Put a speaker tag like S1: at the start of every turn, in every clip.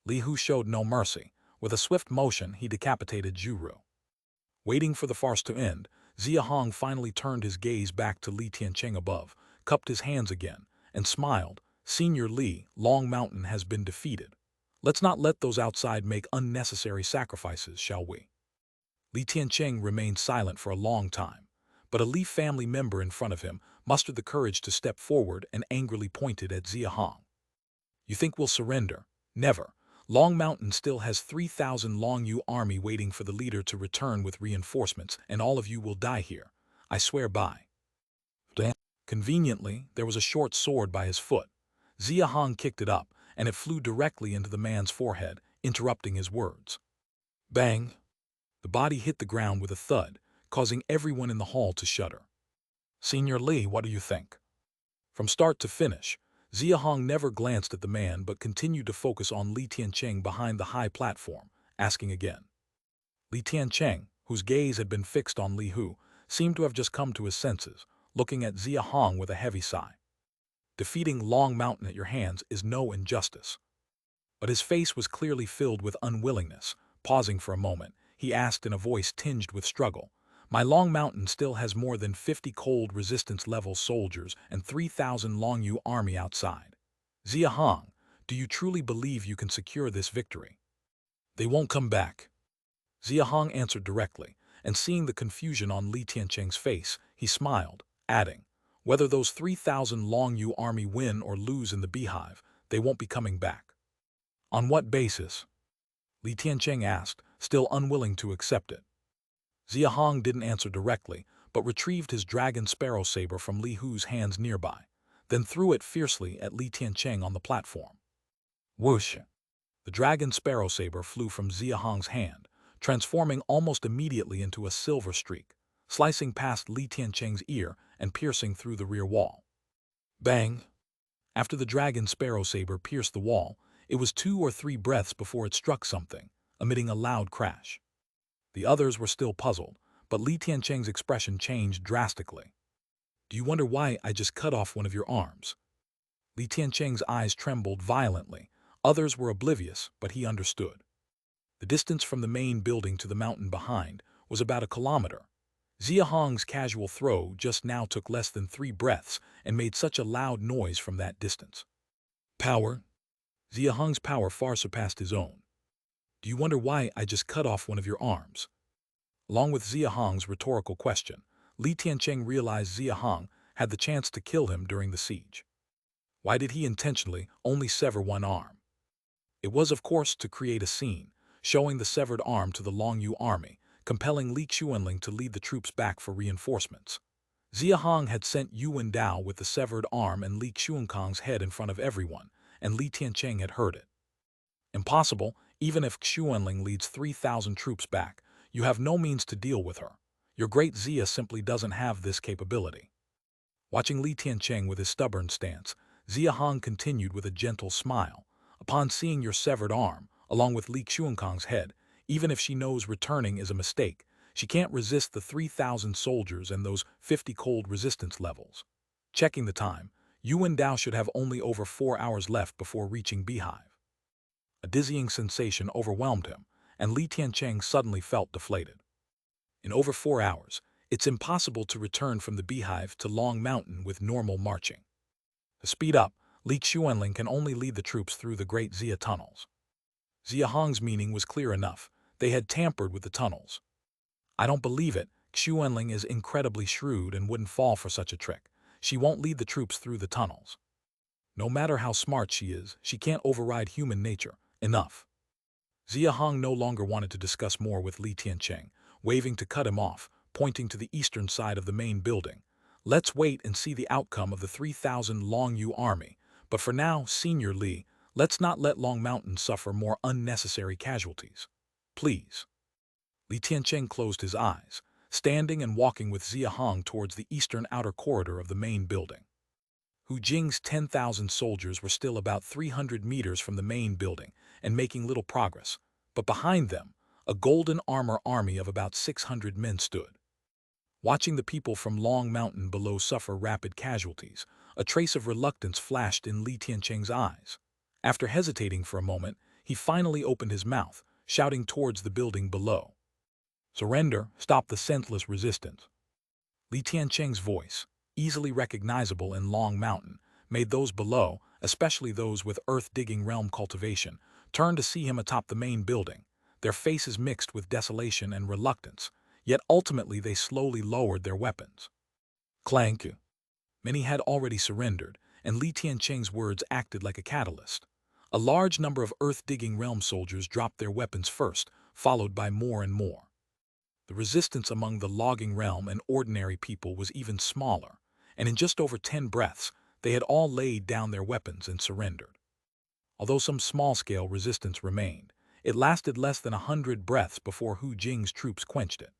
S1: Li Hu showed no mercy. With a swift motion, he decapitated Juru. Waiting for the farce to end, Xia Hong finally turned his gaze back to Li Tianqing above, cupped his hands again, and smiled. Senior Li, Long Mountain has been defeated. Let's not let those outside make unnecessary sacrifices, shall we? Li Tianqing remained silent for a long time, but a Li family member in front of him mustered the courage to step forward and angrily pointed at Xia Hong. You think we'll surrender? Never. Long Mountain still has 3,000 Long Yu army waiting for the leader to return with reinforcements, and all of you will die here. I swear by. Conveniently, there was a short sword by his foot. Xia Hong kicked it up, and it flew directly into the man's forehead, interrupting his words. Bang! The body hit the ground with a thud, causing everyone in the hall to shudder. Senior Li, what do you think? From start to finish, Xia Hong never glanced at the man but continued to focus on Li Tianqing behind the high platform, asking again. Li Tianqing, whose gaze had been fixed on Li Hu, seemed to have just come to his senses, looking at Xia Hong with a heavy sigh. Defeating Long Mountain at your hands is no injustice. But his face was clearly filled with unwillingness. Pausing for a moment, he asked in a voice tinged with struggle, My Long Mountain still has more than 50 cold resistance-level soldiers and 3,000 Long Yu army outside. Xia Hong, do you truly believe you can secure this victory? They won't come back. Xia Hong answered directly, and seeing the confusion on Li Tianqing's face, he smiled, adding, Whether those 3,000 Long Yu army win or lose in the beehive, they won't be coming back. On what basis? Li Tianqing asked, still unwilling to accept it. Xia Hong didn't answer directly, but retrieved his dragon sparrow saber from Li Hu's hands nearby, then threw it fiercely at Li Tianqing on the platform. Whoosh! The dragon sparrow saber flew from Xia Hong's hand, transforming almost immediately into a silver streak, slicing past Li Tianqing's ear and piercing through the rear wall. Bang! After the dragon sparrow saber pierced the wall, it was 2 or 3 breaths before it struck something, emitting a loud crash. The others were still puzzled, but Li Tianqing's expression changed drastically. Do you wonder why I just cut off one of your arms? Li Tianqing's eyes trembled violently. Others were oblivious, but he understood. The distance from the main building to the mountain behind was about 1 kilometer. Xia Hong's casual throw just now took less than 3 breaths and made such a loud noise from that distance. Power? Xia Hong's power far surpassed his own. Do you wonder why I just cut off one of your arms? Along with Xia Hong's rhetorical question, Li Tianqing realized Xia Hong had the chance to kill him during the siege. Why did he intentionally only sever one arm? It was, of course, to create a scene, showing the severed arm to the Long Yu army, compelling Li Xuanling to lead the troops back for reinforcements. Xia Hong had sent Yu Wendao with the severed arm and Li Xuankang's head in front of everyone, and Li Tianqing had heard it. Impossible, even if Xuanling leads 3,000 troops back, you have no means to deal with her. Your great Xia simply doesn't have this capability. Watching Li Tianqing with his stubborn stance, Xia Hong continued with a gentle smile. Upon seeing your severed arm, along with Li Xuankang's head, even if she knows returning is a mistake, she can't resist the 3,000 soldiers and those 50 cold resistance levels. Checking the time, Yu Wendao should have only over 4 hours left before reaching Beehive. A dizzying sensation overwhelmed him, and Li Tianqing suddenly felt deflated. In over 4 hours, it's impossible to return from the Beehive to Long Mountain with normal marching. To speed up, Li Xuanling can only lead the troops through the Great Xia tunnels. Xia Hong's meaning was clear enough. They had tampered with the tunnels. I don't believe it. Xuanling is incredibly shrewd and wouldn't fall for such a trick. She won't lead the troops through the tunnels. No matter how smart she is, she can't override human nature. Enough. Xia Hong no longer wanted to discuss more with Li Tianqing, waving to cut him off, pointing to the eastern side of the main building. Let's wait and see the outcome of the 3,000 Long Yu army, but for now, Senior Li, let's not let Long Mountain suffer more unnecessary casualties. Please. Li Tianqing closed his eyes, standing and walking with Xia Hong towards the eastern outer corridor of the main building. Hu Jing's 10,000 soldiers were still about 300 meters from the main building and making little progress, but behind them, a golden armor army of about 600 men stood. Watching the people from Long Mountain below suffer rapid casualties, a trace of reluctance flashed in Li Tianqing's eyes. After hesitating for a moment, he finally opened his mouth, shouting towards the building below. "Surrender, stop the senseless resistance." Li Tiancheng's voice, easily recognizable in Long Mountain, made those below, especially those with earth-digging realm cultivation, turn to see him atop the main building, their faces mixed with desolation and reluctance, yet ultimately they slowly lowered their weapons. Clank. Many had already surrendered, and Li Tiancheng's words acted like a catalyst. A large number of earth-digging realm soldiers dropped their weapons first, followed by more and more. The resistance among the logging realm and ordinary people was even smaller, and in just over 10 breaths, they had all laid down their weapons and surrendered. Although some small-scale resistance remained, it lasted less than 100 breaths before Hu Jing's troops quenched it.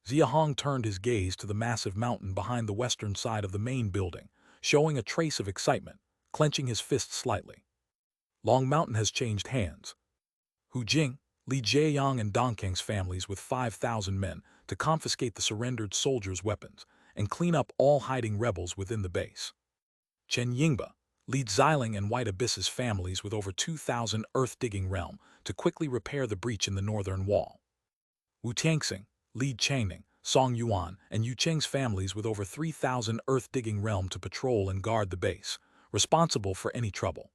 S1: Xia Hong turned his gaze to the massive mountain behind the western side of the main building, showing a trace of excitement, clenching his fists slightly. Long Mountain has changed hands. Hu Jing, Li Jiayang and Dongkang's families with 5,000 men to confiscate the surrendered soldiers' weapons and clean up all hiding rebels within the base. Chen Yingba, Li Xiling and White Abyss's families with over 2,000 earth-digging realm to quickly repair the breach in the northern wall. Wu Tianxing, Li Changning, Song Yuan, and Yu Cheng's families with over 3,000 earth-digging realm to patrol and guard the base, responsible for any trouble.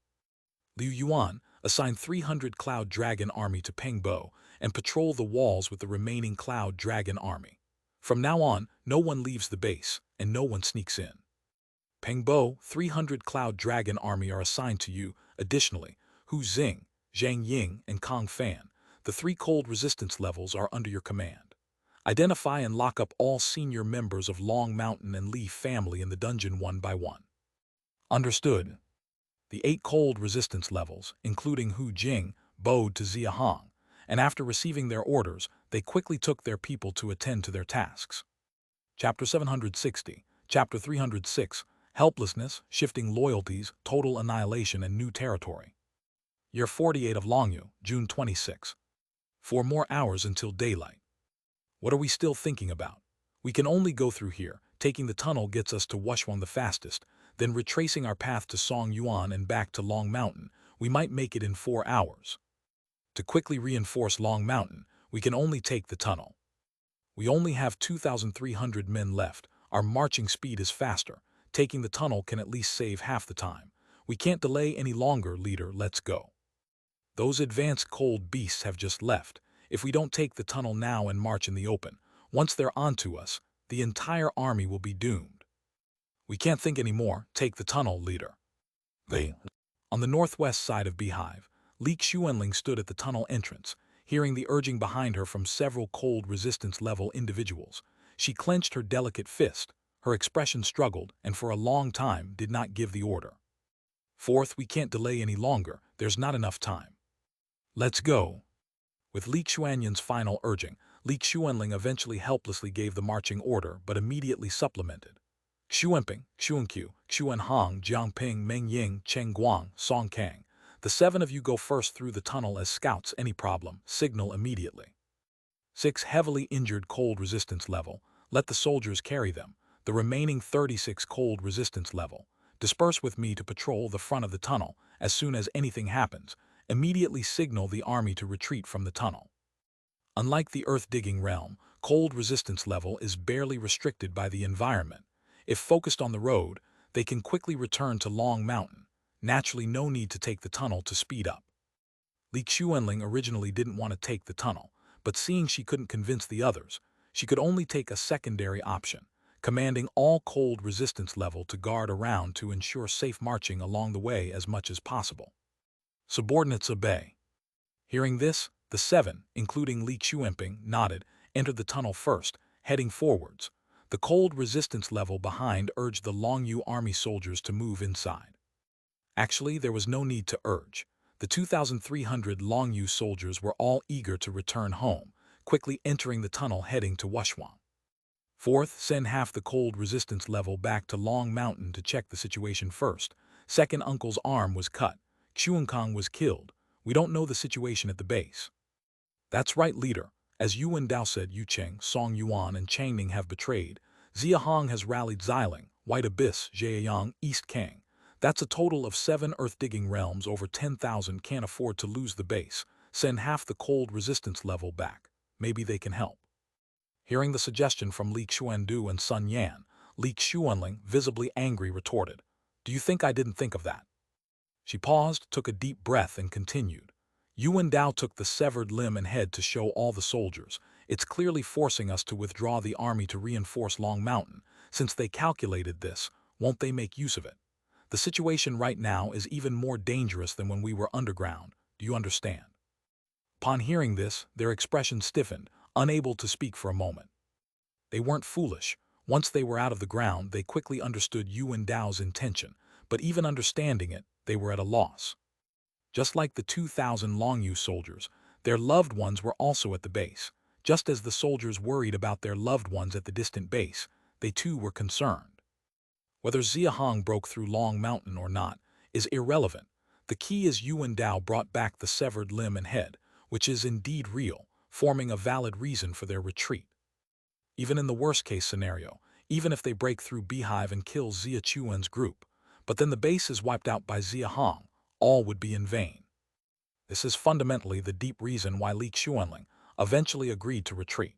S1: Liu Yuan assigned 300 Cloud Dragon Army to Peng Bo and patrol the walls with the remaining Cloud Dragon Army. From now on, no one leaves the base, and no one sneaks in. Peng Bo, 300 Cloud Dragon Army are assigned to you. Additionally, Hu Xing, Zhang Ying, and Kong Fan, the 3 cold resistance levels are under your command. Identify and lock up all senior members of Long Mountain and Li family in the dungeon one by one. Understood. The 8 cold resistance levels, including Hu Jing, bowed to Xia Hong, and after receiving their orders, they quickly took their people to attend to their tasks. Chapter 760, Chapter 306, Helplessness, Shifting Loyalties, Total Annihilation and New Territory. Year 48 of Longyu, June 26. 4 more hours until daylight. What are we still thinking about? We can only go through here. Taking the tunnel gets us to Wushuang the fastest, then retracing our path to Song Yuan and back to Long Mountain, we might make it in 4 hours. To quickly reinforce Long Mountain, we can only take the tunnel. We only have 2,300 men left. Our marching speed is faster. Taking the tunnel can at least save half the time. We can't delay any longer, leader, let's go. Those advanced cold beasts have just left. If we don't take the tunnel now and march in the open, once they're onto us, the entire army will be doomed. We can't think anymore. Take the tunnel, leader. On the northwest side of Beehive, Li Xuanling stood at the tunnel entrance, hearing the urging behind her from several cold resistance level individuals. She clenched her delicate fist, her expression struggled, and for a long time did not give the order. Fourth, we can't delay any longer. There's not enough time. Let's go. With Li Xuanyan's final urging, Li Xuanling eventually helplessly gave the marching order but immediately supplemented. Xuanping, Xuanqiu, Xuanhong, Jiangping, Meng Ying, Cheng Guang, Song Kang. The 7 of you go first through the tunnel as scouts. Any problem, signal immediately. 6 heavily injured cold resistance level. Let the soldiers carry them. The remaining 36 cold resistance level. Disperse with me to patrol the front of the tunnel. As soon as anything happens, immediately signal the army to retreat from the tunnel. Unlike the earth-digging realm, cold resistance level is barely restricted by the environment. If focused on the road, they can quickly return to Long Mountain. Naturally, no need to take the tunnel to speed up. Li Xuanling originally didn't want to take the tunnel, but seeing she couldn't convince the others, she could only take a secondary option, commanding all cold resistance level to guard around to ensure safe marching along the way as much as possible. Subordinates obey. Hearing this, the 7, including Li Xuanping, nodded, entered the tunnel first, heading forwards. The cold resistance level behind urged the Longyu army soldiers to move inside. Actually, there was no need to urge. The 2,300 Longyu soldiers were all eager to return home, quickly entering the tunnel heading to Wushuang. Fourth, send half the cold resistance level back to Long Mountain to check the situation first. Second, uncle's arm was cut. Xuankang was killed. We don't know the situation at the base. That's right, leader. As Yuan Dao said, Yu Cheng, Song Yuan, and Changning have betrayed. Xia Hong has rallied Xiling, White Abyss, Jiayang, East Kang. That's a total of 7 earth-digging realms. Over 10,000 can't afford to lose the base. Send half the cold resistance level back. Maybe they can help. Hearing the suggestion from Li Xuandu and Sun Yan, Li Xuanling, visibly angry, retorted, "Do you think I didn't think of that?" She paused, took a deep breath, and continued. Yuan Dao took the severed limb and head to show all the soldiers. It's clearly forcing us to withdraw the army to reinforce Long Mountain. Since they calculated this, won't they make use of it? The situation right now is even more dangerous than when we were underground. Do you understand? Upon hearing this, their expressions stiffened, unable to speak for a moment. They weren't foolish. Once they were out of the ground, they quickly understood Yuan Dao's intention, but even understanding it, they were at a loss. Just like the 2,000 Longyu soldiers, their loved ones were also at the base. Just as the soldiers worried about their loved ones at the distant base, they too were concerned. Whether Xia Hong broke through Long Mountain or not is irrelevant. The key is Yuan Dao brought back the severed limb and head, which is indeed real, forming a valid reason for their retreat. Even in the worst-case scenario, even if they break through Beehive and kill Xia Chuan's group, but then the base is wiped out by Xia Hong, all would be in vain. This is fundamentally the deep reason why Li Xuanling eventually agreed to retreat.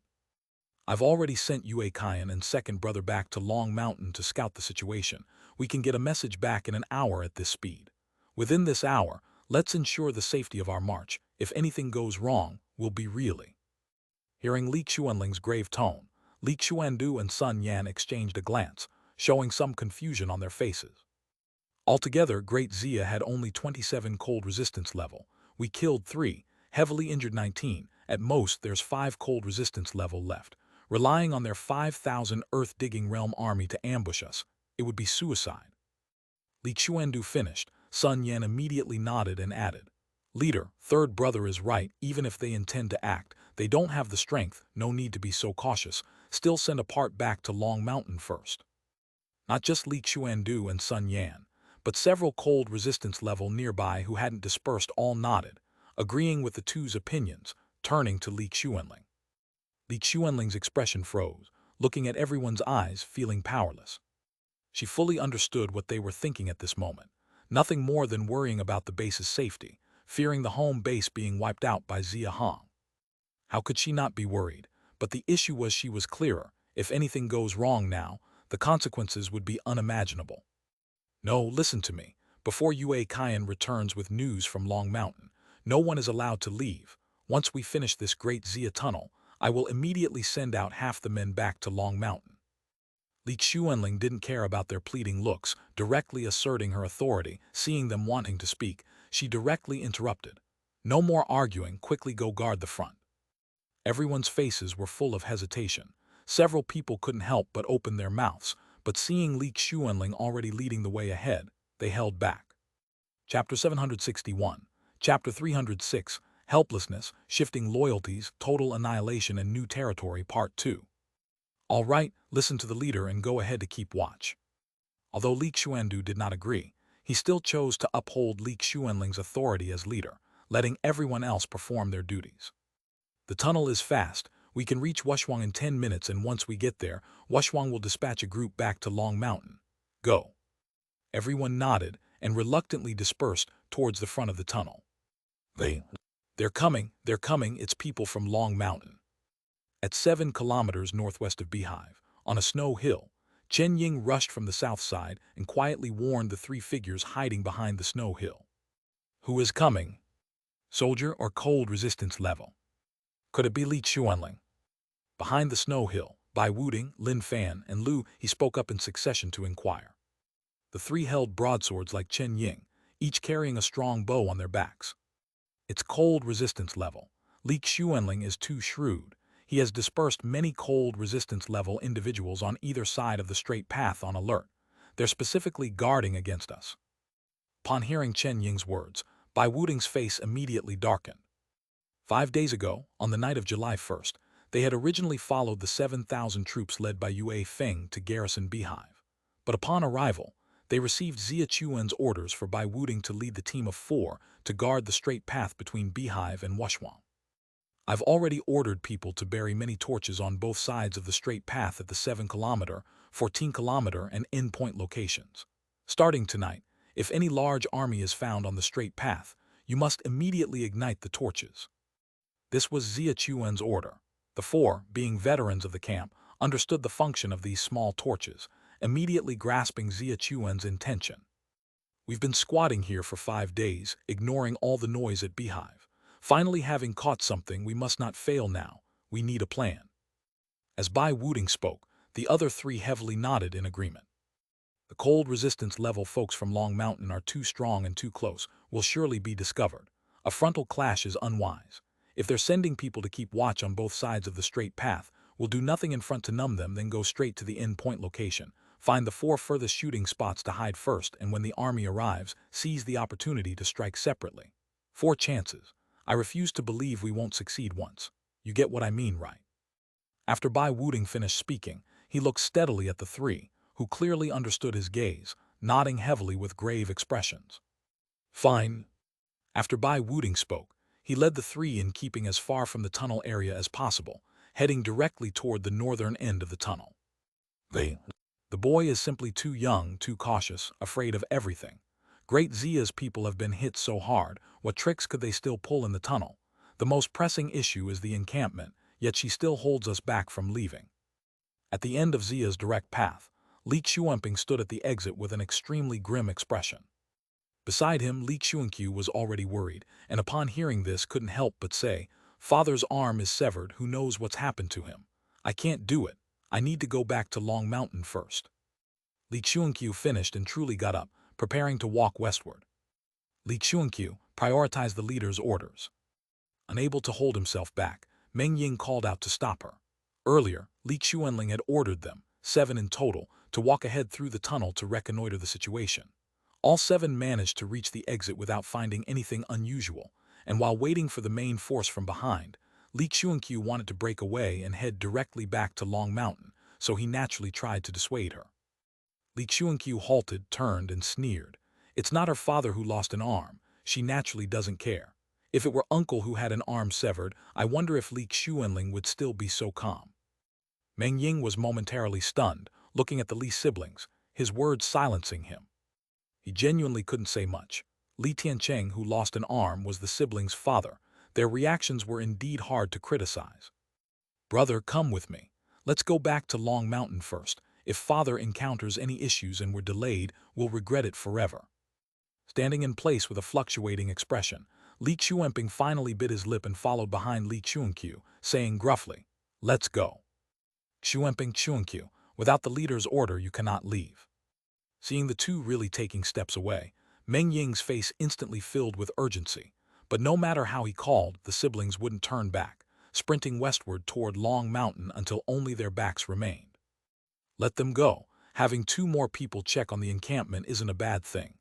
S1: I've already sent Yue Kaiyan and second brother back to Long Mountain to scout the situation. We can get a message back in an hour at this speed. Within this hour, let's ensure the safety of our march. If anything goes wrong, we'll be really. Hearing Li Xuanling's grave tone, Li Xuandu and Sun Yan exchanged a glance, showing some confusion on their faces. Altogether, Great Xia had only 27 cold resistance level. We killed 3, heavily injured 19. At most, there's 5 cold resistance level left. Relying on their 5,000 earth-digging realm army to ambush us, it would be suicide. Li Xuandu finished. Sun Yan immediately nodded and added, "Leader, third brother is right. Even if they intend to act, they don't have the strength. No need to be so cautious. Still send a part back to Long Mountain first." Not just Li Xuandu and Sun Yan, but several cold resistance level nearby who hadn't dispersed all nodded, agreeing with the two's opinions, turning to Li Xuanling. Li Xuanling's expression froze, looking at everyone's eyes, feeling powerless. She fully understood what they were thinking at this moment, nothing more than worrying about the base's safety, fearing the home base being wiped out by Xia Hong. How could she not be worried? But the issue was she was clearer. If anything goes wrong now, the consequences would be unimaginable. No, listen to me. Before Yue Kaiyan returns with news from Long Mountain, no one is allowed to leave. Once we finish this Great Xia tunnel, I will immediately send out half the men back to Long Mountain. Li Xuanling didn't care about their pleading looks, directly asserting her authority. Seeing them wanting to speak, she directly interrupted. "No more arguing, quickly go guard the front." Everyone's faces were full of hesitation. Several people couldn't help but open their mouths, but seeing Li Xuanling already leading the way ahead, they held back. Chapter 761, Chapter 306, Helplessness, Shifting Loyalties, Total Annihilation and New Territory, Part 2. All right, listen to the leader and go ahead to keep watch. Although Li Xuandu did not agree, he still chose to uphold Li Xuanling's authority as leader, letting everyone else perform their duties. The tunnel is fast. We can reach Wushwang in 10 minutes, and once we get there, Wushwang will dispatch a group back to Long Mountain. Go. Everyone nodded and reluctantly dispersed towards the front of the tunnel. They're coming, it's people from Long Mountain. At 7 kilometers northwest of Beehive, on a snow hill, Chen Ying rushed from the south side and quietly warned the 3 figures hiding behind the snow hill. Who is coming? Soldier or cold resistance level? Could it be Li Xuanling? Behind the snow hill, Bai Wuding, Lin Fan, and Lu, he spoke up in succession to inquire. The 3 held broadswords like Chen Ying, each carrying a strong bow on their backs. It's cold resistance level. Li Xuanling is too shrewd. He has dispersed many cold resistance level individuals on either side of the straight path on alert. They're specifically guarding against us. Upon hearing Chen Ying's words, Bai Wuding's face immediately darkened. 5 days ago, on the night of July 1st, they had originally followed the 7,000 troops led by Yue Feng to garrison Beehive. But upon arrival, they received Xia Chuan's orders for Bai Wuding to lead the team of 4 to guard the straight path between Beehive and Wushwang. I've already ordered people to bury many torches on both sides of the straight path at the 7-kilometer, 14-kilometer, and endpoint locations. Starting tonight, If any large army is found on the straight path, you must immediately ignite the torches. This was Xia Chuan's order. The four, being veterans of the camp, understood the function of these small torches, immediately grasping Xia Chuan's intention. We've been squatting here for 5 days, ignoring all the noise at Beehive. Finally having caught something, we must not fail now. We need a plan. As Bai Wuding spoke, the other three heavily nodded in agreement. The cold resistance level folks from Long Mountain are too strong and too close, will surely be discovered. A frontal clash is unwise. If they're sending people to keep watch on both sides of the straight path, we'll do nothing in front to numb them, then go straight to the end point location. Find the 4 furthest shooting spots to hide first, and when the army arrives, seize the opportunity to strike separately. 4 chances. I refuse to believe we won't succeed once. You get what I mean, right? After Bai Wuding finished speaking, he looked steadily at the 3, who clearly understood his gaze, nodding heavily with grave expressions. Fine. After Bai Wuding spoke, he led the 3 in, keeping as far from the tunnel area as possible, heading directly toward the northern end of the tunnel. The boy is simply too young, too cautious, afraid of everything. Great Xia's people have been hit so hard, what tricks could they still pull in the tunnel? The most pressing issue is the encampment, yet she still holds us back from leaving. At the end of Xia's direct path, Li Xuanping stood at the exit with an extremely grim expression. Beside him, Li Xuanqiu was already worried, and upon hearing this couldn't help but say, "Father's arm is severed, who knows what's happened to him? I can't do it. I need to go back to Long Mountain first." Li Xuanqiu finished and truly got up, preparing to walk westward. Li Xuanqiu prioritized the leader's orders. Unable to hold himself back, Meng Ying called out to stop her. Earlier, Li Xuanling had ordered them, 7 in total, to walk ahead through the tunnel to reconnoiter the situation. All 7 managed to reach the exit without finding anything unusual, and while waiting for the main force from behind, Li Xuanqiu wanted to break away and head directly back to Long Mountain, so he naturally tried to dissuade her. Li Xuanqiu halted, turned, and sneered. It's not her father who lost an arm. She naturally doesn't care. If it were uncle who had an arm severed, I wonder if Li Xuanling would still be so calm. Meng Ying was momentarily stunned, looking at the Li siblings, his words silencing him. He genuinely couldn't say much. Li Tiancheng, who lost an arm, was the siblings' father. Their reactions were indeed hard to criticize. "Brother, come with me. Let's go back to Long Mountain first. If father encounters any issues and we're delayed, we'll regret it forever." Standing in place with a fluctuating expression, Li Xuanping finally bit his lip and followed behind Li Xuanqiu, saying gruffly, "Let's go." Xuanping, without the leader's order you cannot leave." Seeing the 2 really taking steps away, Meng Ying's face instantly filled with urgency. But no matter how he called, the siblings wouldn't turn back, sprinting westward toward Long Mountain until only their backs remained. Let them go. Having 2 more people check on the encampment isn't a bad thing.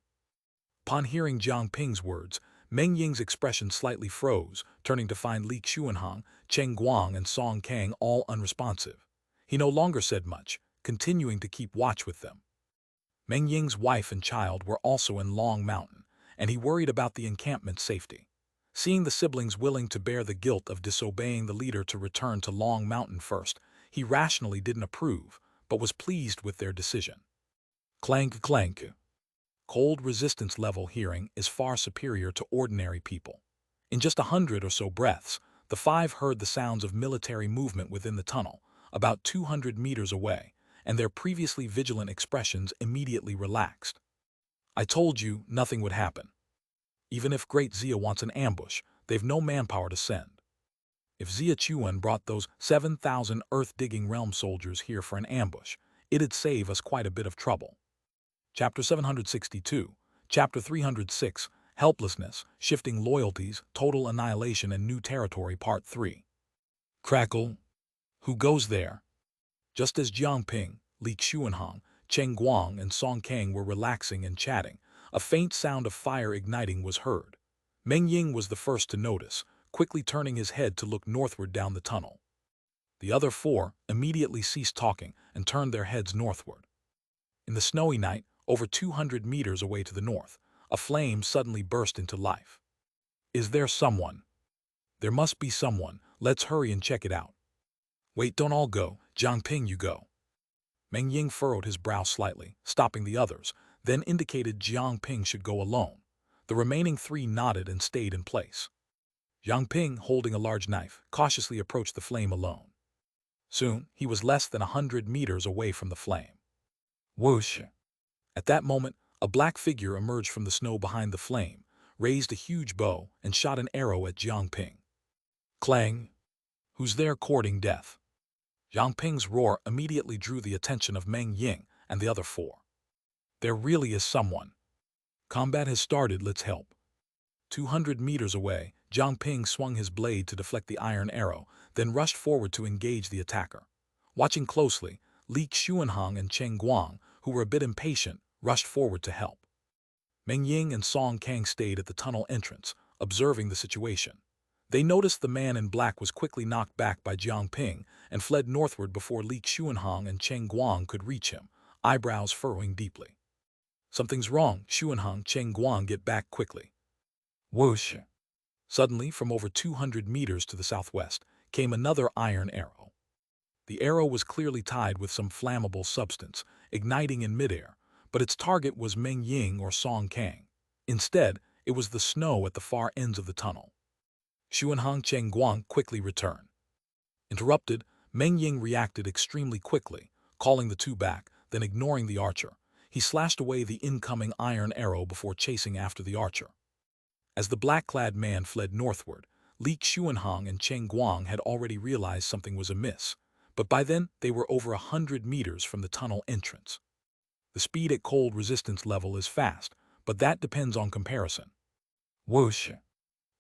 S1: Upon hearing Jiang Ping's words, Meng Ying's expression slightly froze, turning to find Li Xuanhong, Cheng Guang, and Song Kang all unresponsive. He no longer said much, continuing to keep watch with them. Meng Ying's wife and child were also in Long Mountain, and he worried about the encampment's safety. Seeing the siblings willing to bear the guilt of disobeying the leader to return to Long Mountain first, he rationally didn't approve, but was pleased with their decision. Clank, clank. Cold resistance level hearing is far superior to ordinary people. In just 100 or so breaths, the 5 heard the sounds of military movement within the tunnel, about 200 meters away, and their previously vigilant expressions immediately relaxed. "I told you nothing would happen. Even if Great Xia wants an ambush, they've no manpower to send. If Xia Chuan brought those 7,000 earth-digging realm soldiers here for an ambush, it'd save us quite a bit of trouble." Chapter 762, Chapter 306, Helplessness, Shifting Loyalties, Total Annihilation and New Territory Part 3. Crackle. Who goes there? Just as Jiang Ping, Li Xuanhong, Cheng Guang, and Song Kang were relaxing and chatting, a faint sound of fire igniting was heard. Meng Ying was the first to notice, quickly turning his head to look northward down the tunnel. The other 4 immediately ceased talking and turned their heads northward. In the snowy night, over 200 meters away to the north, a flame suddenly burst into life. "Is there someone?" "There must be someone. Let's hurry and check it out." "Wait, don't all go. Jiang Ping, you go." Meng Ying furrowed his brow slightly, stopping the others, then indicated Jiang Ping should go alone. The remaining three nodded and stayed in place. Jiang Ping, holding a large knife, cautiously approached the flame alone. Soon, he was less than 100 meters away from the flame. Whoosh! At that moment, a black figure emerged from the snow behind the flame, raised a huge bow, and shot an arrow at Jiang Ping. Clang! Who's there courting death? Jiang Ping's roar immediately drew the attention of Meng Ying and the other four. There really is someone. Combat has started, let's help. 200 meters away, Jiang Ping swung his blade to deflect the iron arrow, then rushed forward to engage the attacker. Watching closely, Li Xuanhong and Cheng Guang, who were a bit impatient, rushed forward to help. Meng Ying and Song Kang stayed at the tunnel entrance, observing the situation. They noticed the man in black was quickly knocked back by Jiang Ping and fled northward before Li Xuanhong and Cheng Guang could reach him, eyebrows furrowing deeply. Something's wrong, Xuanhong, Cheng Guang, get back quickly. Whoosh! Suddenly, from over 200 meters to the southwest, came another iron arrow. The arrow was clearly tied with some flammable substance, igniting in midair, but its target was Meng Ying or Song Kang. Instead, it was the snow at the far ends of the tunnel. Xuanhong, Cheng Guang quickly returned. Interrupted, Meng Ying reacted extremely quickly, calling the two back, then ignoring the archer. He slashed away the incoming iron arrow before chasing after the archer. As the black-clad man fled northward, Li Xuanhong and Cheng Guang had already realized something was amiss, but by then they were over 100 meters from the tunnel entrance. The speed at cold resistance level is fast, but that depends on comparison. Whoosh!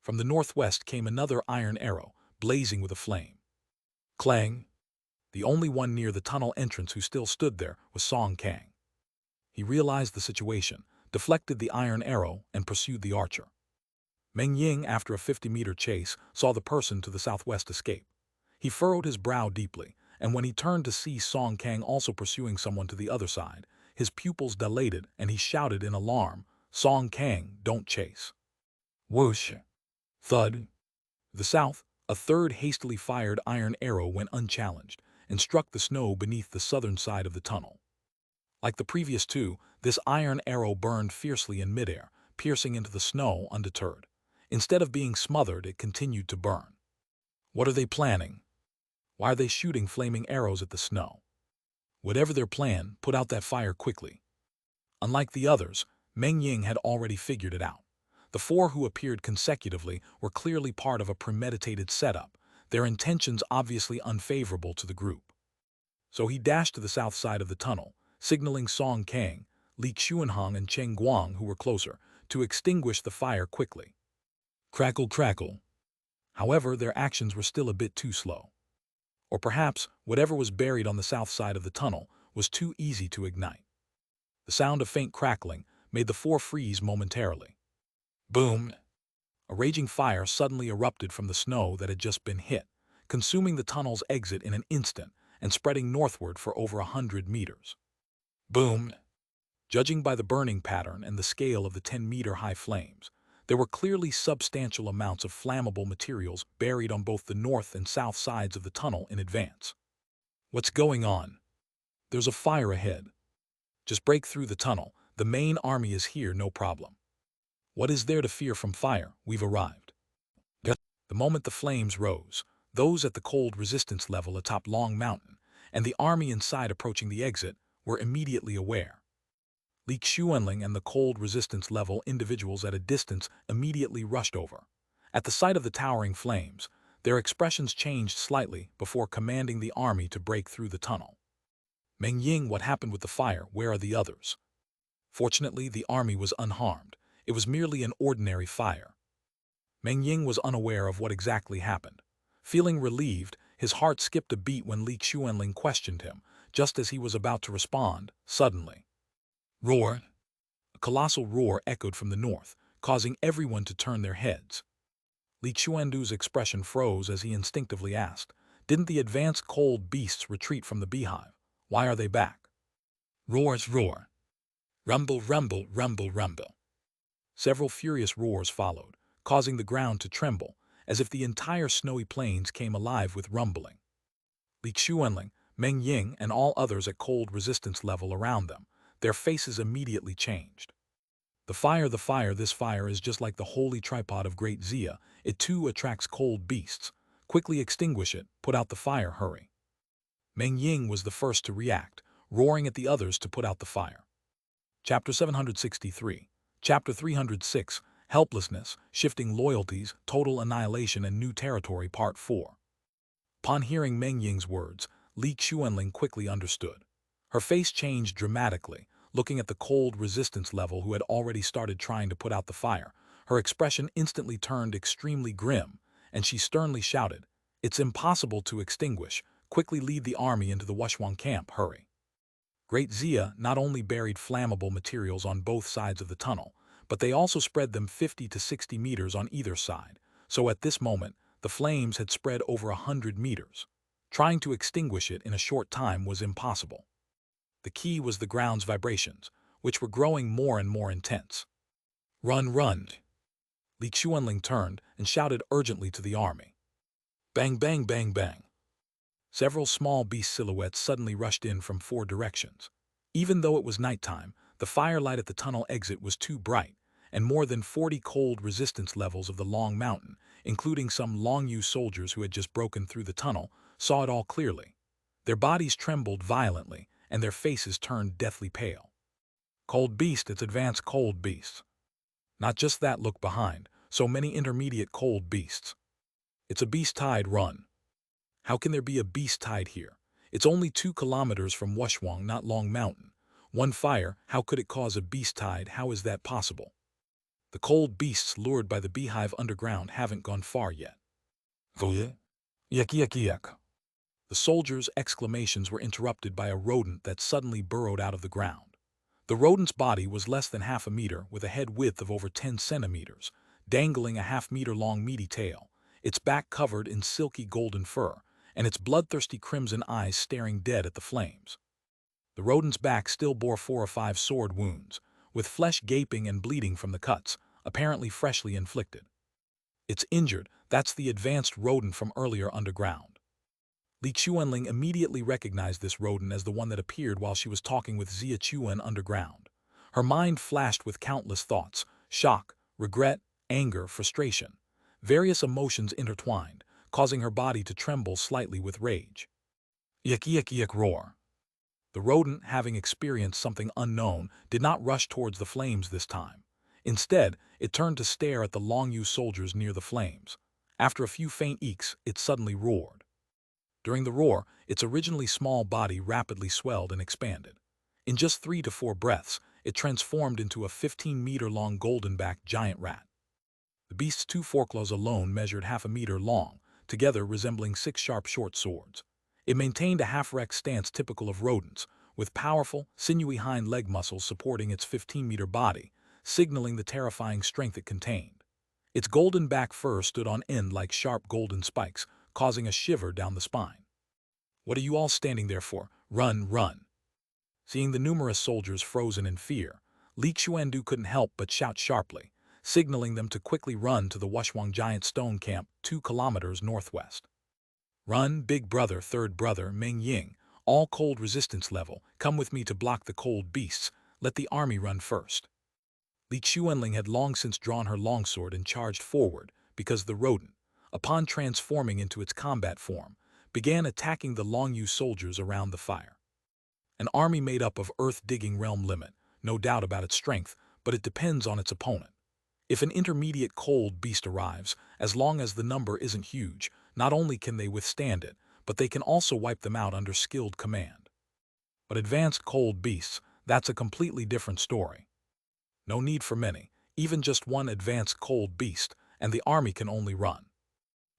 S1: From the northwest came another iron arrow, blazing with a flame. Clang! The only one near the tunnel entrance who still stood there was Song Kang. He realized the situation, deflected the iron arrow, and pursued the archer. Meng Ying, after a 50-meter chase, saw the person to the southwest escape. He furrowed his brow deeply, and when he turned to see Song Kang also pursuing someone to the other side, his pupils dilated and he shouted in alarm, "Song Kang, don't chase." Whoosh! Thud! To the south, a third hastily fired iron arrow went unchallenged and struck the snow beneath the southern side of the tunnel. Like the previous two, this iron arrow burned fiercely in midair, piercing into the snow undeterred. Instead of being smothered, it continued to burn. What are they planning? Why are they shooting flaming arrows at the snow? Whatever their plan, put out that fire quickly. Unlike the others, Meng Ying had already figured it out. The four who appeared consecutively were clearly part of a premeditated setup, their intentions obviously unfavorable to the group. So he dashed to the south side of the tunnel, signaling Song Kang, Li Xuanhong and Cheng Guang, who were closer, to extinguish the fire quickly. Crackle, crackle. However, their actions were still a bit too slow. Or perhaps whatever was buried on the south side of the tunnel was too easy to ignite. The sound of faint crackling made the four freeze momentarily. Boom! A raging fire suddenly erupted from the snow that had just been hit, consuming the tunnel's exit in an instant and spreading northward for over 100 meters. Boom! Judging by the burning pattern and the scale of the 10-meter-high flames, there were clearly substantial amounts of flammable materials buried on both the north and south sides of the tunnel in advance. What's going on? There's a fire ahead. Just break through the tunnel. The main army is here, no problem. What is there to fear from fire? We've arrived. The moment the flames rose, those at the cold resistance level atop Long Mountain, and the army inside approaching the exit, were immediately aware. Li Xuanling and the cold resistance level individuals at a distance immediately rushed over. At the sight of the towering flames, their expressions changed slightly before commanding the army to break through the tunnel. Meng Ying, what happened with the fire? Where are the others? Fortunately, the army was unharmed. It was merely an ordinary fire. Meng Ying was unaware of what exactly happened. Feeling relieved, his heart skipped a beat when Li Xuanling questioned him, just as he was about to respond, suddenly. Roar! A colossal roar echoed from the north, causing everyone to turn their heads. Li Xuandu's expression froze as he instinctively asked, "Didn't the advanced cold beasts retreat from the beehive? Why are they back?" Roars, roar. Rumble, rumble, rumble, rumble. Several furious roars followed, causing the ground to tremble, as if the entire snowy plains came alive with rumbling. Li Xuanling, Meng Ying, and all others at cold resistance level around them, their faces immediately changed. The fire, this fire is just like the holy tripod of great Xia. It too attracts cold beasts. Quickly extinguish it, put out the fire, hurry. Meng Ying was the first to react, roaring at the others to put out the fire. Chapter 763. Chapter 306. Helplessness, Shifting Loyalties, Total Annihilation and New Territory Part 4. Upon hearing Meng Ying's words, Li Xuanling quickly understood. Her face changed dramatically, looking at the cold resistance level who had already started trying to put out the fire. Her expression instantly turned extremely grim, and she sternly shouted, "It's impossible to extinguish. Quickly lead the army into the Wushuang camp, hurry." Great Xia not only buried flammable materials on both sides of the tunnel, but they also spread them 50 to 60 meters on either side, so at this moment, the flames had spread over 100 meters. Trying to extinguish it in a short time was impossible. The key was the ground's vibrations, which were growing more and more intense. "Run, run!" Li Xuanling turned and shouted urgently to the army. Bang, bang, bang, bang. Several small beast silhouettes suddenly rushed in from 4 directions. Even though it was nighttime, the firelight at the tunnel exit was too bright, and more than 40 cold resistance levels of the Long Mountain, including some Longyu soldiers who had just broken through the tunnel, saw it all clearly. Their bodies trembled violently, and their faces turned deathly pale. Cold beast, it's advanced cold beasts. Not just that, look behind, so many intermediate cold beasts. It's a beast tide, run. How can there be a beast tide here? It's only 2 kilometers from Wushuang, not Long Mountain. One fire, how could it cause a beast tide? How is that possible? The cold beasts lured by the beehive underground haven't gone far yet. Yak, yak, yak. The soldiers' exclamations were interrupted by a rodent that suddenly burrowed out of the ground. The rodent's body was less than half a meter, with a head width of over 10 centimeters, dangling a half-meter-long meaty tail, its back covered in silky golden fur, and its bloodthirsty crimson eyes staring dead at the flames. The rodent's back still bore 4 or 5 sword wounds, with flesh gaping and bleeding from the cuts, apparently freshly inflicted. It's injured, that's the advanced rodent from earlier underground. Li Xuanling immediately recognized this rodent as the one that appeared while she was talking with Xia Chuan underground. Her mind flashed with countless thoughts: shock, regret, anger, frustration. Various emotions intertwined, causing her body to tremble slightly with rage. Yak, yak, yak, roar. The rodent, having experienced something unknown, did not rush towards the flames this time. Instead, it turned to stare at the Longyu soldiers near the flames. After a few faint eeks, it suddenly roared. During the roar, its originally small body rapidly swelled and expanded. In just 3 to 4 breaths, it transformed into a 15-meter-long golden-backed giant rat. The beast's 2 foreclaws alone measured half a meter long, together resembling 6 sharp short swords. It maintained a half-erect stance typical of rodents, with powerful, sinewy hind leg muscles supporting its 15-meter body, signaling the terrifying strength it contained. Its golden back fur stood on end like sharp golden spikes, causing a shiver down the spine. "What are you all standing there for? Run, run!" Seeing the numerous soldiers frozen in fear, Li Xuandu couldn't help but shout sharply, signaling them to quickly run to the Wushuang Giant Stone Camp 2 kilometers northwest. "Run, big brother, third brother, Meng Ying, all cold resistance level, come with me to block the cold beasts, let the army run first." Li Xuanling had long since drawn her longsword and charged forward, because the rodent, upon transforming into its combat form, began attacking the Longyu soldiers around the fire. An army made up of earth-digging realm limit, no doubt about its strength, but it depends on its opponent. If an intermediate cold beast arrives, as long as the number isn't huge, not only can they withstand it, but they can also wipe them out under skilled command. But advanced cold beasts, that's a completely different story. No need for many, even just one advanced cold beast, and the army can only run.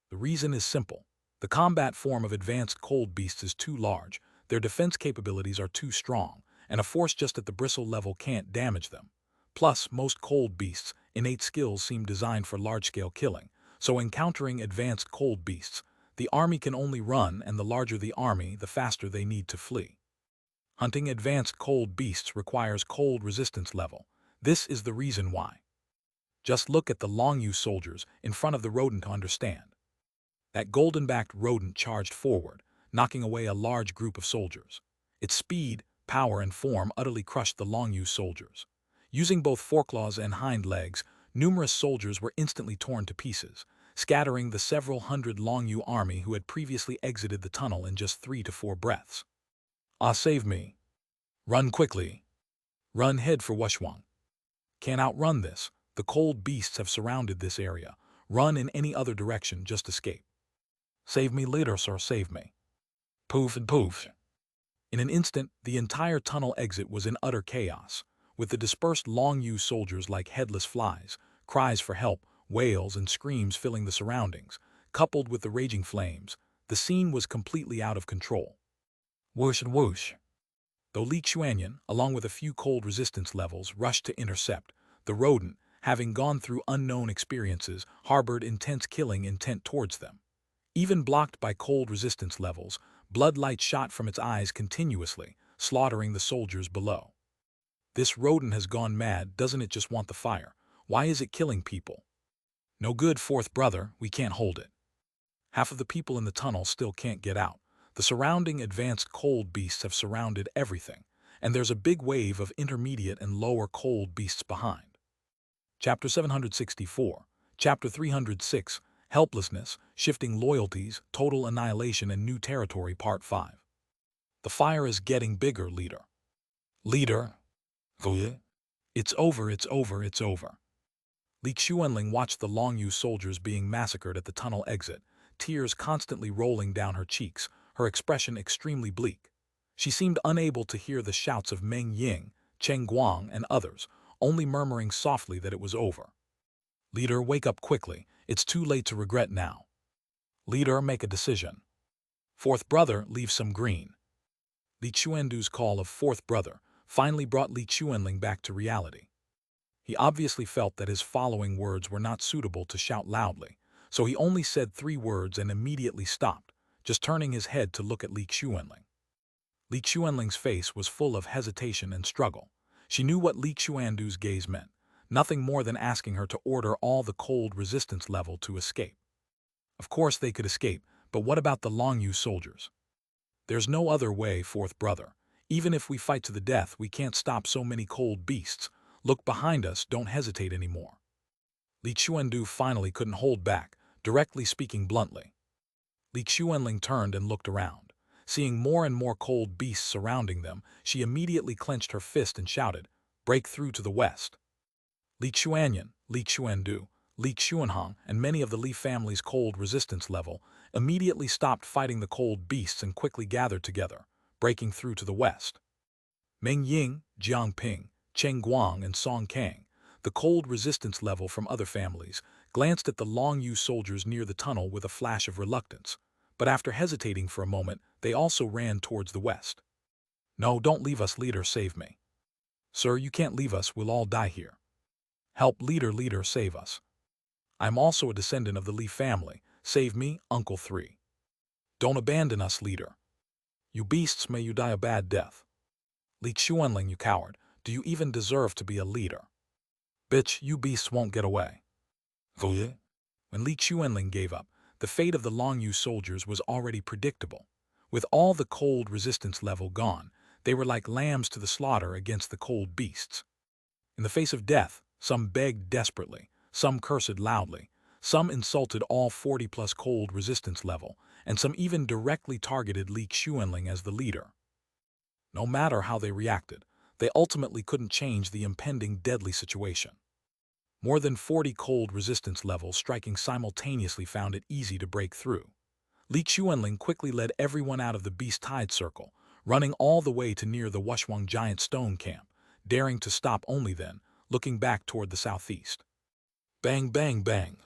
S1: The reason is simple. The combat form of advanced cold beasts is too large, their defense capabilities are too strong, and a force just at the bristle level can't damage them. Plus, most cold beasts' innate skills seem designed for large-scale killing, so encountering advanced cold beasts, the army can only run, and the larger the army, the faster they need to flee. Hunting advanced cold beasts requires cold resistance level. This is the reason why. Just look at the Longyu soldiers in front of the rodent to understand. That golden-backed rodent charged forward, knocking away a large group of soldiers. Its speed, power and form utterly crushed the Longyu soldiers. Using both foreclaws and hind legs, numerous soldiers were instantly torn to pieces, scattering the several hundred Longyu army who had previously exited the tunnel in just 3 to 4 breaths. Ah, save me. Run quickly. Run head for Wushwang. Can't outrun this. The cold beasts have surrounded this area. Run in any other direction, just escape. Save me later, sir, save me. Poof and poof. In an instant, the entire tunnel exit was in utter chaos, with the dispersed Longyu soldiers like headless flies, cries for help, wails and screams filling the surroundings. Coupled with the raging flames, the scene was completely out of control. Whoosh and whoosh. Though Li Xuanyan, along with a few cold resistance levels, rushed to intercept, the rodent, having gone through unknown experiences, harbored intense killing intent towards them. Even blocked by cold resistance levels, blood light shot from its eyes continuously, slaughtering the soldiers below. This rodent has gone mad, doesn't it just want the fire? Why is it killing people? No good, fourth brother, we can't hold it. Half of the people in the tunnel still can't get out. The surrounding advanced cold beasts have surrounded everything, and there's a big wave of intermediate and lower cold beasts behind. Chapter 764, Chapter 306, Helplessness, Shifting Loyalties, Total Annihilation and New Territory, Part 5. The fire is getting bigger, leader. Leader? It's over, it's over, it's over. Li Xuanling watched the Longyu soldiers being massacred at the tunnel exit, tears constantly rolling down her cheeks, her expression extremely bleak. She seemed unable to hear the shouts of Meng Ying, Cheng Guang, and others, only murmuring softly that it was over. Leader, wake up quickly. It's too late to regret now. Leader, make a decision. Fourth brother, leave some green. Li Xuandu's call of fourth brother finally brought Li Xuanling back to reality. He obviously felt that his following words were not suitable to shout loudly, so he only said 3 words and immediately stopped, just turning his head to look at Li Xuanling. Li Xuanling's face was full of hesitation and struggle. She knew what Li Xuandu's gaze meant, nothing more than asking her to order all the cold resistance level to escape. Of course they could escape, but what about the Longyu soldiers? There's no other way, fourth brother. Even if we fight to the death, we can't stop so many cold beasts. Look behind us, don't hesitate anymore. Li Xuandu finally couldn't hold back, directly speaking bluntly. Li Xuanling turned and looked around. Seeing more and more cold beasts surrounding them, she immediately clenched her fist and shouted, "Break through to the west." Li Xuanyan, Li Xuandu, Li Xuanhong, and many of the Li family's cold resistance level immediately stopped fighting the cold beasts and quickly gathered together, breaking through to the west. Meng Ying, Jiang Ping, Cheng Guang, and Song Kang, the cold resistance level from other families, glanced at the Longyu soldiers near the tunnel with a flash of reluctance, but after hesitating for a moment, they also ran towards the west. No, don't leave us, leader, save me. Sir, you can't leave us, we'll all die here. Help, leader, leader, save us. I'm also a descendant of the Li family. Save me, Uncle 3. Don't abandon us, leader. You beasts, may you die a bad death. Li Xuanling, you coward, do you even deserve to be a leader? Bitch, you beasts won't get away. When Li Xuanling gave up, the fate of the Longyu soldiers was already predictable. With all the cold resistance level gone, they were like lambs to the slaughter against the cold beasts. In the face of death, some begged desperately, some cursed loudly, some insulted all 40+ cold resistance level, and some even directly targeted Li Xuanling as the leader. No matter how they reacted, they ultimately couldn't change the impending deadly situation. More than 40 cold resistance levels striking simultaneously found it easy to break through. Li Xuanling quickly led everyone out of the beast tide circle, running all the way to near the Wushwang giant stone camp, daring to stop only then, looking back toward the southeast. Bang, bang, bang.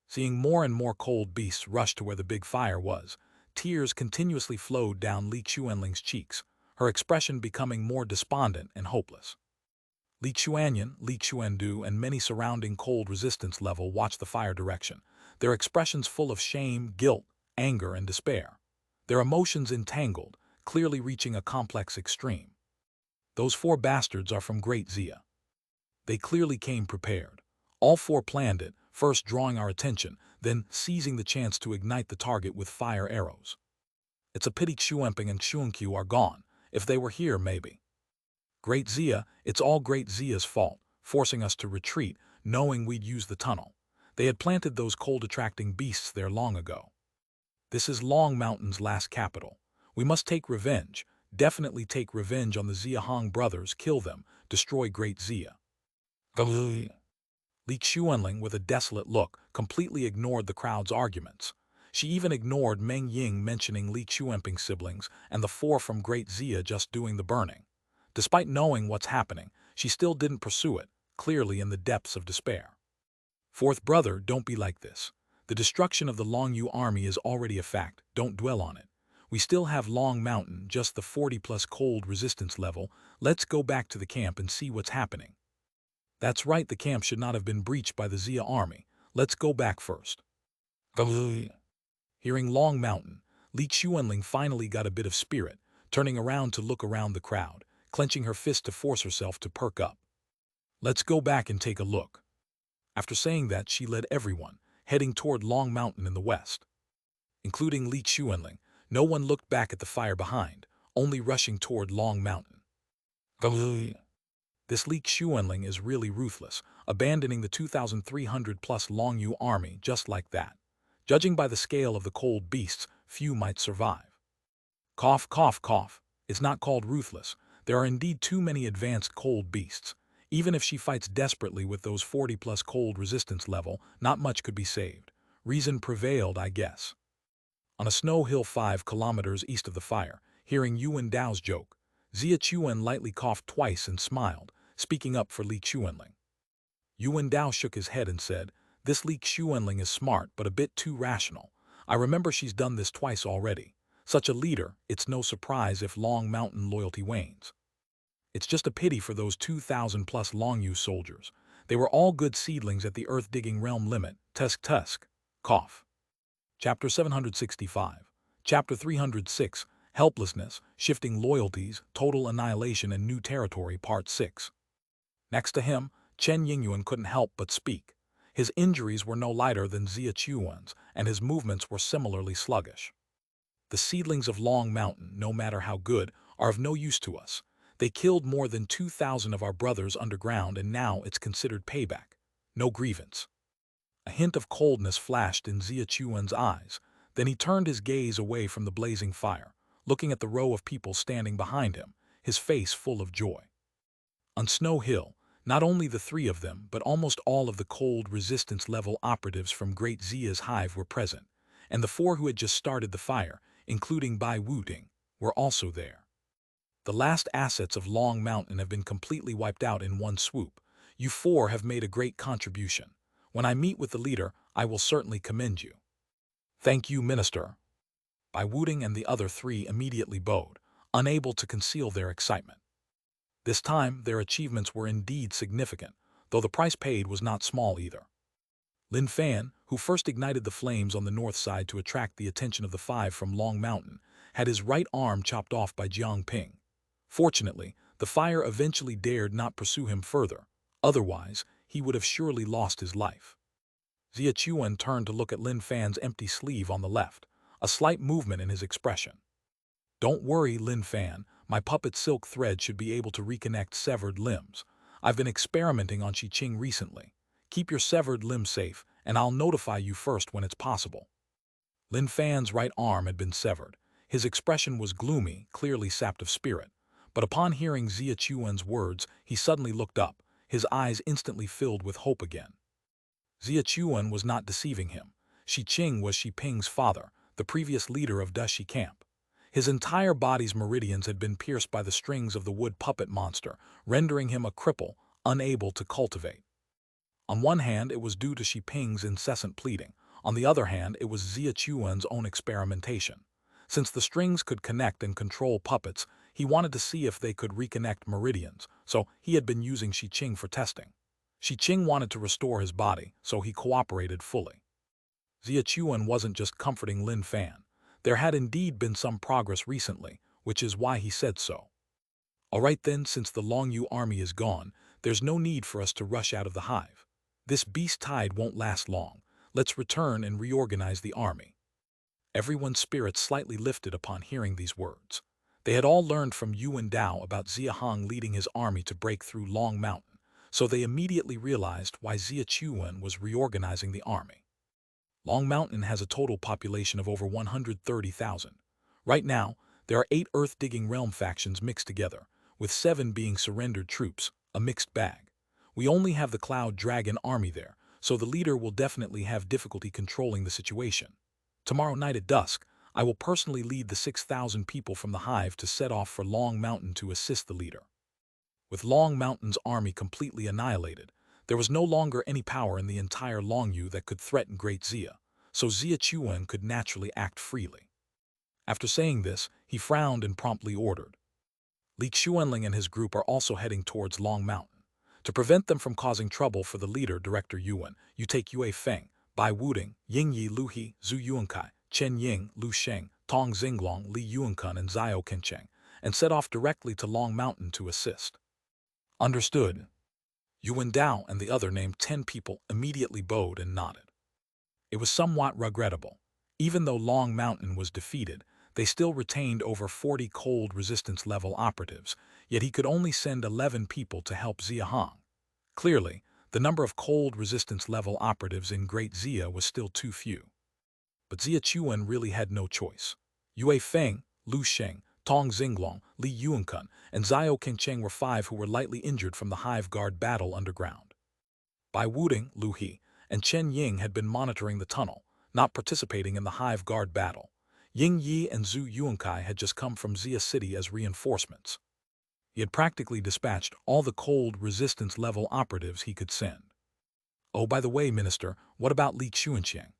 S1: Seeing more and more cold beasts rush to where the big fire was, tears continuously flowed down Li Xuanling's cheeks, her expression becoming more despondent and hopeless. Li Xuanyan, Li Xuandu, and many surrounding cold resistance level watched the fire direction, their expressions full of shame, guilt, anger, and despair. Their emotions entangled, clearly reaching a complex extreme. Those 4 bastards are from Great Xia. They clearly came prepared. All 4 planned it, first drawing our attention, then seizing the chance to ignite the target with fire arrows. It's a pity Xuanping and Xuanqiu are gone. If they were here, maybe. Great Xia, it's all Great Xia's fault, forcing us to retreat, knowing we'd use the tunnel. They had planted those cold-attracting beasts there long ago. This is Long Mountain's last capital. We must take revenge, definitely take revenge on the Xia Hong brothers, kill them, destroy Great Xia. Li Xuanling, with a desolate look, completely ignored the crowd's arguments. She even ignored Meng Ying mentioning Li Xuanping's siblings and the 4 from Great Xia just doing the burning. Despite knowing what's happening, she still didn't pursue it, clearly in the depths of despair. Fourth brother, don't be like this. The destruction of the Long Yu army is already a fact, don't dwell on it. We still have Long Mountain, just the 40+ cold resistance level. Let's go back to the camp and see what's happening. That's right, the camp should not have been breached by the Xia army. Let's go back first. Hearing Long Mountain, Li Xuanling finally got a bit of spirit, turning around to look around the crowd, clenching her fist to force herself to perk up. Let's go back and take a look. After saying that, she led everyone, heading toward Long Mountain in the west. Including Li Xuanling, no one looked back at the fire behind, only rushing toward Long Mountain. This Li Xuanling is really ruthless, abandoning the 2,300+ Long Yu army just like that. Judging by the scale of the cold beasts, few might survive. Cough, cough, cough. It's not called ruthless. There are indeed too many advanced cold beasts. Even if she fights desperately with those 40+ cold resistance level, not much could be saved. Reason prevailed, I guess. On a snow hill 5 kilometers east of the fire, hearing Yuan Dao's joke, Xia Chuan lightly coughed twice and smiled, speaking up for Li Xuanling. Yuan Dao shook his head and said, "This Li Xuanling is smart but a bit too rational. I remember she's done this twice already. Such a leader, it's no surprise if Long Mountain loyalty wanes. It's just a pity for those 2,000+ Long Yu soldiers. They were all good seedlings at the earth-digging realm limit. Tusk, tusk. Cough." Chapter 765. Chapter 306. Helplessness, Shifting Loyalties, Total Annihilation and New Territory, Part 6. Next to him, Chen Yingyuan couldn't help but speak. His injuries were no lighter than Xia Chuan's, and his movements were similarly sluggish. The seedlings of Long Mountain, no matter how good, are of no use to us. They killed more than 2,000 of our brothers underground, and now it's considered payback. No grievance. A hint of coldness flashed in Xia Chuan's eyes. Then he turned his gaze away from the blazing fire, looking at the row of people standing behind him, his face full of joy. On Snow Hill, not only the 3 of them, but almost all of the cold resistance level operatives from Great Xia's hive were present, and the 4 who had just started the fire, including Bai Wuting, were also there. The last assets of Long Mountain have been completely wiped out in one swoop. You 4 have made a great contribution. When I meet with the leader, I will certainly commend you. Thank you, Minister. Bai Wuting and the other 3 immediately bowed, unable to conceal their excitement. This time, their achievements were indeed significant, though the price paid was not small either. Lin Fan, who first ignited the flames on the north side to attract the attention of the 5 from Long Mountain, had his right arm chopped off by Jiang Ping. Fortunately, the fire eventually dared not pursue him further. Otherwise, he would have surely lost his life. Xia Chuan turned to look at Lin Fan's empty sleeve on the left, a slight movement in his expression. "Don't worry, Lin Fan, my puppet silk thread should be able to reconnect severed limbs. I've been experimenting on Qi-Ching recently. Keep your severed limb safe, and I'll notify you first when it's possible." Lin Fan's right arm had been severed. His expression was gloomy, clearly sapped of spirit. But upon hearing Xia Chuan's words, he suddenly looked up, his eyes instantly filled with hope again. Xia Chuan was not deceiving him. Qi-Ching was Xi Ping's father, the previous leader of Dashi camp. His entire body's meridians had been pierced by the strings of the wood puppet monster, rendering him a cripple, unable to cultivate. On one hand, it was due to Xi Ping's incessant pleading. On the other hand, it was Xia Chuan's own experimentation. Since the strings could connect and control puppets, he wanted to see if they could reconnect meridians, so he had been using Qi-Ching for testing. Qi-Ching wanted to restore his body, so he cooperated fully. Xia Chuan wasn't just comforting Lin Fan. There had indeed been some progress recently, which is why he said so. All right then, since the Long Yu army is gone, there's no need for us to rush out of the hive. This beast tide won't last long. Let's return and reorganize the army. Everyone's spirits slightly lifted upon hearing these words. They had all learned from Yuan Dao about Xia Hong leading his army to break through Long Mountain, so they immediately realized why Xia Chuan was reorganizing the army. Long Mountain has a total population of over 130,000. Right now, there are 8 earth-digging realm factions mixed together, with 7 being surrendered troops, a mixed bag. We only have the Cloud Dragon army there, so the leader will definitely have difficulty controlling the situation. Tomorrow night at dusk, I will personally lead the 6,000 people from the hive to set off for Long Mountain to assist the leader. With Long Mountain's army completely annihilated, there was no longer any power in the entire Longyu that could threaten Great Xia, so Xia Chuan could naturally act freely. After saying this, he frowned and promptly ordered. Li Xuanling and his group are also heading towards Long Mountain. To prevent them from causing trouble for the leader, Director Yuan, you take Yue Feng, Bai Wuding, Ying Yi Lu He, Zhu Yuankai, Chen Ying, Lu Sheng, Tong Xinglong, Li Yuankun, and Zhao Kencheng, and set off directly to Long Mountain to assist. Understood. Yuan Dao and the other named 10 people immediately bowed and nodded. It was somewhat regrettable. Even though Long Mountain was defeated, they still retained over 40 cold resistance level operatives, yet he could only send 11 people to help Xia Hong. Clearly, the number of cold resistance level operatives in Great Xia was still too few. But Xia Chuan really had no choice. Yue Feng, Lu Sheng, Tong Xinglong, Li Yuankun, and Zhao Kencheng were 5 who were lightly injured from the Hive Guard battle underground. Bai Wuding, Lu He, and Chen Ying had been monitoring the tunnel, not participating in the Hive Guard battle. Ying Yi and Zhu Yuankai had just come from Xia City as reinforcements. He had practically dispatched all the cold resistance level operatives he could send. Oh, by the way, Minister, what about Li Xuanxiang?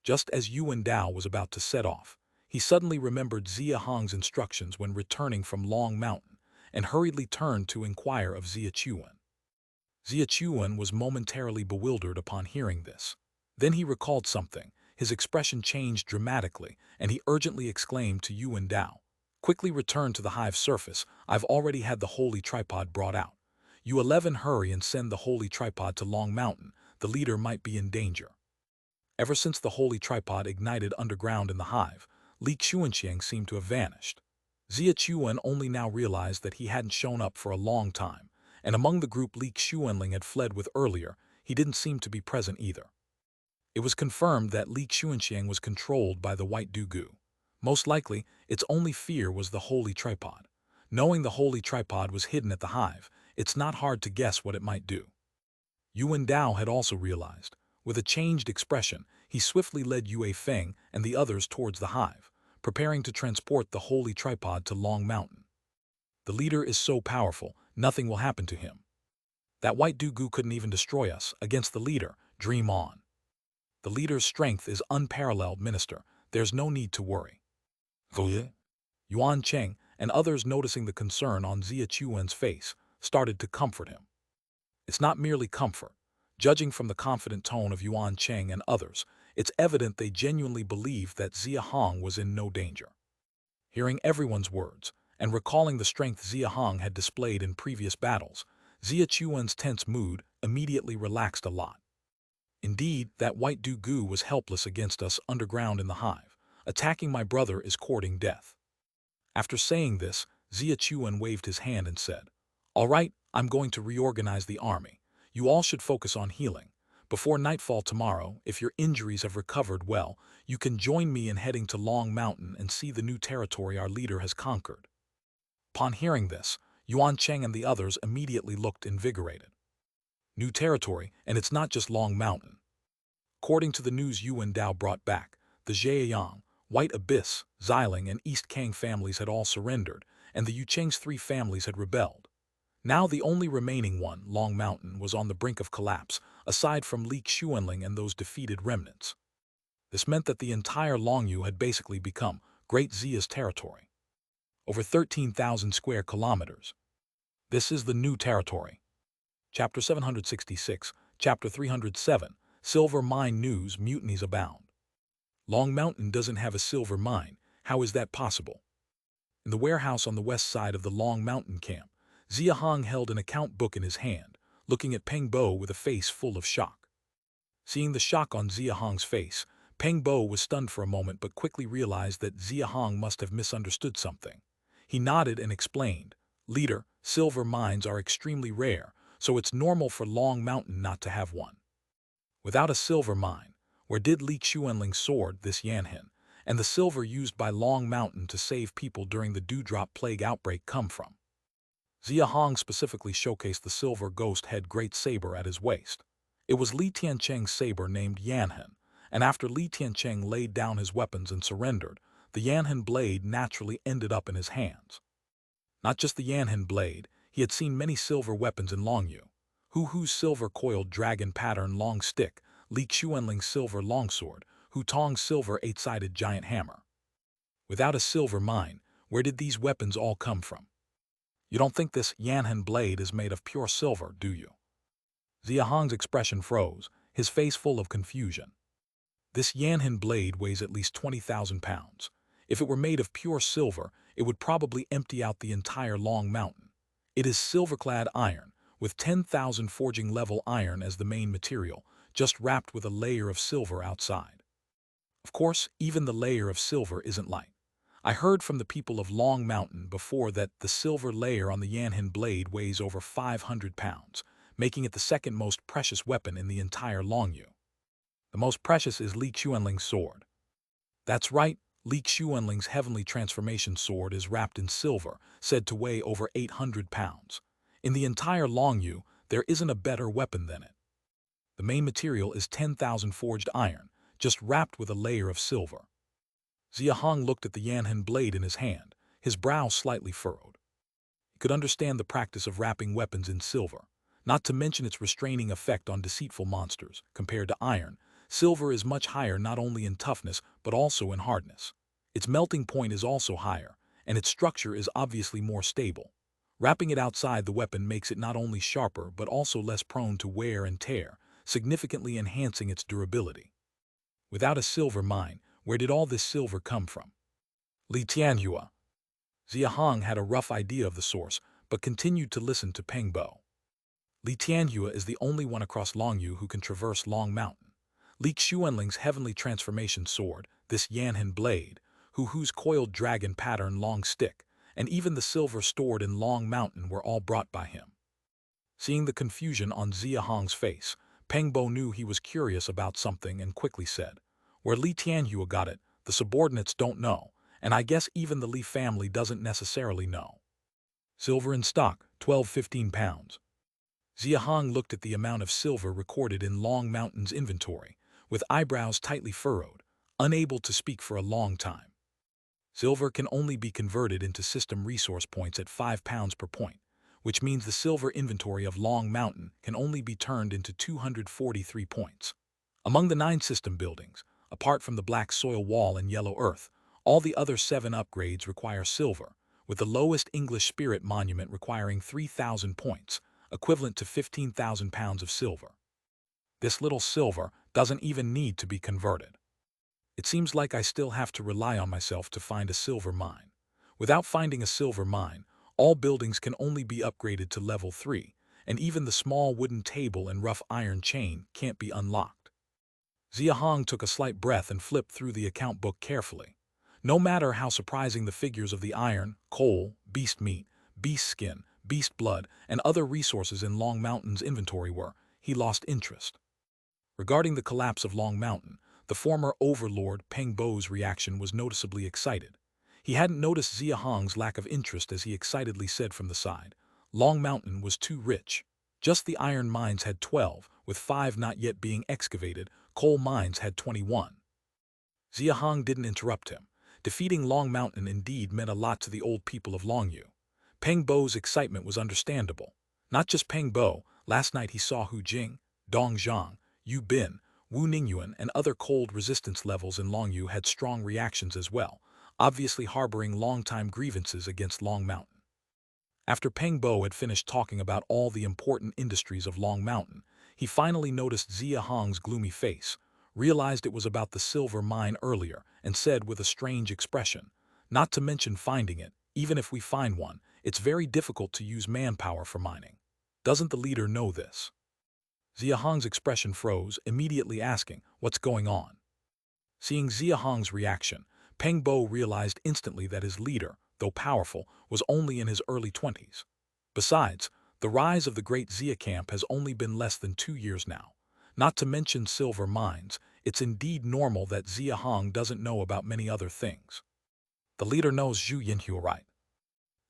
S1: Just as Yuan Dao was about to set off, he suddenly remembered Xia Hong's instructions when returning from Long Mountain and hurriedly turned to inquire of Xia Chuan. Xia Chuan was momentarily bewildered upon hearing this. Then he recalled something. His expression changed dramatically, and he urgently exclaimed to Yuan Dao, "Quickly return to the hive surface. I've already had the holy tripod brought out. You 11 hurry and send the holy tripod to Long Mountain. The leader might be in danger." Ever since the holy tripod ignited underground in the hive, Li Xuanxiang seemed to have vanished. Xia Chuan only now realized that he hadn't shown up for a long time, and among the group Li Xuanling had fled with earlier, he didn't seem to be present either. It was confirmed that Li Xuanxiang was controlled by the White Dugu. Most likely, its only fear was the holy tripod. Knowing the holy tripod was hidden at the hive, it's not hard to guess what it might do. Yuan Dao had also realized. With a changed expression, he swiftly led Yue Feng and the others towards the hive, preparing to transport the holy tripod to Long Mountain. The leader is so powerful, nothing will happen to him. That White Dugu couldn't even destroy us. Against the leader, dream on. The leader's strength is unparalleled, Minister. There's no need to worry. Yuan Cheng and others, noticing the concern on Xia Chuan's face, started to comfort him. It's not merely comfort. Judging from the confident tone of Yuan Cheng and others, it's evident they genuinely believed that Xia Hong was in no danger. Hearing everyone's words, and recalling the strength Xia Hong had displayed in previous battles, Xia Chuan's tense mood immediately relaxed a lot. Indeed, that White Dugu was helpless against us underground in the hive. Attacking my brother is courting death. After saying this, Xia Chuan waved his hand and said, "All right, I'm going to reorganize the army. You all should focus on healing. Before nightfall tomorrow, if your injuries have recovered well, you can join me in heading to Long Mountain and see the new territory our leader has conquered." Upon hearing this, Yuan Cheng and the others immediately looked invigorated. New territory, and it's not just Long Mountain. According to the news Yuan Dao brought back, the Zhejiang, White Abyss, Xiling, and East Kang families had all surrendered, and the Yucheng's 3 families had rebelled. Now the only remaining one, Long Mountain, was on the brink of collapse, aside from Li Xuanling and those defeated remnants. This meant that the entire Longyu had basically become Great Xia's territory. Over 13,000 square kilometers. This is the new territory. Chapter 766, Chapter 307, Silver Mine News. Mutinies abound. Long Mountain doesn't have a silver mine. How is that possible? In the warehouse on the west side of the Long Mountain camp, Xia Hong held an account book in his hand, looking at Peng Bo with a face full of shock. Seeing the shock on Xia Hong's face, Peng Bo was stunned for a moment but quickly realized that Xia Hong must have misunderstood something. He nodded and explained, "Leader, silver mines are extremely rare, so it's normal for Long Mountain not to have one." Without a silver mine, where did Li Xuanling's sword, this Yanhin, and the silver used by Long Mountain to save people during the Dewdrop Plague outbreak come from? Xia Hong specifically showcased the silver ghost head great saber at his waist. It was Li Tiancheng's saber named Yanhin, and after Li Tiancheng laid down his weapons and surrendered, the Yanhin blade naturally ended up in his hands. Not just the Yanhin blade, he had seen many silver weapons in Longyu. Hu Hu's silver-coiled dragon pattern long stick, Li Xuanling's silver longsword, Hu Tong's silver eight-sided giant hammer. Without a silver mine, where did these weapons all come from? You don't think this Yanhin blade is made of pure silver, do you? Xia Hong's expression froze, his face full of confusion. This Yanhin blade weighs at least 20,000 pounds. If it were made of pure silver, it would probably empty out the entire Long Mountain. It is silver-clad iron, with 10,000 forging-level iron as the main material, just wrapped with a layer of silver outside. Of course, even the layer of silver isn't light. I heard from the people of Long Mountain before that the silver layer on the Yanhin blade weighs over 500 pounds, making it the second most precious weapon in the entire Longyu. The most precious is Li Xuanling's sword. That's right, Li Xuanling's heavenly transformation sword is wrapped in silver, said to weigh over 800 pounds. In the entire Longyu, there isn't a better weapon than it. The main material is 10,000 forged iron, just wrapped with a layer of silver. Xia Hong looked at the Yanhin blade in his hand, his brow slightly furrowed. He could understand the practice of wrapping weapons in silver, not to mention its restraining effect on deceitful monsters. Compared to iron, silver is much higher not only in toughness but also in hardness. Its melting point is also higher, and its structure is obviously more stable. Wrapping it outside the weapon makes it not only sharper but also less prone to wear and tear, significantly enhancing its durability. Without a silver mine, where did all this silver come from? Li Tianhua. Xia Hong had a rough idea of the source, but continued to listen to Peng Bo. Li Tianhua is the only one across Longyu who can traverse Long Mountain. Li Xuanling's heavenly transformation sword, this Yanhin blade, Hu Hu's coiled dragon pattern long stick, and even the silver stored in Long Mountain were all brought by him. Seeing the confusion on Xia Hong's face, Peng Bo knew he was curious about something and quickly said, "Where Li Tianhua got it, the subordinates don't know, and I guess even the Li family doesn't necessarily know." Silver in stock, 12-15 pounds. Xia Hong looked at the amount of silver recorded in Long Mountain's inventory, with eyebrows tightly furrowed, unable to speak for a long time. Silver can only be converted into system resource points at 5 pounds per point, which means the silver inventory of Long Mountain can only be turned into 243 points. Among the 9 system buildings, apart from the black soil wall and yellow earth, all the other 7 upgrades require silver, with the lowest English spirit monument requiring 3,000 points, equivalent to 15,000 pounds of silver. This little silver doesn't even need to be converted. It seems like I still have to rely on myself to find a silver mine. Without finding a silver mine, all buildings can only be upgraded to level 3, and even the small wooden table and rough iron chain can't be unlocked. Xia Hong took a slight breath and flipped through the account book carefully. No matter how surprising the figures of the iron, coal, beast meat, beast skin, beast blood, and other resources in Long Mountain's inventory were, he lost interest. Regarding the collapse of Long Mountain, the former overlord Peng Bo's reaction was noticeably excited. He hadn't noticed Xia Hong's lack of interest as he excitedly said from the side, "Long Mountain was too rich. Just the iron mines had 12, with 5 not yet being excavated. Coal mines had 21. Xia Hong didn't interrupt him. Defeating Long Mountain indeed meant a lot to the old people of Longyu. Peng Bo's excitement was understandable. Not just Peng Bo, last night he saw Hu Jing, Dong Zhang, Yu Bin, Wu Ningyuan, and other cold resistance levels in Longyu had strong reactions as well, obviously harboring long-time grievances against Long Mountain. After Peng Bo had finished talking about all the important industries of Long Mountain, he finally noticed Xia Hong's gloomy face, realized it was about the silver mine earlier, and said with a strange expression, "Not to mention finding it, even if we find one, it's very difficult to use manpower for mining. Doesn't the leader know this?" Xia Hong's expression froze, immediately asking, "What's going on?" Seeing Xia Hong's reaction, Peng Bo realized instantly that his leader, though powerful, was only in his early 20s. Besides, the rise of the Great Xia camp has only been less than 2 years now. Not to mention silver mines, it's indeed normal that Xia Hong doesn't know about many other things. The leader knows Zhu Yinhua right.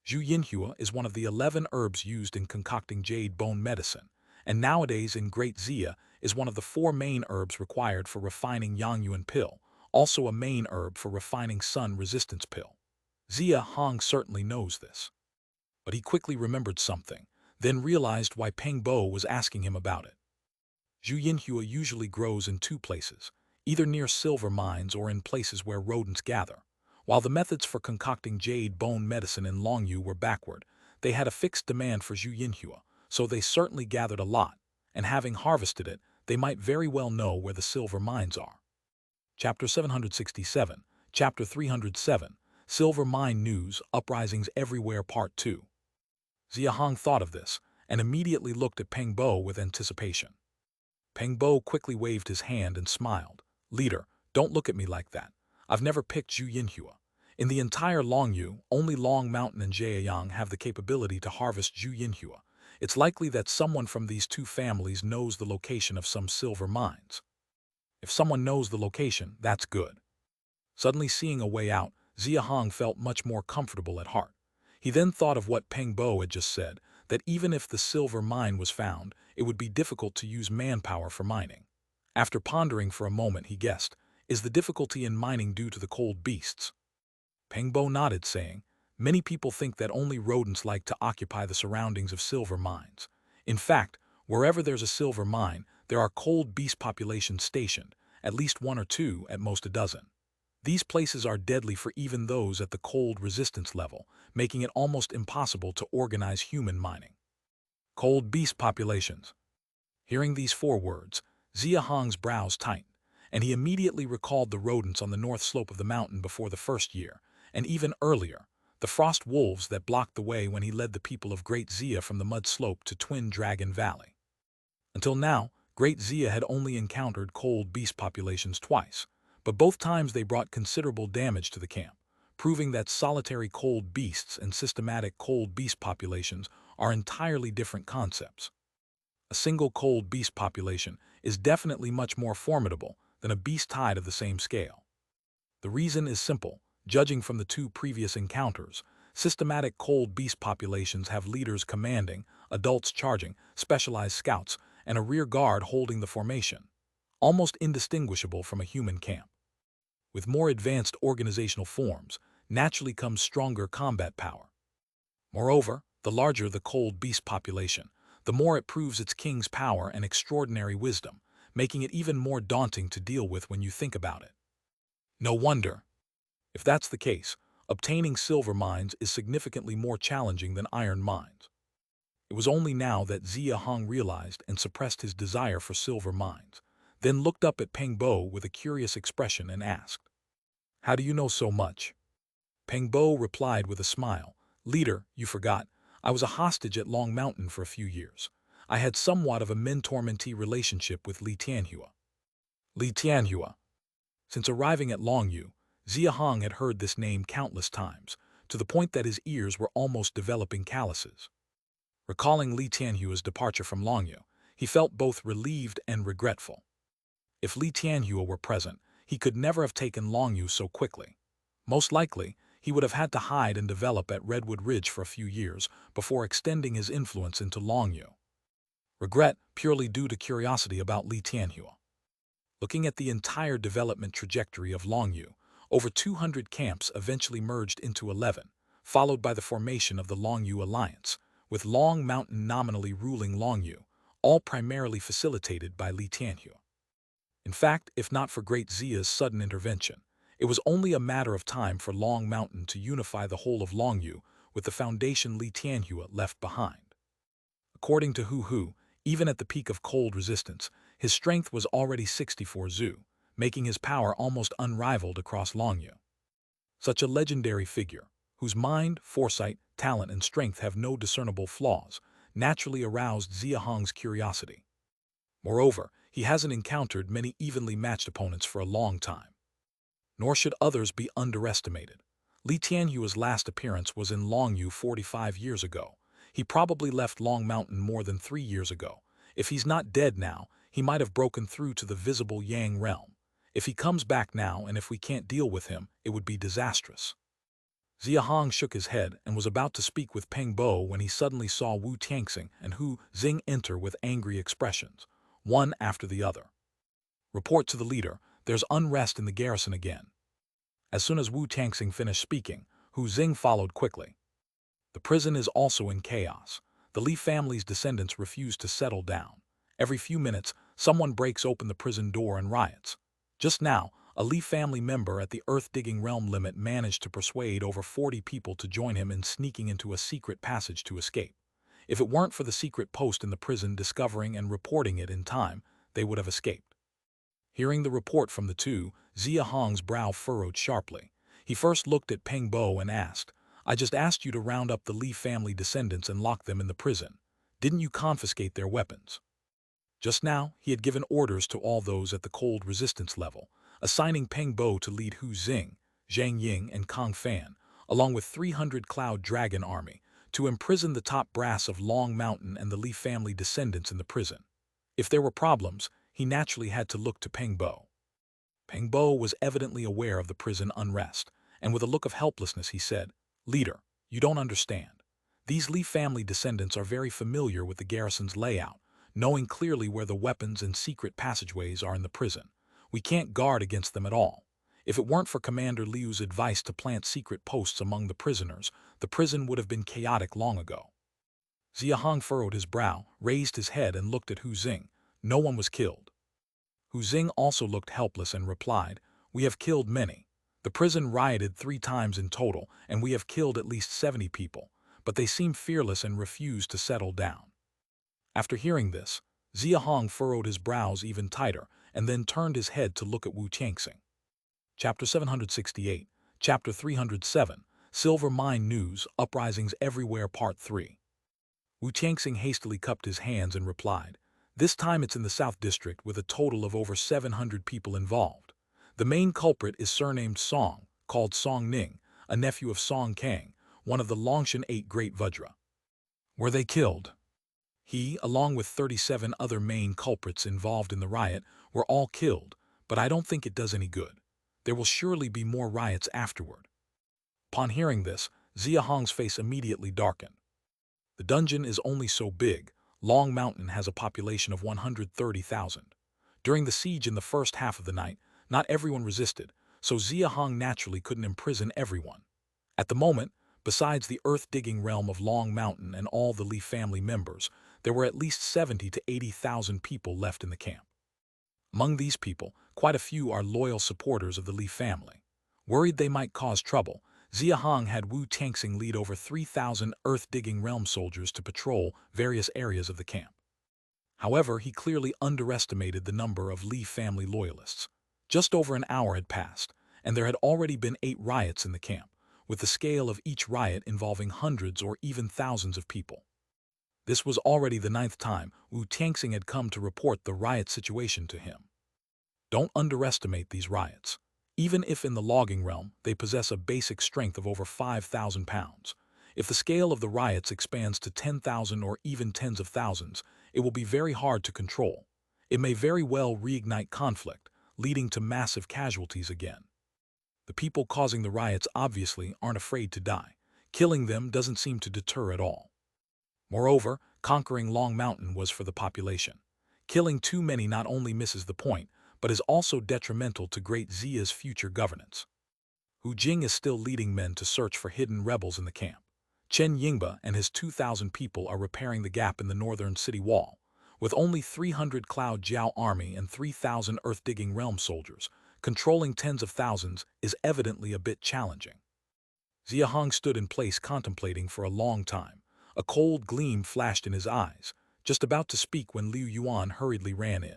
S1: Zhu Yinhua is one of the 11 herbs used in concocting jade bone medicine, and nowadays in Great Xia is one of the 4 main herbs required for refining Yangyuan pill, also a main herb for refining sun resistance pill. Xia Hong certainly knows this. But he quickly remembered something, then realized why Peng Bo was asking him about it. Zhu Yinhua usually grows in 2 places, either near silver mines or in places where rodents gather. While the methods for concocting jade bone medicine in Longyu were backward, they had a fixed demand for Zhu Yinhua, so they certainly gathered a lot, and having harvested it, they might very well know where the silver mines are. Chapter 767, Chapter 307, Silver Mine News, Uprisings Everywhere Part 2. Xia Hong thought of this, and immediately looked at Peng Bo with anticipation. Peng Bo quickly waved his hand and smiled. "Leader, don't look at me like that. I've never picked Zhu Yinhua. In the entire Longyu, only Long Mountain and Jieyang have the capability to harvest Zhu Yinhua. It's likely that someone from these 2 families knows the location of some silver mines. If someone knows the location, that's good." Suddenly seeing a way out, Xia Hong felt much more comfortable at heart. He then thought of what Peng Bo had just said, that even if the silver mine was found, it would be difficult to use manpower for mining. After pondering for a moment, he guessed, "Is the difficulty in mining due to the cold beasts?" Peng Bo nodded, saying, "Many people think that only rodents like to occupy the surroundings of silver mines. In fact, wherever there's a silver mine, there are cold beast populations stationed, at least 1 or 2, at most a dozen. These places are deadly for even those at the cold resistance level, making it almost impossible to organize human mining." Cold beast populations. Hearing these 4 words, Xia Hong's brows tightened, and he immediately recalled the rodents on the north slope of the mountain before the first year, and even earlier, the frost wolves that blocked the way when he led the people of Great Xia from the mud slope to Twin Dragon Valley. Until now, Great Xia had only encountered cold beast populations twice, but both times they brought considerable damage to the camp, proving that solitary cold beasts and systematic cold beast populations are entirely different concepts. A single cold beast population is definitely much more formidable than a beast tide of the same scale. The reason is simple. Judging from the 2 previous encounters, systematic cold beast populations have leaders commanding, adults charging, specialized scouts, and a rear guard holding the formation, almost indistinguishable from a human camp. With more advanced organizational forms, naturally comes stronger combat power. Moreover, the larger the cold beast population, the more it proves its king's power and extraordinary wisdom, making it even more daunting to deal with when you think about it. No wonder. If that's the case, obtaining silver mines is significantly more challenging than iron mines. It was only now that Xia Hong realized and suppressed his desire for silver mines, then looked up at Peng Bo with a curious expression and asked, "How do you know so much?" Peng Bo replied with a smile, "Leader, you forgot. I was a hostage at Long Mountain for a few years. I had somewhat of a mentor-mentee relationship with Li Tianhua." Li Tianhua. Since arriving at Longyu, Xia Hong had heard this name countless times, to the point that his ears were almost developing calluses. Recalling Li Tianhua's departure from Longyu, he felt both relieved and regretful. If Li Tianhua were present, he could never have taken Longyu so quickly. Most likely, he would have had to hide and develop at Redwood Ridge for a few years before extending his influence into Longyu. Regret purely due to curiosity about Li Tianhua. Looking at the entire development trajectory of Longyu, over 200 camps eventually merged into 11, followed by the formation of the Longyu Alliance, with Long Mountain nominally ruling Longyu, all primarily facilitated by Li Tianhua. In fact, if not for Great Xia's sudden intervention, it was only a matter of time for Long Mountain to unify the whole of Longyu with the foundation Li Tianhua left behind. According to Hu, even at the peak of cold resistance, his strength was already 64 Zu, making his power almost unrivaled across Longyu. Such a legendary figure, whose mind, foresight, talent, and strength have no discernible flaws, naturally aroused Xia Hong's curiosity. Moreover, he hasn't encountered many evenly matched opponents for a long time. Nor should others be underestimated. Li Tianyu's last appearance was in Longyu 45 years ago. He probably left Long Mountain more than 3 years ago. If he's not dead now, he might have broken through to the visible Yang realm. If he comes back now and if we can't deal with him, it would be disastrous. Xia Hong shook his head and was about to speak with Peng Bo when he suddenly saw Wu Tianxing and Hu Xing enter with angry expressions, one after the other. Report to the leader, there's unrest in the garrison again. As soon as Wu Tianxing finished speaking, Hu Xing followed quickly. The prison is also in chaos. The Li family's descendants refuse to settle down. Every few minutes, someone breaks open the prison door and riots. Just now, a Li family member at the earth-digging realm limit managed to persuade over 40 people to join him in sneaking into a secret passage to escape. If it weren't for the secret post in the prison discovering and reporting it in time, they would have escaped. Hearing the report from the two, Xia Hong's brow furrowed sharply. He first looked at Peng Bo and asked, I just asked you to round up the Li family descendants and lock them in the prison. Didn't you confiscate their weapons? Just now, he had given orders to all those at the cold resistance level, assigning Peng Bo to lead Hu Xing, Zhang Ying, and Kong Fan, along with 300 Cloud Dragon Army, to imprison the top brass of Long Mountain and the Li family descendants in the prison. If there were problems, he naturally had to look to Peng Bo. Peng Bo was evidently aware of the prison unrest, and with a look of helplessness he said, Leader, you don't understand. These Li family descendants are very familiar with the garrison's layout, knowing clearly where the weapons and secret passageways are in the prison. We can't guard against them at all. If it weren't for Commander Liu's advice to plant secret posts among the prisoners, the prison would have been chaotic long ago. Xia Hong furrowed his brow, raised his head and looked at Hu Xing. No one was killed. Hu Xing also looked helpless and replied, We have killed many. The prison rioted 3 times in total, and we have killed at least 70 people, but they seem fearless and refuse to settle down. After hearing this, Xia Hong furrowed his brows even tighter and then turned his head to look at Wu Tianxing. Chapter 768, Chapter 307, Silver Mine News, Uprisings Everywhere Part 3. Wu Tianxing hastily cupped his hands and replied, This time it's in the South District with a total of over 700 people involved. The main culprit is surnamed Song, called Song Ning, a nephew of Song Kang, one of the Longshan 8 Great Vajra. Were they killed? He, along with 37 other main culprits involved in the riot, were all killed, but I don't think it does any good. There will surely be more riots afterward. Upon hearing this, Xia Hong's face immediately darkened. The dungeon is only so big. Long Mountain has a population of 130,000. During the siege in the first half of the night, not everyone resisted, so Xia Hong naturally couldn't imprison everyone. At the moment, besides the earth-digging realm of Long Mountain and all the Li family members, there were at least 70 to 80,000 people left in the camp. Among these people, quite a few are loyal supporters of the Li family. Worried they might cause trouble, Xia Hong had Wu Tianxing lead over 3,000 earth-digging realm soldiers to patrol various areas of the camp. However, he clearly underestimated the number of Li family loyalists. Just over an hour had passed, and there had already been 8 riots in the camp, with the scale of each riot involving hundreds or even thousands of people. This was already the 9th time Wu Tianxing had come to report the riot situation to him. Don't underestimate these riots. Even if in the logging realm they possess a basic strength of over 5,000 pounds, if the scale of the riots expands to 10,000 or even tens of thousands, it will be very hard to control. It may very well reignite conflict, leading to massive casualties again. The people causing the riots obviously aren't afraid to die. Killing them doesn't seem to deter at all. Moreover, conquering Long Mountain was for the population. Killing too many not only misses the point, but is also detrimental to Great Xia's future governance. Hu Jing is still leading men to search for hidden rebels in the camp. Chen Yingba and his 2,000 people are repairing the gap in the northern city wall. With only 300 Cloud Jiao army and 3,000 earth-digging realm soldiers, controlling tens of thousands is evidently a bit challenging. Xia Hong stood in place contemplating for a long time. A cold gleam flashed in his eyes, just about to speak when Liu Yuan hurriedly ran in.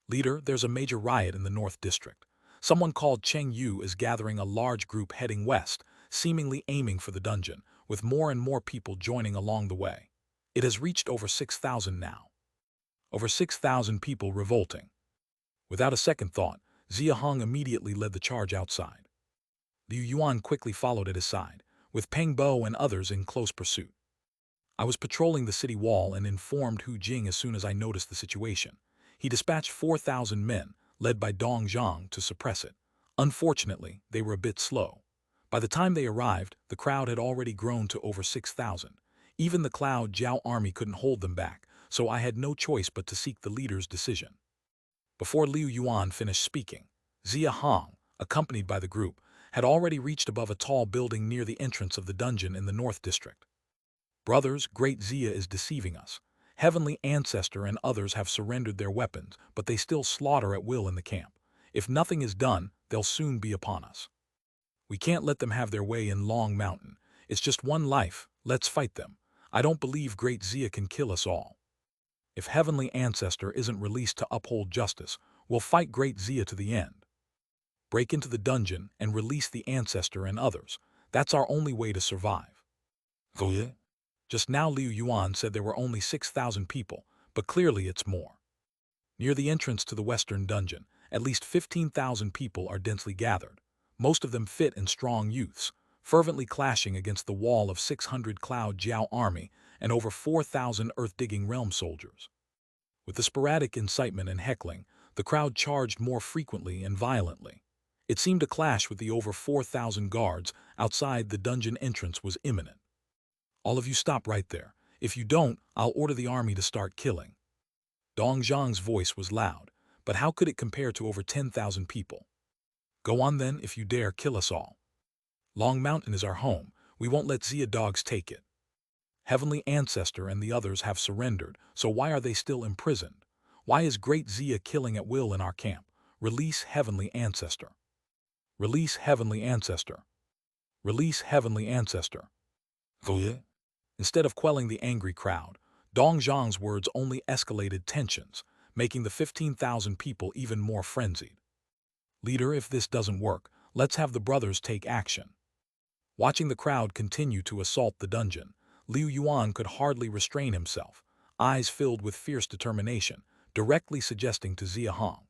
S1: Leader, there's a major riot in the North District. Someone called Cheng Yu is gathering a large group heading west, seemingly aiming for the dungeon, with more and more people joining along the way. It has reached over 6,000 now. Over 6,000 people revolting. Without a second thought, Xia Hong immediately led the charge outside. Liu Yuan quickly followed at his side, with Peng Bo and others in close pursuit. I was patrolling the city wall and informed Hu Jing as soon as I noticed the situation. He dispatched 4,000 men, led by Dong Zhang, to suppress it. Unfortunately, they were a bit slow. By the time they arrived, the crowd had already grown to over 6,000. Even the Cloud Jiao army couldn't hold them back, so I had no choice but to seek the leader's decision. Before Liu Yuan finished speaking, Xia Hong, accompanied by the group, had already reached above a tall building near the entrance of the dungeon in the North District. Brothers, Great Xia is deceiving us. Heavenly Ancestor and others have surrendered their weapons, but they still slaughter at will in the camp. If nothing is done, they'll soon be upon us. We can't let them have their way in Long Mountain. It's just one life. Let's fight them. I don't believe Great Xia can kill us all. If Heavenly Ancestor isn't released to uphold justice, we'll fight Great Xia to the end. Break into the dungeon and release the Ancestor and others. That's our only way to survive. Oh yeah? Just now Liu Yuan said there were only 6,000 people, but clearly it's more. Near the entrance to the western dungeon, at least 15,000 people are densely gathered, most of them fit and strong youths, fervently clashing against the wall of 600 Cloud Jiao army and over 4,000 earth-digging realm soldiers. With the sporadic incitement and heckling, the crowd charged more frequently and violently. It seemed a clash with the over 4,000 guards outside the dungeon entrance was imminent. All of you stop right there. If you don't, I'll order the army to start killing. Dong Zhang's voice was loud, but how could it compare to over 10,000 people? Go on then if you dare kill us all. Long Mountain is our home. We won't let Xia dogs take it. Heavenly Ancestor and the others have surrendered, so why are they still imprisoned? Why is Great Xia killing at will in our camp? Release Heavenly Ancestor. Release Heavenly Ancestor. Release Heavenly Ancestor. Oh yeah? Instead of quelling the angry crowd, Dong Zhang's words only escalated tensions, making the 15,000 people even more frenzied. Leader, if this doesn't work, let's have the brothers take action. Watching the crowd continue to assault the dungeon, Liu Yuan could hardly restrain himself, eyes filled with fierce determination, directly suggesting to Xia Hong.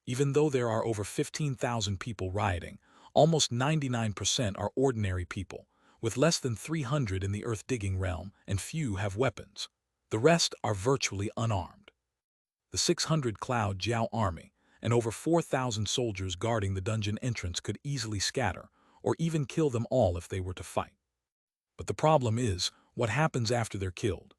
S1: Even though there are over 15,000 people rioting, almost 99% are ordinary people, with less than 300 in the earth-digging realm, and few have weapons. The rest are virtually unarmed. The 600 Cloud Jiao army and over 4,000 soldiers guarding the dungeon entrance could easily scatter, or even kill them all if they were to fight. But the problem is, what happens after they're killed?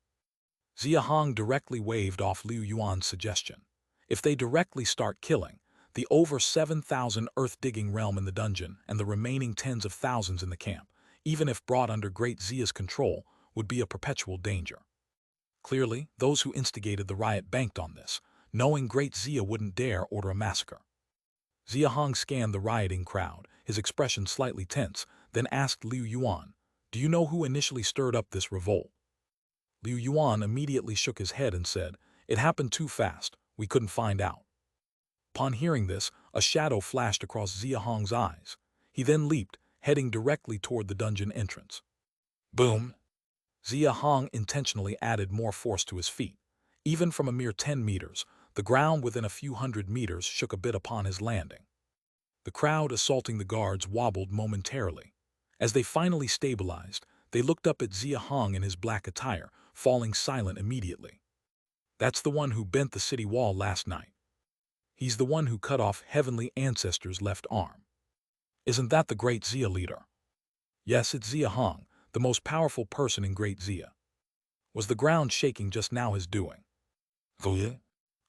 S1: Xia Hong directly waved off Liu Yuan's suggestion. If they directly start killing, the over 7,000 earth-digging realm in the dungeon and the remaining tens of thousands in the camp, even if brought under Great Xia's control, would be a perpetual danger. Clearly, those who instigated the riot banked on this, knowing Great Xia wouldn't dare order a massacre. Xia Hong scanned the rioting crowd, his expression slightly tense, then asked Liu Yuan, "Do you know who initially stirred up this revolt?" Liu Yuan immediately shook his head and said, "It happened too fast, we couldn't find out." Upon hearing this, a shadow flashed across Xia Hong's eyes. He then leaped, heading directly toward the dungeon entrance. Boom! Xia Hong intentionally added more force to his feet. Even from a mere 10 meters, the ground within a few hundred meters shook a bit upon his landing. The crowd assaulting the guards wobbled momentarily. As they finally stabilized, they looked up at Xia Hong in his black attire, falling silent immediately. That's the one who bent the city wall last night. He's the one who cut off Heavenly Ancestor's left arm. Isn't that the Great Xia leader? Yes, it's Xia Hong, the most powerful person in Great Xia. Was the ground shaking just now his doing? Oh yeah?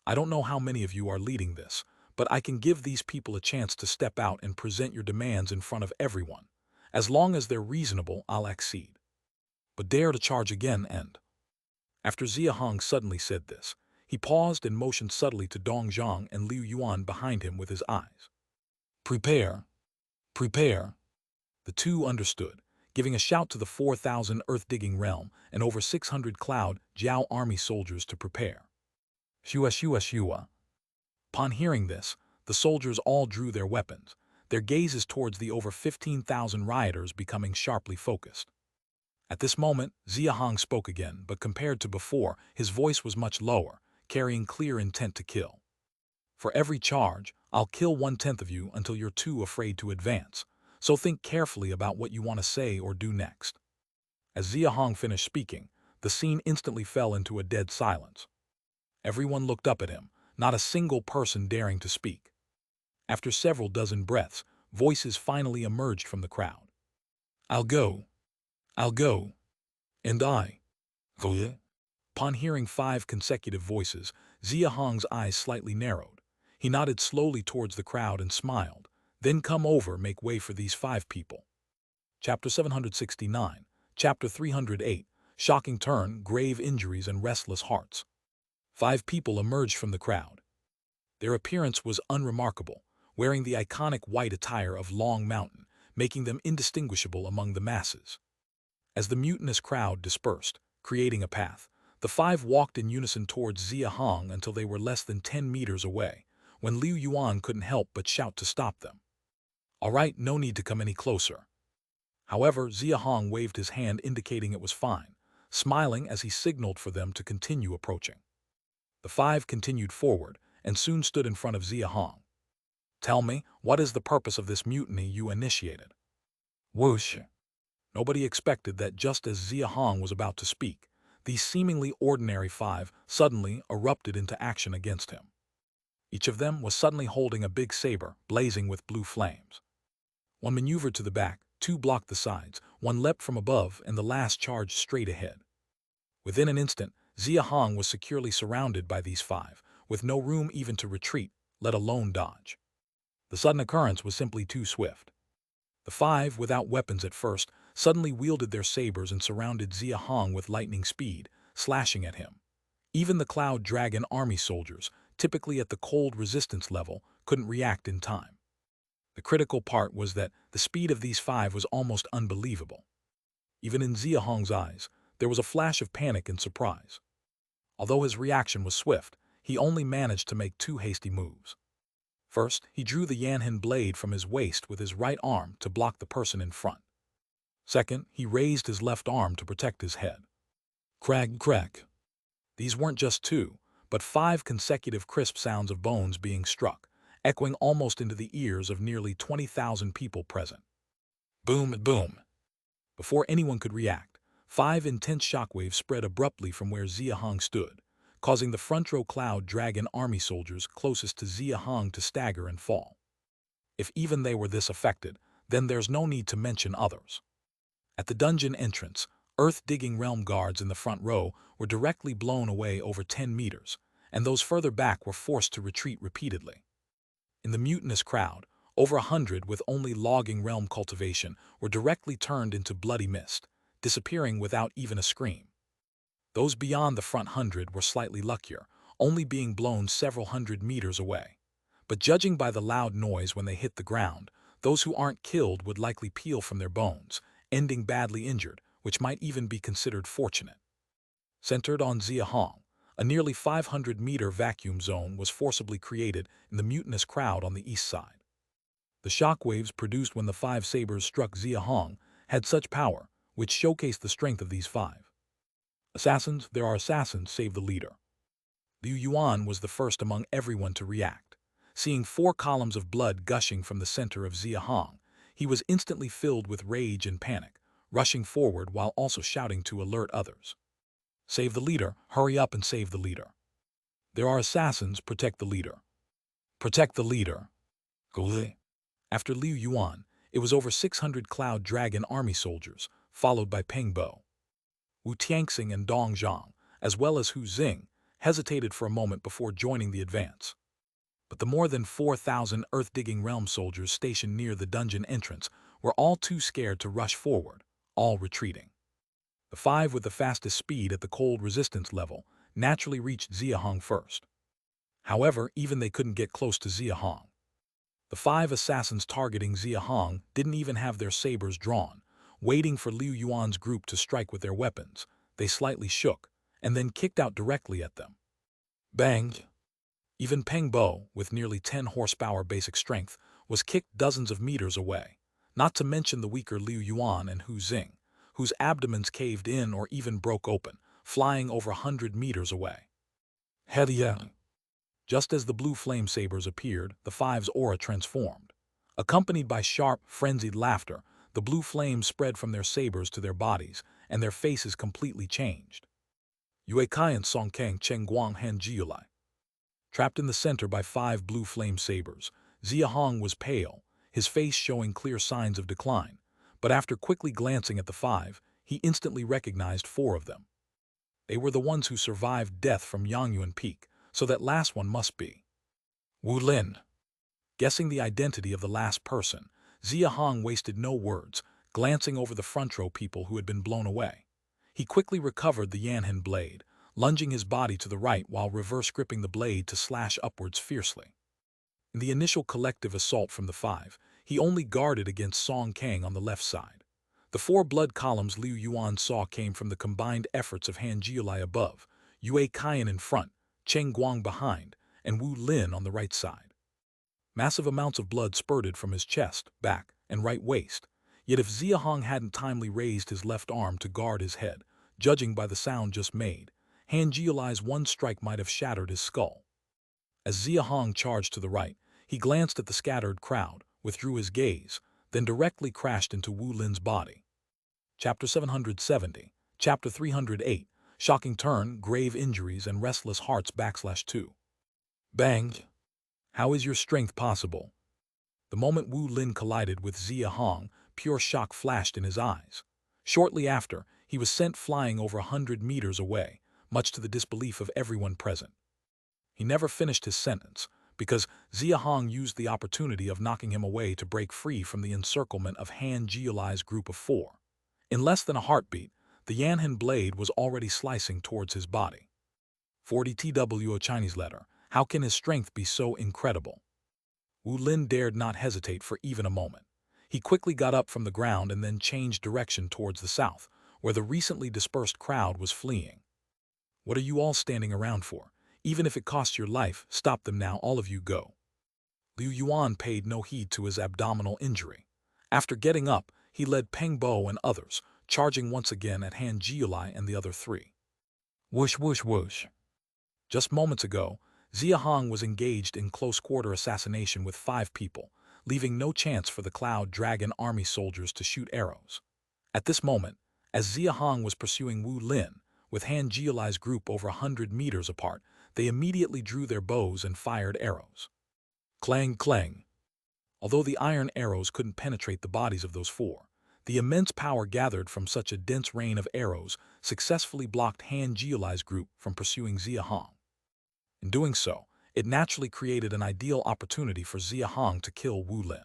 S1: I don't know how many of you are leading this, but I can give these people a chance to step out and present your demands in front of everyone. As long as they're reasonable, I'll accede. But dare to charge again and... After Xia Hong suddenly said this, he paused and motioned subtly to Dong Zhang and Liu Yuan behind him with his eyes. Prepare. Prepare. The two understood, giving a shout to the 4,000 earth-digging realm and over 600 Cloud Jiao army soldiers to prepare. Shua shua shua. Upon hearing this, the soldiers all drew their weapons, their gazes towards the over 15,000 rioters becoming sharply focused. At this moment, Xia Hong spoke again, but compared to before, his voice was much lower, carrying clear intent to kill. For every charge, I'll kill 1/10 of you until you're too afraid to advance. so think carefully about what you want to say or do next. As Xia Hong finished speaking, the scene instantly fell into a dead silence. Everyone looked up at him, not a single person daring to speak. After several dozen breaths, voices finally emerged from the crowd. "I'll go. I'll go. And I." "Go." Upon hearing 5 consecutive voices, Xia Hong's eyes slightly narrowed. He nodded slowly towards the crowd and smiled. "Then come over, make way for these 5 people." Chapter 769, Chapter 308, Shocking Turn, Grave Injuries and Restless Hearts. 5 people emerged from the crowd. Their appearance was unremarkable, wearing the iconic white attire of Long Mountain, making them indistinguishable among the masses. As the mutinous crowd dispersed, creating a path, the 5 walked in unison towards Xia Hong until they were less than 10 meters away, when Liu Yuan couldn't help but shout to stop them. "All right, no need to come any closer." However, Xia Hong waved his hand indicating it was fine, smiling as he signaled for them to continue approaching. The 5 continued forward and soon stood in front of Xia Hong. "Tell me, what is the purpose of this mutiny you initiated?" Whoosh! Nobody expected that just as Xia Hong was about to speak, these seemingly ordinary 5 suddenly erupted into action against him. Each of them was suddenly holding a big saber, blazing with blue flames. One maneuvered to the back, 2 blocked the sides, 1 leapt from above, and the last charged straight ahead. Within an instant, Xia Hong was securely surrounded by these 5, with no room even to retreat, let alone dodge. The sudden occurrence was simply too swift. The 5, without weapons at first, suddenly wielded their sabers and surrounded Xia Hong with lightning speed, slashing at him. Even the Cloud Dragon army soldiers, typically at the cold resistance level, couldn't react in time. The critical part was that the speed of these 5 was almost unbelievable. Even in Xia Hong's eyes, there was a flash of panic and surprise. Although his reaction was swift, he only managed to make 2 hasty moves. First, he drew the Yanhin blade from his waist with his right arm to block the person in front. Second, he raised his left arm to protect his head. Crack, crack. These weren't just 2, but 5 consecutive crisp sounds of bones being struck, echoing almost into the ears of nearly 20,000 people present. Boom, boom. Before anyone could react, 5 intense shockwaves spread abruptly from where Xia Hong stood, causing the front row Cloud Dragon army soldiers closest to Xia Hong to stagger and fall. If even they were this affected, then there's no need to mention others. At the dungeon entrance, earth-digging realm guards in the front row were directly blown away over 10 meters, and those further back were forced to retreat repeatedly. In the mutinous crowd, over 100 with only logging realm cultivation were directly turned into bloody mist, disappearing without even a scream. Those beyond the front 100 were slightly luckier, only being blown several hundred meters away. But judging by the loud noise when they hit the ground, those who aren't killed would likely peel from their bones, ending badly injured, which might even be considered fortunate. Centered on Xia Hong, a nearly 500-meter vacuum zone was forcibly created in the mutinous crowd on the east side. The shockwaves produced when the 5 sabers struck Xia Hong had such power, which showcased the strength of these 5. Assassins, there are assassins, save the leader. Liu Yuan was the first among everyone to react. Seeing 4 columns of blood gushing from the center of Xia Hong, he was instantly filled with rage and panic, rushing forward while also shouting to alert others. Save the leader, hurry up and save the leader. There are assassins, protect the leader. Protect the leader. Go. After Liu Yuan, it was over 600 Cloud Dragon army soldiers, followed by Peng Bo. Wu Tianxing and Dong Zhang, as well as Hu Xing, hesitated for a moment before joining the advance. But the more than 4,000 earth-digging realm soldiers stationed near the dungeon entrance were all too scared to rush forward, all retreating. The 5 with the fastest speed at the cold resistance level naturally reached Xia Hong first. However, even they couldn't get close to Xia Hong. The 5 assassins targeting Xia Hong didn't even have their sabers drawn, waiting for Liu Yuan's group to strike with their weapons. They slightly shook, and then kicked out directly at them. Bang! Even Peng Bo, with nearly 10 horsepower basic strength, was kicked dozens of meters away, not to mention the weaker Liu Yuan and Hu Xing, whose abdomens caved in or even broke open, flying over 100 meters away. Hedia! Just as the blue flame sabers appeared, the 5's aura transformed. Accompanied by sharp, frenzied laughter, the blue flames spread from their sabers to their bodies, and their faces completely changed. Yue Kaian Song Kang Cheng Guang Han Jiulai. Trapped in the center by 5 blue flame sabers, Xia Hong was pale, his face showing clear signs of decline, but after quickly glancing at the 5, he instantly recognized 4 of them. They were the ones who survived death from Yangyuan Peak, so that last one must be Wu Lin. Guessing the identity of the last person, Xia Hong wasted no words, glancing over the front row people who had been blown away. He quickly recovered the Yanhan blade, lunging his body to the right while reverse gripping the blade to slash upwards fiercely. In the initial collective assault from the 5, he only guarded against Song Kang on the left side. The 4 blood columns Liu Yuan saw came from the combined efforts of Han Jiulai above, Yue Kaiyan in front, Cheng Guang behind, and Wu Lin on the right side. Massive amounts of blood spurted from his chest, back, and right waist, yet if Xia Hong hadn't timely raised his left arm to guard his head, judging by the sound just made, Han Jiulai's one strike might have shattered his skull. As Xia Hong charged to the right, he glanced at the scattered crowd, withdrew his gaze, then directly crashed into Wu Lin's body. Chapter 770, Chapter 308, Shocking Turn, Grave Injuries and Restless Hearts /2. Bang! How is your strength possible? The moment Wu Lin collided with Xia Hong, pure shock flashed in his eyes. Shortly after, he was sent flying over 100 meters away, much to the disbelief of everyone present. He never finished his sentence, because Xia Hong used the opportunity of knocking him away to break free from the encirclement of Han Jiulai's group of 4. In less than a heartbeat, the Yanhan blade was already slicing towards his body. 40 TWO Chinese letter. How can his strength be so incredible? Wu Lin dared not hesitate for even a moment. He quickly got up from the ground and then changed direction towards the south, where the recently dispersed crowd was fleeing. What are you all standing around for? Even if it costs your life, stop them now, all of you go. Liu Yuan paid no heed to his abdominal injury. After getting up, he led Peng Bo and others, charging once again at Han Jiulai and the other 3. Whoosh whoosh whoosh. Just moments ago, Xia Hong was engaged in close-quarter assassination with 5 people, leaving no chance for the Cloud Dragon army soldiers to shoot arrows. At this moment, as Xia Hong was pursuing Wu Lin, with Han Jiulai's group over 100 meters apart, they immediately drew their bows and fired arrows. Clang, clang. Although the iron arrows couldn't penetrate the bodies of those 4, the immense power gathered from such a dense rain of arrows successfully blocked Han Jiulai's group from pursuing Xia Hong. In doing so, it naturally created an ideal opportunity for Xia Hong to kill Wu Lin.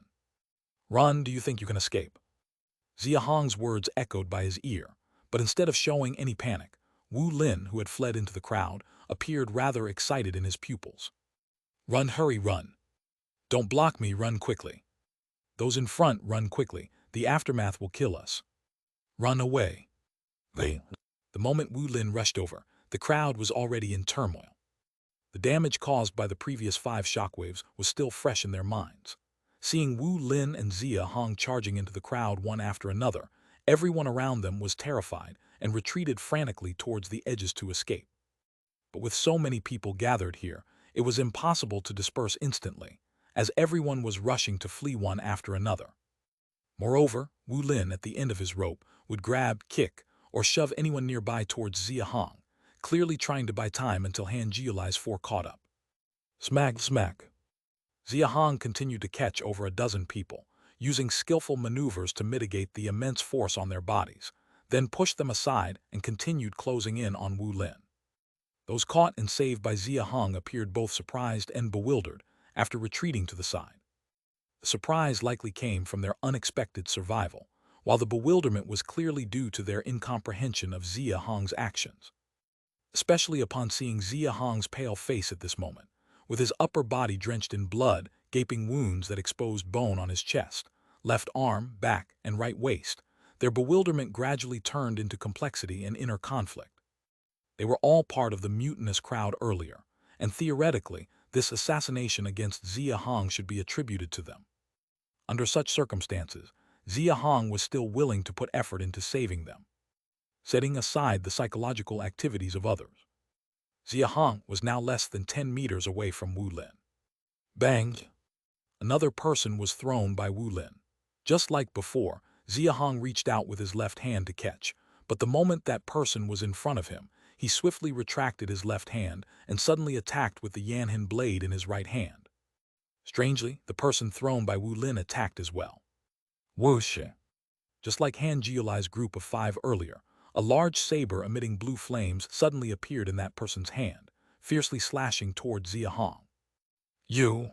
S1: Run, do you think you can escape? Xia Hong's words echoed by his ear, but instead of showing any panic, Wu Lin, who had fled into the crowd, appeared rather excited in his pupils. Run, hurry, run. Don't block me, run quickly. Those in front, run quickly, the aftermath will kill us. Run away. The moment Wu Lin rushed over, the crowd was already in turmoil. The damage caused by the previous 5 shockwaves was still fresh in their minds. Seeing Wu Lin and Xia Hong charging into the crowd one after another, everyone around them was terrified and retreated frantically towards the edges to escape. But with so many people gathered here, it was impossible to disperse instantly, as everyone was rushing to flee one after another. Moreover, Wu Lin, at the end of his rope, would grab, kick, or shove anyone nearby towards Xia Hong, clearly trying to buy time until Han Jiulai's 4 caught up. Smack, smack. Xia Hong continued to catch over a dozen people, using skillful maneuvers to mitigate the immense force on their bodies, then pushed them aside and continued closing in on Wu Lin. Those caught and saved by Xia Hong appeared both surprised and bewildered after retreating to the side. The surprise likely came from their unexpected survival, while the bewilderment was clearly due to their incomprehension of Xia Hong's actions. Especially upon seeing Xia Hong's pale face at this moment, with his upper body drenched in blood, gaping wounds that exposed bone on his chest, left arm, back, and right waist, their bewilderment gradually turned into complexity and inner conflict. They were all part of the mutinous crowd earlier, and theoretically, this assassination against Xia Hong should be attributed to them. Under such circumstances, Xia Hong was still willing to put effort into saving them, setting aside the psychological activities of others. Xia Hong was now less than 10 meters away from Wu Lin. Bang! Another person was thrown by Wu Lin. Just like before, Xia Hong reached out with his left hand to catch, but the moment that person was in front of him, he swiftly retracted his left hand and suddenly attacked with the Yanhin blade in his right hand. Strangely, the person thrown by Wu Lin attacked as well. Whoosh! Just like Han Jiulai's group of 5 earlier, a large saber emitting blue flames suddenly appeared in that person's hand, fiercely slashing toward Xia Hong. You!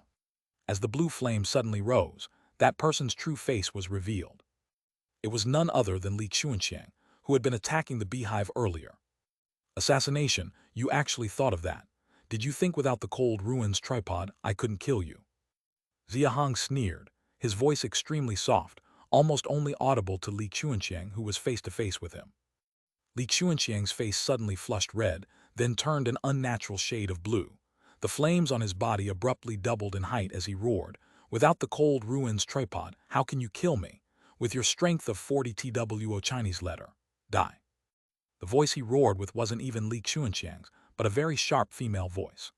S1: As the blue flame suddenly rose, that person's true face was revealed. It was none other than Li Xuanxiang, who had been attacking the beehive earlier. Assassination, you actually thought of that. Did you think without the cold ruins tripod I couldn't kill you? Xia Hong sneered, his voice extremely soft, almost only audible to Li Xuanxiang, who was face to face with him. Li Xuanxiang's face suddenly flushed red, then turned an unnatural shade of blue. The flames on his body abruptly doubled in height as he roared, "Without the cold ruins tripod, how can you kill me? With your strength of 40 TWO Chinese letter, die." The voice he roared with wasn't even Li Xuanxiang's, but a very sharp female voice.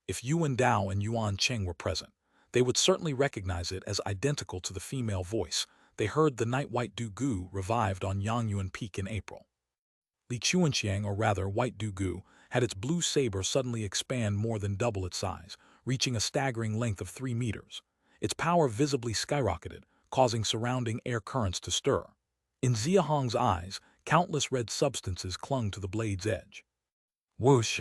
S1: If Yuan Dao and Yuan Cheng were present, they would certainly recognize it as identical to the female voice they heard the night White Du Gu revived on Yangyuan Peak in April. Li Xuanxiang, or rather White Du Gu, had its blue saber suddenly expand more than double its size, reaching a staggering length of 3 meters. Its power visibly skyrocketed, causing surrounding air currents to stir. In Xia Hong's eyes, countless red substances clung to the blade's edge. Whoosh!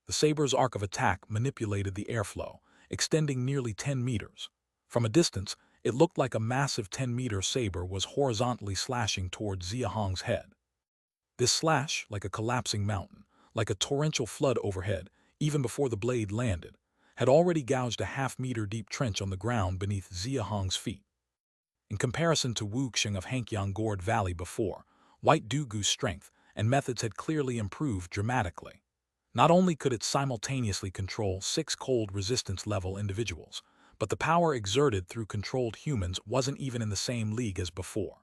S1: The saber's arc of attack manipulated the airflow, extending nearly 10 meters. From a distance, it looked like a massive 10-meter saber was horizontally slashing toward Xia Hong's head. This slash, like a collapsing mountain, like a torrential flood overhead, even before the blade landed, had already gouged a half-meter-deep trench on the ground beneath Xia Hong's feet. In comparison to Wu Xing of Hankyang Gourd Valley before, White Du Gu's strength and methods had clearly improved dramatically. Not only could it simultaneously control 6 cold resistance-level individuals, but the power exerted through controlled humans wasn't even in the same league as before.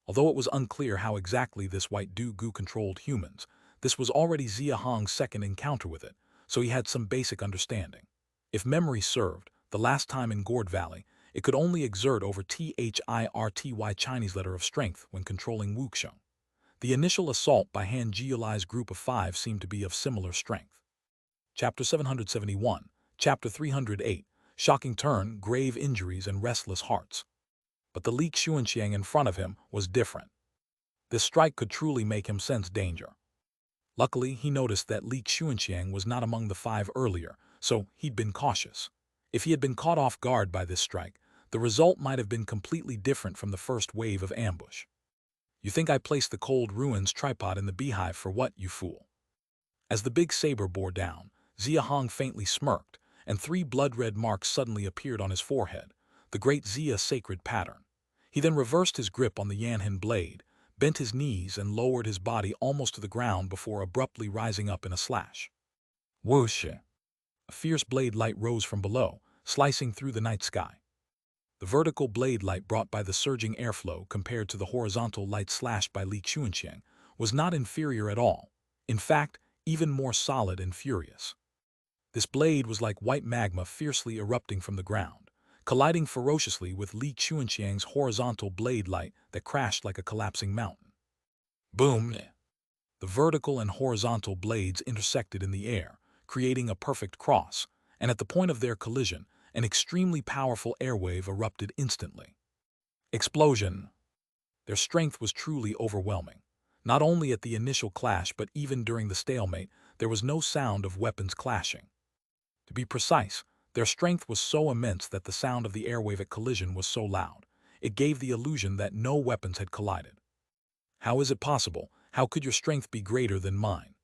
S1: Although it was unclear how exactly this White Du Gu controlled humans, this was already Xia Hong's second encounter with it, so he had some basic understanding. If memory served, the last time in Gourd Valley, it could only exert over THIRTY Chinese letter of strength when controlling Wuxiang. The initial assault by Han Jiulai's group of 5 seemed to be of similar strength. Chapter 771, Chapter 308, Shocking Turn, Grave Injuries and Restless Hearts. But the Li Xuanxiang in front of him was different. This strike could truly make him sense danger. Luckily, he noticed that Li Xuanxiang was not among the 5 earlier, so he'd been cautious. If he had been caught off guard by this strike, the result might have been completely different from the first wave of ambush. You think I placed the cold ruins tripod in the beehive for what, you fool? As the big saber bore down, Xia Hong faintly smirked, and 3 blood-red marks suddenly appeared on his forehead, the great Xia sacred pattern. He then reversed his grip on the Yanhin blade, bent his knees and lowered his body almost to the ground before abruptly rising up in a slash. Whoosh! A fierce blade light rose from below, slicing through the night sky. The vertical blade light brought by the surging airflow compared to the horizontal light slashed by Li Xuanxiang was not inferior at all, in fact, even more solid and furious. This blade was like white magma fiercely erupting from the ground, colliding ferociously with Li Xuanxiang's horizontal blade light that crashed like a collapsing mountain. Boom! The vertical and horizontal blades intersected in the air, creating a perfect cross, and at the point of their collision, an extremely powerful airwave erupted instantly. Explosion! Their strength was truly overwhelming. Not only at the initial clash but even during the stalemate, there was no sound of weapons clashing. To be precise, their strength was so immense that the sound of the airwave at collision was so loud, it gave the illusion that no weapons had collided. How is it possible? How could your strength be greater than mine?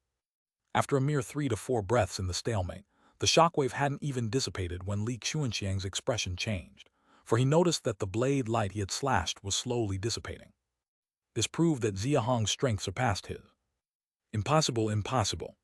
S1: After a mere 3 to 4 breaths in the stalemate, the shockwave hadn't even dissipated when Li Xuanxiang's expression changed, for he noticed that the blade light he had slashed was slowly dissipating. This proved that Xia Hong's strength surpassed his. Impossible, impossible.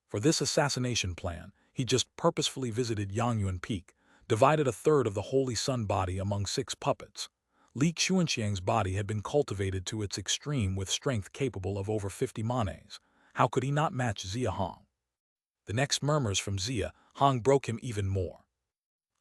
S1: For this assassination plan, he just purposefully visited Yangyuan Peak, divided 1/3 of the Holy Sun body among 6 puppets. Li Xuanxiang's body had been cultivated to its extreme with strength capable of over 50 manes. How could he not match Xia Hong? The next murmurs from Xia Hong broke him even more.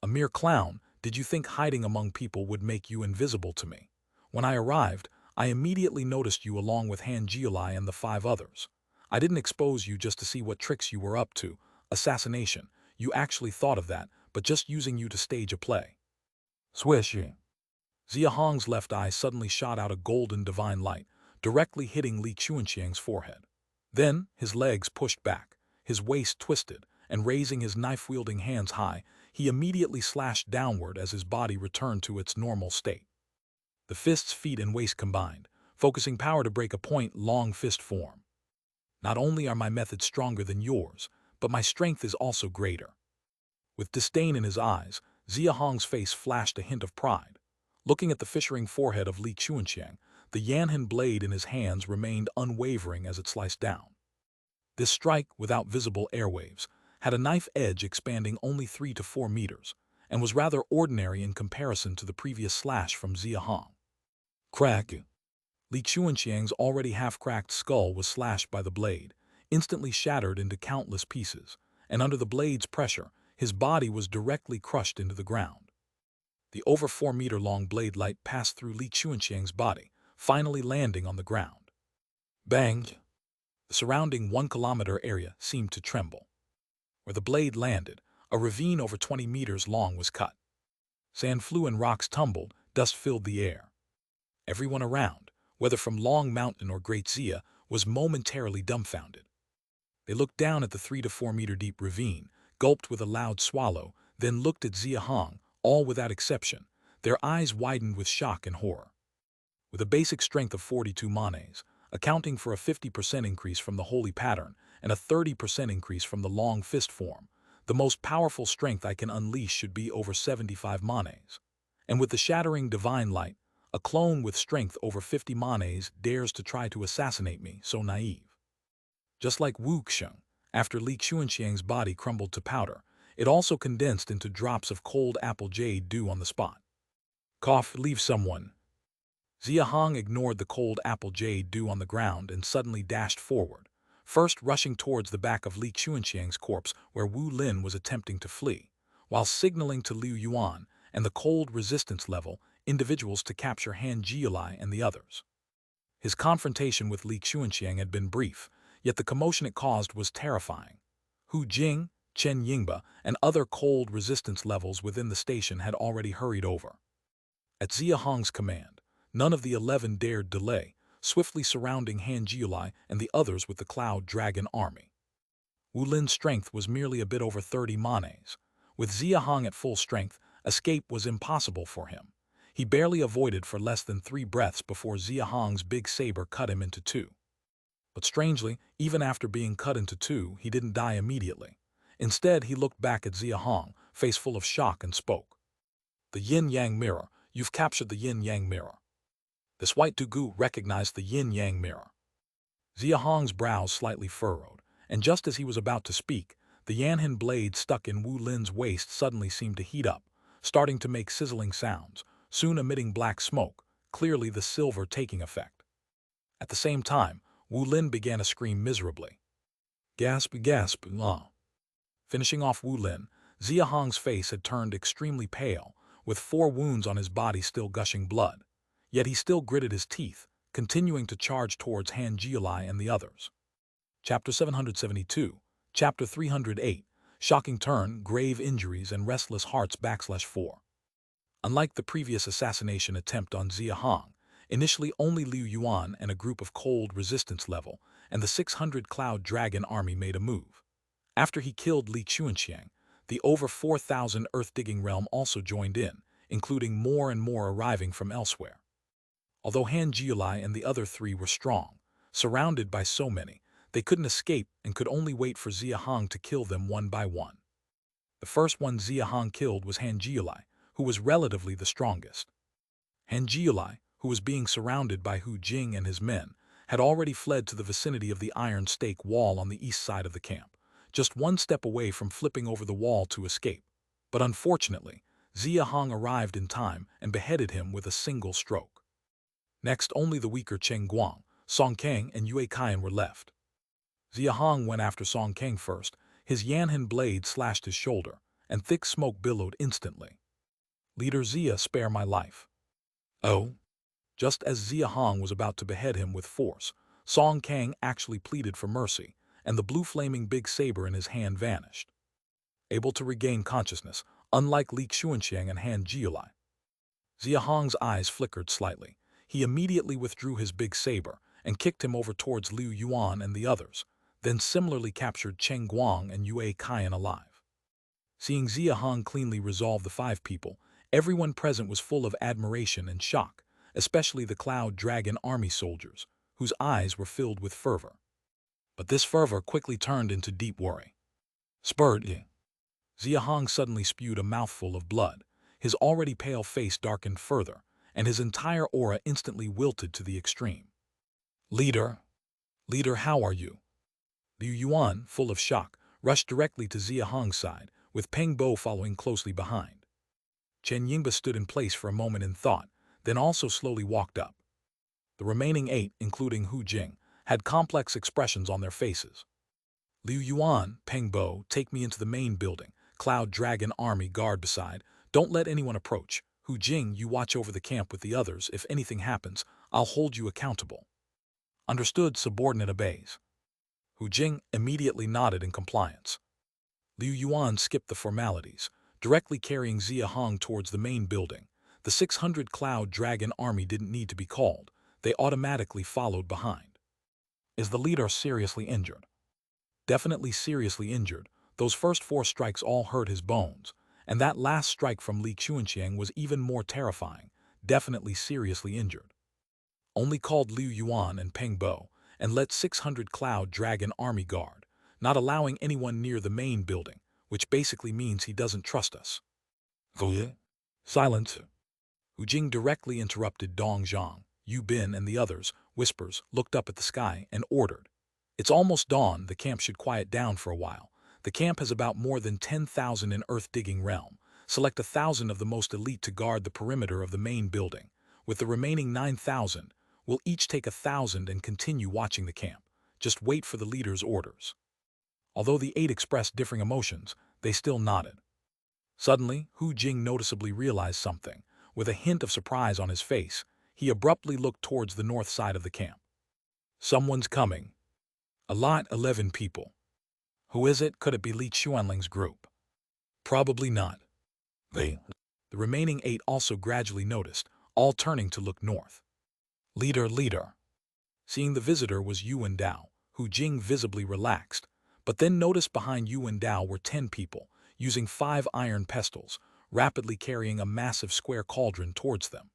S1: A mere clown, Did you think hiding among people would make you invisible to me? When I arrived, I immediately noticed you along with Han Jialai and the 5 others. I didn't expose you just to see what tricks you were up to. Assassination. You actually thought of that, but just using you to stage a play. Swishing. Xia Hong's left eye suddenly shot out a golden divine light, directly hitting Li Chuanxiang's forehead. Then, his legs pushed back, his waist twisted, and raising his knife-wielding hands high, he immediately slashed downward as his body returned to its normal state. The fists, feet, and waist combined, focusing power to break a point-long fist form. Not only are my methods stronger than yours, but my strength is also greater. With disdain in his eyes, Xia Hong's face flashed a hint of pride. Looking at the fissuring forehead of Li Chuanxiang, the Yanhan blade in his hands remained unwavering as it sliced down. This strike, without visible airwaves, had a knife edge expanding only 3 to 4 meters, and was rather ordinary in comparison to the previous slash from Xia Hong. Crack! Li Chuanxiang's already half-cracked skull was slashed by the blade, instantly shattered into countless pieces, and under the blade's pressure, his body was directly crushed into the ground. The over 4-meter-long blade light passed through Li Chuanxiang's body, finally landing on the ground. Bang! The surrounding 1-kilometer area seemed to tremble. Where the blade landed, a ravine over 20 meters long was cut. Sand flew and rocks tumbled, dust filled the air. Everyone around, whether from Long Mountain or Great Xia, was momentarily dumbfounded. They looked down at the 3 to 4 meter deep ravine, gulped with a loud swallow, then looked at Xia Hong, all without exception, their eyes widened with shock and horror. With a basic strength of 42 manes, accounting for a 50% increase from the holy pattern and a 30% increase from the long fist form, the most powerful strength I can unleash should be over 75 manes. And with the shattering divine light, a clone with strength over 50 manes dares to try to assassinate me, so naive. Just like Wu Xing, after Li Chuanxiang's body crumbled to powder, it also condensed into drops of cold apple jade dew on the spot. Cough, leave someone. Xia Hong ignored the cold apple jade dew on the ground and suddenly dashed forward, first rushing towards the back of Li Chuanxiang's corpse where Wu Lin was attempting to flee, while signaling to Liu Yuan and the cold resistance level individuals to capture Han Jialai and the others. His confrontation with Li Chuanxiang had been brief, yet the commotion it caused was terrifying. Hu Jing, Chen Yingba, and other cold resistance levels within the station had already hurried over. At Xia Hong's command, none of the 11 dared delay, swiftly surrounding Han Jialai and the others with the Cloud Dragon army. Wu Lin's strength was merely a bit over 30 manes. With Xia Hong at full strength, escape was impossible for him. He barely avoided for less than 3 breaths before Xia Hong's big saber cut him into 2. But strangely, even after being cut into 2, he didn't die immediately. Instead, he looked back at Xia Hong, face full of shock, and spoke. The yin-yang mirror. You've captured the yin-yang mirror. This white Dugu recognized the yin-yang mirror. Xia Hong's brows slightly furrowed, and just as he was about to speak, the Yanhan blade stuck in Wu Lin's waist suddenly seemed to heat up, starting to make sizzling sounds, soon emitting black smoke, clearly the silver taking effect. At the same time, Wu Lin began to scream miserably. Gasp, gasp, ah. Finishing off Wu Lin, Xia Hong's face had turned extremely pale, with 4 wounds on his body still gushing blood. Yet he still gritted his teeth, continuing to charge towards Han Jialai and the others. Chapter 772, Chapter 308, Shocking Turn, Grave Injuries and Restless Hearts /4. Unlike the previous assassination attempt on Xia Hong, initially only Liu Yuan and a group of cold resistance level and the 600 Cloud Dragon army made a move. After he killed Li Chuanxiang, the over 4,000 Earth-digging realm also joined in, including more and more arriving from elsewhere. Although Han Jialai and the other 3 were strong, surrounded by so many, they couldn't escape and could only wait for Xia Hong to kill them one by one. The first one Xia Hong killed was Han Jialai, who was relatively the strongest. Han Jialai, who was being surrounded by Hu Jing and his men, had already fled to the vicinity of the iron stake wall on the east side of the camp, just 1 step away from flipping over the wall to escape. But unfortunately, Xia Hong arrived in time and beheaded him with a single stroke. Next, only the weaker Cheng Guang, Song Kang, and Yue Kaian were left. Xia Hong went after Song Kang first, his Yanhan blade slashed his shoulder, and thick smoke billowed instantly. Leader Xia, spare my life. Oh? Just as Xia Hong was about to behead him with force, Song Kang actually pleaded for mercy, and the blue flaming big saber in his hand vanished. Able to regain consciousness, unlike Li Xuanxiang and Han Jiulai. Xia Hong's eyes flickered slightly. He immediately withdrew his big saber and kicked him over towards Liu Yuan and the others, then similarly captured Cheng Guang and Yue Kaiyan alive. Seeing Xia Hong cleanly resolve the 5 people, everyone present was full of admiration and shock, especially the Cloud Dragon army soldiers, whose eyes were filled with fervor. But this fervor quickly turned into deep worry. Spurred. Xia Hong suddenly spewed a mouthful of blood. His already pale face darkened further, and his entire aura instantly wilted to the extreme. Leader, how are you? Liu Yuan, full of shock, rushed directly to Xia Hong's side, with Peng Bo following closely behind. Chen Yingba stood in place for a moment in thought, then also slowly walked up. The remaining 8, including Hu Jing, had complex expressions on their faces. Liu Yuan, Peng Bo, take me into the main building. Cloud Dragon Army guard beside. Don't let anyone approach. Hu Jing, you watch over the camp with the others. If anything happens, I'll hold you accountable. Understood, subordinate obeys. Hu Jing immediately nodded in compliance. Liu Yuan skipped the formalities, directly carrying Xia Hong towards the main building. The 600 Cloud Dragon Army didn't need to be called. They automatically followed behind. Is the leader seriously injured? Definitely seriously injured. Those first 4 strikes all hurt his bones, and that last strike from Li Xuanxiang was even more terrifying, definitely seriously injured. Only called Liu Yuan and Peng Bo, and let 600 Cloud Dragon Army guard, not allowing anyone near the main building, which basically means he doesn't trust us. Silence. Hu Jing directly interrupted Dong Zhang. Yu Bin and the others, whispers, looked up at the sky and ordered. It's almost dawn, the camp should quiet down for a while. The camp has about more than 10,000 in earth-digging realm. Select 1,000 of the most elite to guard the perimeter of the main building. With the remaining 9,000, we'll each take 1,000 and continue watching the camp. Just wait for the leader's orders. Although the 8 expressed differing emotions, they still nodded. Suddenly, Hu Jing noticeably realized something. With a hint of surprise on his face, he abruptly looked towards the north side of the camp. Someone's coming. A lot, 11 people. Who is it? Could it be Li Xuanling's group? Probably not. The remaining 8 also gradually noticed, all turning to look north. Leader. Seeing the visitor was Yuan Dao, Hu Jing visibly relaxed, but then noticed behind Yuan Dao were 10 people, using 5 iron pistols, rapidly carrying a massive square cauldron towards them.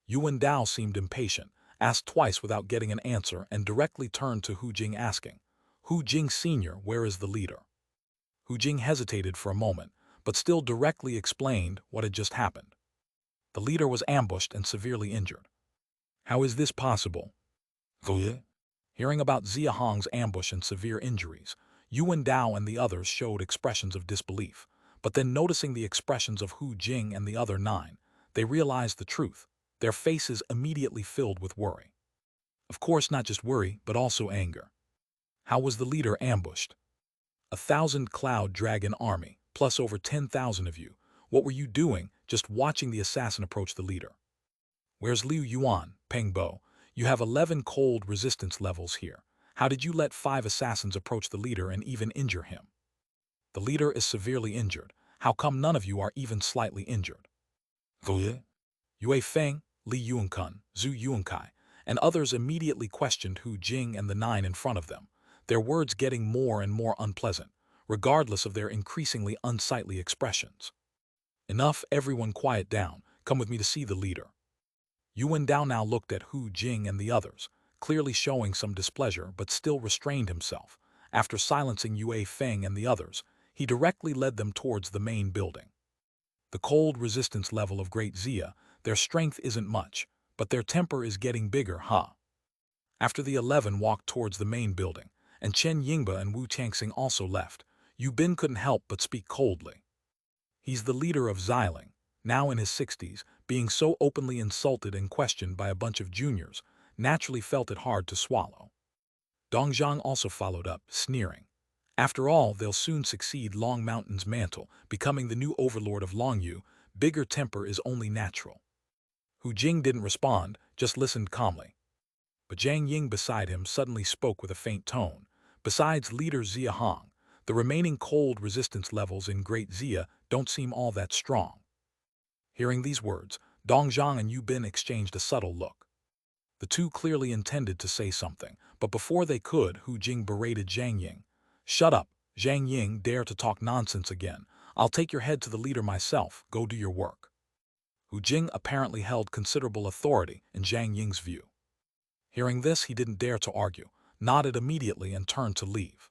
S1: Yuan Dao seemed impatient, asked twice without getting an answer, and directly turned to Hu Jing asking, Hu Jing Sr., where is the leader? Hu Jing hesitated for a moment, but still directly explained what had just happened. The leader was ambushed and severely injured. How is this possible? Hearing about Xia Hong's ambush and severe injuries, Yuan Dao and the others showed expressions of disbelief, but then noticing the expressions of Hu Jing and the other 9, they realized the truth. Their faces immediately filled with worry. Of course, not just worry, but also anger. How was the leader ambushed? 1,000 Cloud Dragon Army, plus over 10,000 of you. What were you doing, just watching the assassin approach the leader? Where's Liu Yuan, Peng Bo? You have 11 cold resistance levels here. How did you let 5 assassins approach the leader and even injure him? The leader is severely injured. How come none of you are even slightly injured? Yue Feng, Li Yuankun, Zhu Yuankai, and others immediately questioned Hu Jing and the 9 in front of them, their words getting more and more unpleasant, regardless of their increasingly unsightly expressions. Enough, everyone quiet down. Come with me to see the leader. Yuan Dao now looked at Hu Jing and the others, clearly showing some displeasure but still restrained himself. After silencing Yue Feng and the others, he directly led them towards the main building. The cold resistance level of Great Xia, their strength isn't much, but their temper is getting bigger, huh? After the 11 walked towards the main building, and Chen Yingba and Wu Changxing also left, Yu Bin couldn't help but speak coldly. He's the leader of Xiling, now in his 60s, being so openly insulted and questioned by a bunch of juniors, naturally felt it hard to swallow. Dongzhang also followed up, sneering. After all, they'll soon succeed Long Mountain's mantle, becoming the new overlord of Longyu, bigger temper is only natural. Hu Jing didn't respond, just listened calmly. But Jiang Ying beside him suddenly spoke with a faint tone. Besides leader Xia Hong, the remaining cold resistance levels in Great Xia don't seem all that strong. Hearing these words, Dongzhang and Yu Bin exchanged a subtle look. The two clearly intended to say something, but before they could, Hu Jing berated Jiang Ying. "Shut up, Jiang Ying, dare to talk nonsense again. I'll take your head to the leader myself, go do your work." Hu Jing apparently held considerable authority in Jiang Ying's view. Hearing this, he didn't dare to argue, nodded immediately and turned to leave.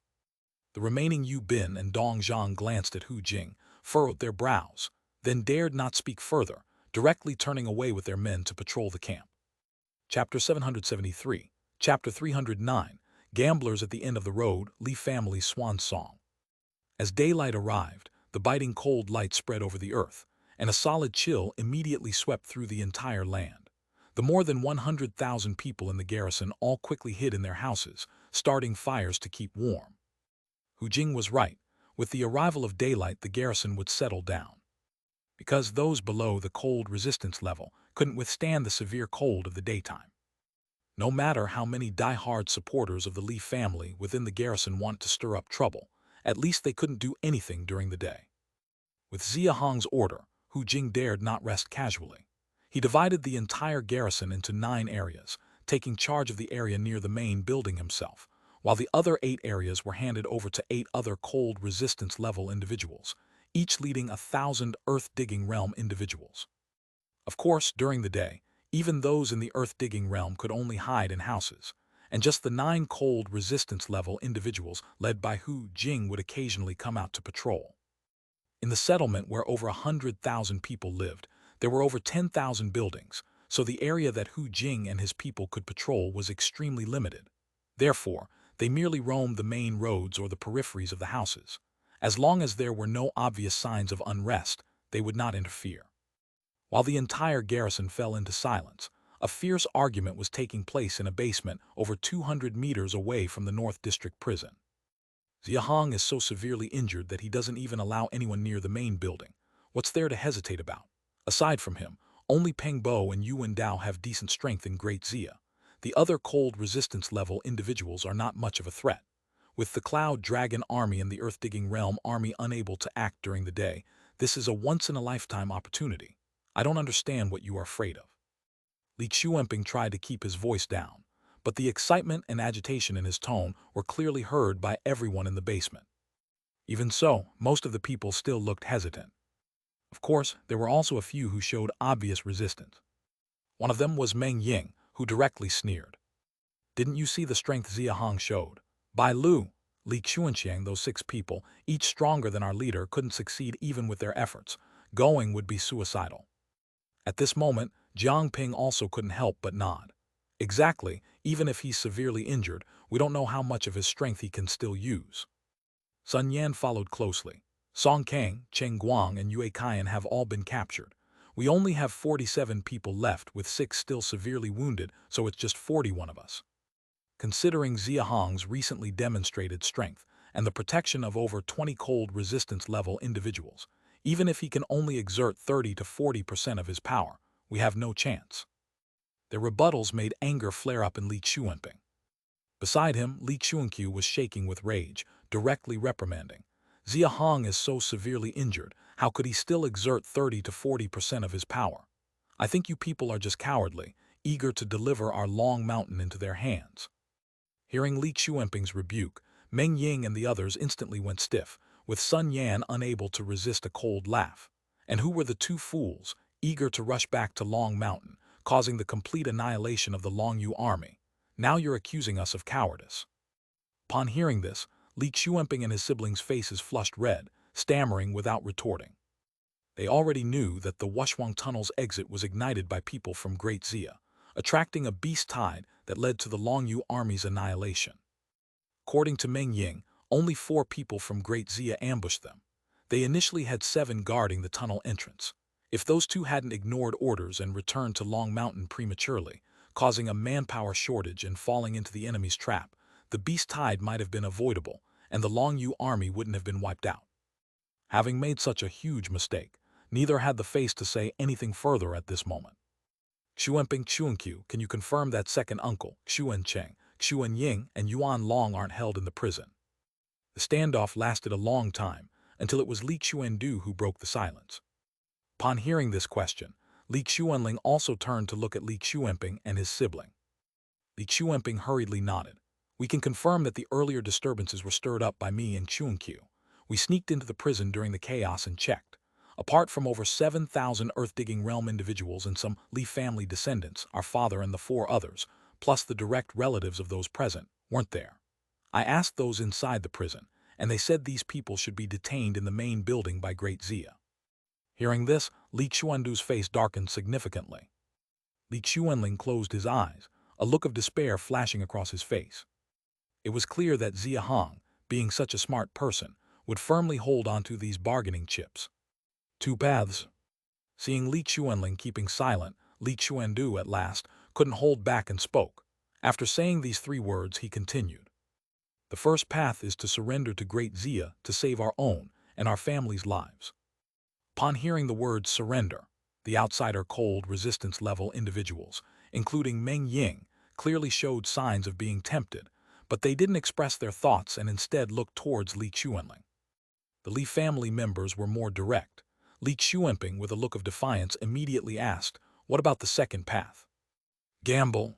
S1: The remaining Yu Bin and Dongzhang glanced at Hu Jing, furrowed their brows, then dared not speak further, directly turning away with their men to patrol the camp. Chapter 773, Chapter 309, Gamblers at the End of the Road, Li Family's Swan Song. As daylight arrived, the biting cold light spread over the earth, and a solid chill immediately swept through the entire land. The more than 100,000 people in the garrison all quickly hid in their houses, starting fires to keep warm. Hu Jing was right. With the arrival of daylight, the garrison would settle down. Because those below the cold resistance level couldn't withstand the severe cold of the daytime. No matter how many die-hard supporters of the Li family within the garrison want to stir up trouble, at least they couldn't do anything during the day. With Xia Hong's order, Hu Jing dared not rest casually. He divided the entire garrison into 9 areas, taking charge of the area near the main building himself, while the other 8 areas were handed over to 8 other cold resistance level individuals, each leading 1,000 earth-digging realm individuals. Of course, during the day, even those in the earth-digging realm could only hide in houses, and just the 9 cold resistance level individuals led by Hu Jing would occasionally come out to patrol. In the settlement where over 100,000 people lived, there were over 10,000 buildings, so the area that Hu Jing and his people could patrol was extremely limited. Therefore, they merely roamed the main roads or the peripheries of the houses. As long as there were no obvious signs of unrest, they would not interfere. While the entire garrison fell into silence, a fierce argument was taking place in a basement over 200 meters away from the North District prison. Xia Hong is so severely injured that he doesn't even allow anyone near the main building. What's there to hesitate about? Aside from him, only Peng Bo and Yuan Dao have decent strength in Great Xia. The other cold resistance level individuals are not much of a threat. With the Cloud Dragon Army and the Earth-Digging Realm Army unable to act during the day, this is a once-in-a-lifetime opportunity. I don't understand what you are afraid of. Li Xuanping tried to keep his voice down, but the excitement and agitation in his tone were clearly heard by everyone in the basement. Even so, most of the people still looked hesitant. Of course, there were also a few who showed obvious resistance. One of them was Meng Ying, who directly sneered. "Didn't you see the strength Xia Hong showed? By Lu, Li Xuanqiang, those 6 people, each stronger than our leader, couldn't succeed even with their efforts. Going would be suicidal." At this moment, Jiang Ping also couldn't help but nod. Exactly, even if he's severely injured, we don't know how much of his strength he can still use. Sun Yan followed closely. Song Kang, Cheng Guang, and Yue Kaiyan have all been captured. We only have 47 people left, with 6 still severely wounded, so it's just 41 of us. Considering Xia Hong's recently demonstrated strength and the protection of over 20 cold resistance level individuals, even if he can only exert 30 to 40% of his power, we have no chance. Their rebuttals made anger flare up in Li Xuanping. Beside him, Li Xuanqiu was shaking with rage, directly reprimanding. Xia Hong is so severely injured, how could he still exert 30 to 40% of his power? I think you people are just cowardly, eager to deliver our Long Mountain into their hands. Hearing Li Xuanping's rebuke, Meng Ying and the others instantly went stiff, with Sun Yan unable to resist a cold laugh. And who were the 2 fools, eager to rush back to Long Mountain, causing the complete annihilation of the Long Yu army? Now you're accusing us of cowardice. Upon hearing this, Li Xuanping and his siblings' faces flushed red, stammering without retorting. They already knew that the Wushuang Tunnel's exit was ignited by people from Great Xia, attracting a beast tide that led to the Long Yu army's annihilation. According to Meng Ying, only 4 people from Great Xia ambushed them. They initially had 7 guarding the tunnel entrance. If those 2 hadn't ignored orders and returned to Long Mountain prematurely, causing a manpower shortage and falling into the enemy's trap, the beast tide might have been avoidable, and the Long Yu army wouldn't have been wiped out. Having made such a huge mistake, Neither had the face to say anything further at this moment. Xuanping Xuanqiu, can you confirm that second uncle, Xuan Cheng, Xuan Ying, and Yuan Long aren't held in the prison? The standoff lasted a long time, until it was Li Xuandu who broke the silence. Upon hearing this question, Li Xuanling also turned to look at Li Xuanping and his sibling. Li Xuanping hurriedly nodded. We can confirm that the earlier disturbances were stirred up by me and Xuanqiu. We sneaked into the prison during the chaos and checked. Apart from over 7,000 Earth-digging realm individuals and some Li family descendants, our father and the 4 others, plus the direct relatives of those present, weren't there. I asked those inside the prison, and they said these people should be detained in the main building by Great Xia. Hearing this, Li Xuandu's face darkened significantly. Li Xuanling closed his eyes, a look of despair flashing across his face. It was clear that Xia Hong, being such a smart person, would firmly hold onto these bargaining chips. 2 paths. Seeing Li Xuanling keeping silent, Li Xuandu at last couldn't hold back and spoke. After saying these 3 words, he continued. The first path is to surrender to Great Xia to save our own and our family's lives. Upon hearing the words surrender, the outsider cold resistance level individuals, including Meng Ying, clearly showed signs of being tempted, but they didn't express their thoughts and instead looked towards Li Xuanling. The Li family members were more direct. Li Xuanping, with a look of defiance, immediately asked, "What about the second path?" "Gamble."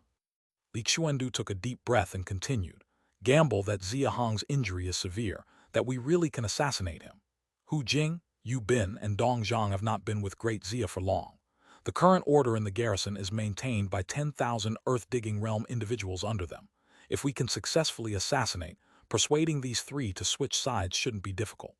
S1: Li Xuandu took a deep breath and continued, "Gamble that Xia Hong's injury is severe, that we really can assassinate him. Hu Jing, Yu Bin, and Dong Zhang have not been with Great Xia for long. The current order in the garrison is maintained by 10,000 Earth-digging realm individuals under them. If we can successfully assassinate, persuading these 3 to switch sides shouldn't be difficult.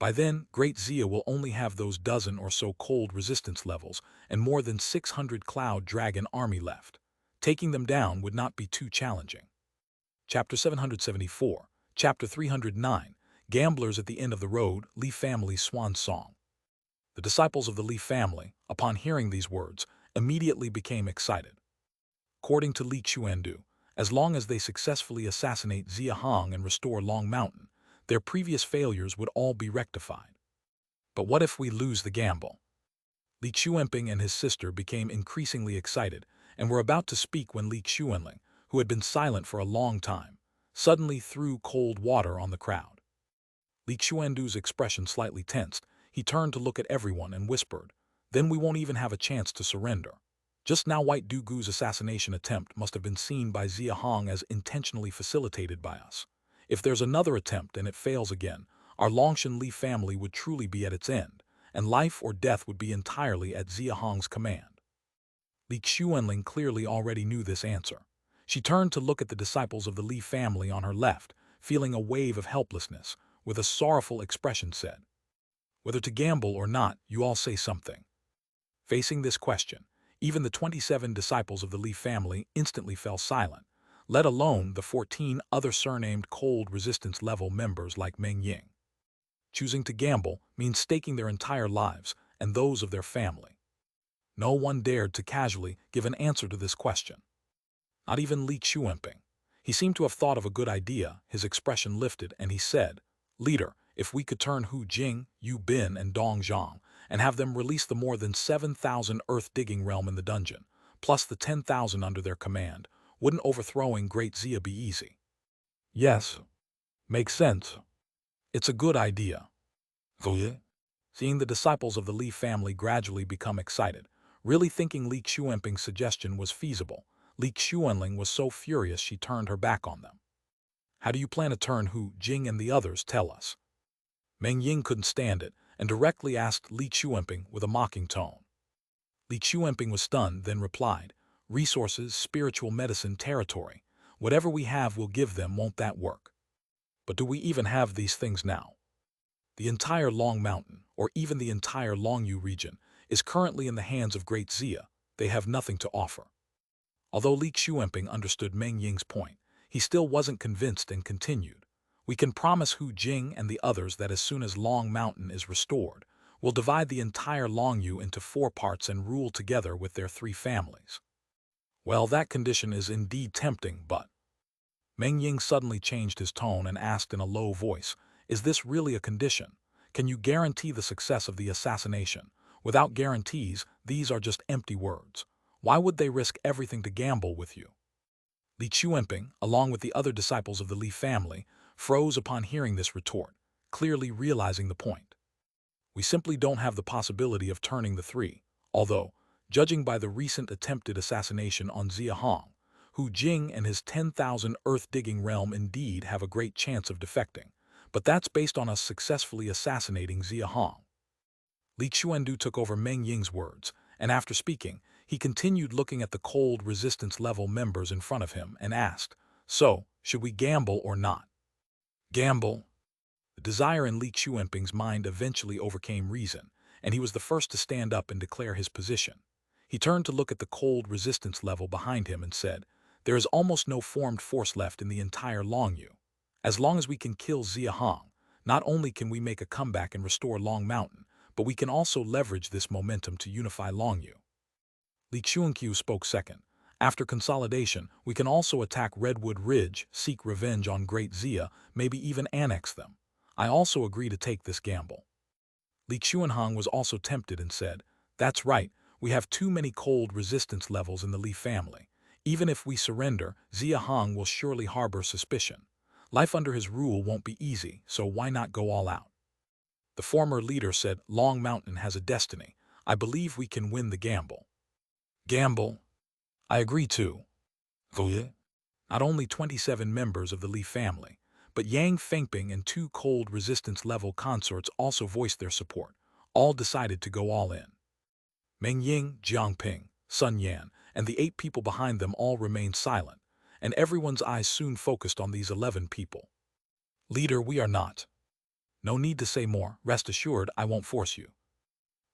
S1: By then, Great Xia will only have those dozen or so cold resistance levels and more than 600 Cloud Dragon army left. Taking them down would not be too challenging." Chapter 774, Chapter 309, Gamblers at the End of the Road, Li Family's Swan Song. The disciples of the Li family, upon hearing these words, immediately became excited. According to Li Xuandu, as long as they successfully assassinate Xia Hong and restore Long Mountain, their previous failures would all be rectified. But what if we lose the gamble? Li Xuanping and his sister became increasingly excited and were about to speak when Li Xuanling, who had been silent for a long time, suddenly threw cold water on the crowd. Li Xuandu's expression slightly tensed. He turned to look at everyone and whispered, "Then we won't even have a chance to surrender." Just now White Dugu's assassination attempt must have been seen by Xia Hong as intentionally facilitated by us. If there's another attempt and it fails again, our Longshan Li family would truly be at its end, and life or death would be entirely at Xia Hong's command. Li Xuanling clearly already knew this answer. She turned to look at the disciples of the Li family on her left, feeling a wave of helplessness, with a sorrowful expression said, "Whether to gamble or not, you all say something." Facing this question, even the 27 disciples of the Li family instantly fell silent, let alone the 14 other surnamed cold resistance level members like Meng Ying. Choosing to gamble means staking their entire lives and those of their family. No one dared to casually give an answer to this question. Not even Li Xuanping. He seemed to have thought of a good idea. His expression lifted and he said, "Leader, if we could turn Hu Jing, Yu Bin, and Dong Zhang and have them release the more than 7,000 Earth-digging realm in the dungeon, plus the 10,000 under their command, wouldn't overthrowing Great Xia be easy?" "Yes. Makes sense. It's a good idea." Seeing the disciples of the Li family gradually become excited, really thinking Li Xuanping's suggestion was feasible, Li Xuanling was so furious she turned her back on them. "How do you plan to turn Hu Jing and the others? Tell us." Meng Ying couldn't stand it and directly asked Li Xuanping with a mocking tone. Li Xuanping was stunned, then replied, "Resources, spiritual medicine, territory. Whatever we have we'll give them, won't that work? But do we even have these things now? The entire Long Mountain, or even the entire Longyu region, is currently in the hands of Great Xia. They have nothing to offer." Although Li Xuanping understood Meng Ying's point, he still wasn't convinced and continued, "We can promise Hu Jing and the others that as soon as Long Mountain is restored, we'll divide the entire Longyu into 4 parts and rule together with their 3 families." Well, that condition is indeed tempting, but... Meng Ying suddenly changed his tone and asked in a low voice, "Is this really a condition? Can you guarantee the success of the assassination? Without guarantees, these are just empty words. Why would they risk everything to gamble with you? Li Chuanping, along with the other disciples of the Li family, froze upon hearing this retort, clearly realizing the point. We simply don't have the possibility of turning the three, although, judging by the recent attempted assassination on Xia Hong, Hu Jing and his 10,000 earth-digging realm indeed have a great chance of defecting, but that's based on us successfully assassinating Xia Hong. Li Chuandu took over Meng Ying's words, and after speaking, he continued looking at the cold resistance level members in front of him and asked, "So, should we gamble or not?" Gamble? The desire in Li Chuanping's mind eventually overcame reason, and he was the first to stand up and declare his position. He turned to look at the cold resistance level behind him and said, "There is almost no formed force left in the entire Longyu. As long as we can kill Xia Hong, not only can we make a comeback and restore Long Mountain, but we can also leverage this momentum to unify Longyu." Li Chuanqiu spoke second. "After consolidation, we can also attack Redwood Ridge, seek revenge on Great Xia, maybe even annex them. I also agree to take this gamble." Li Chuanhong was also tempted and said, "That's right, we have too many cold resistance levels in the Li family. Even if we surrender, Xia Hong will surely harbor suspicion. Life under his rule won't be easy, so why not go all out?" The former leader said, "Long Mountain has a destiny. I believe we can win the gamble." Gamble? I agree too. Not only 27 members of the Li family, but Yang Fengping and 2 cold resistance level consorts also voiced their support. All decided to go all in. Meng Ying, Jiang Ping, Sun Yan, and the 8 people behind them all remained silent, and everyone's eyes soon focused on these 11 people. "Leader, we are not. No need to say more, rest assured I won't force you."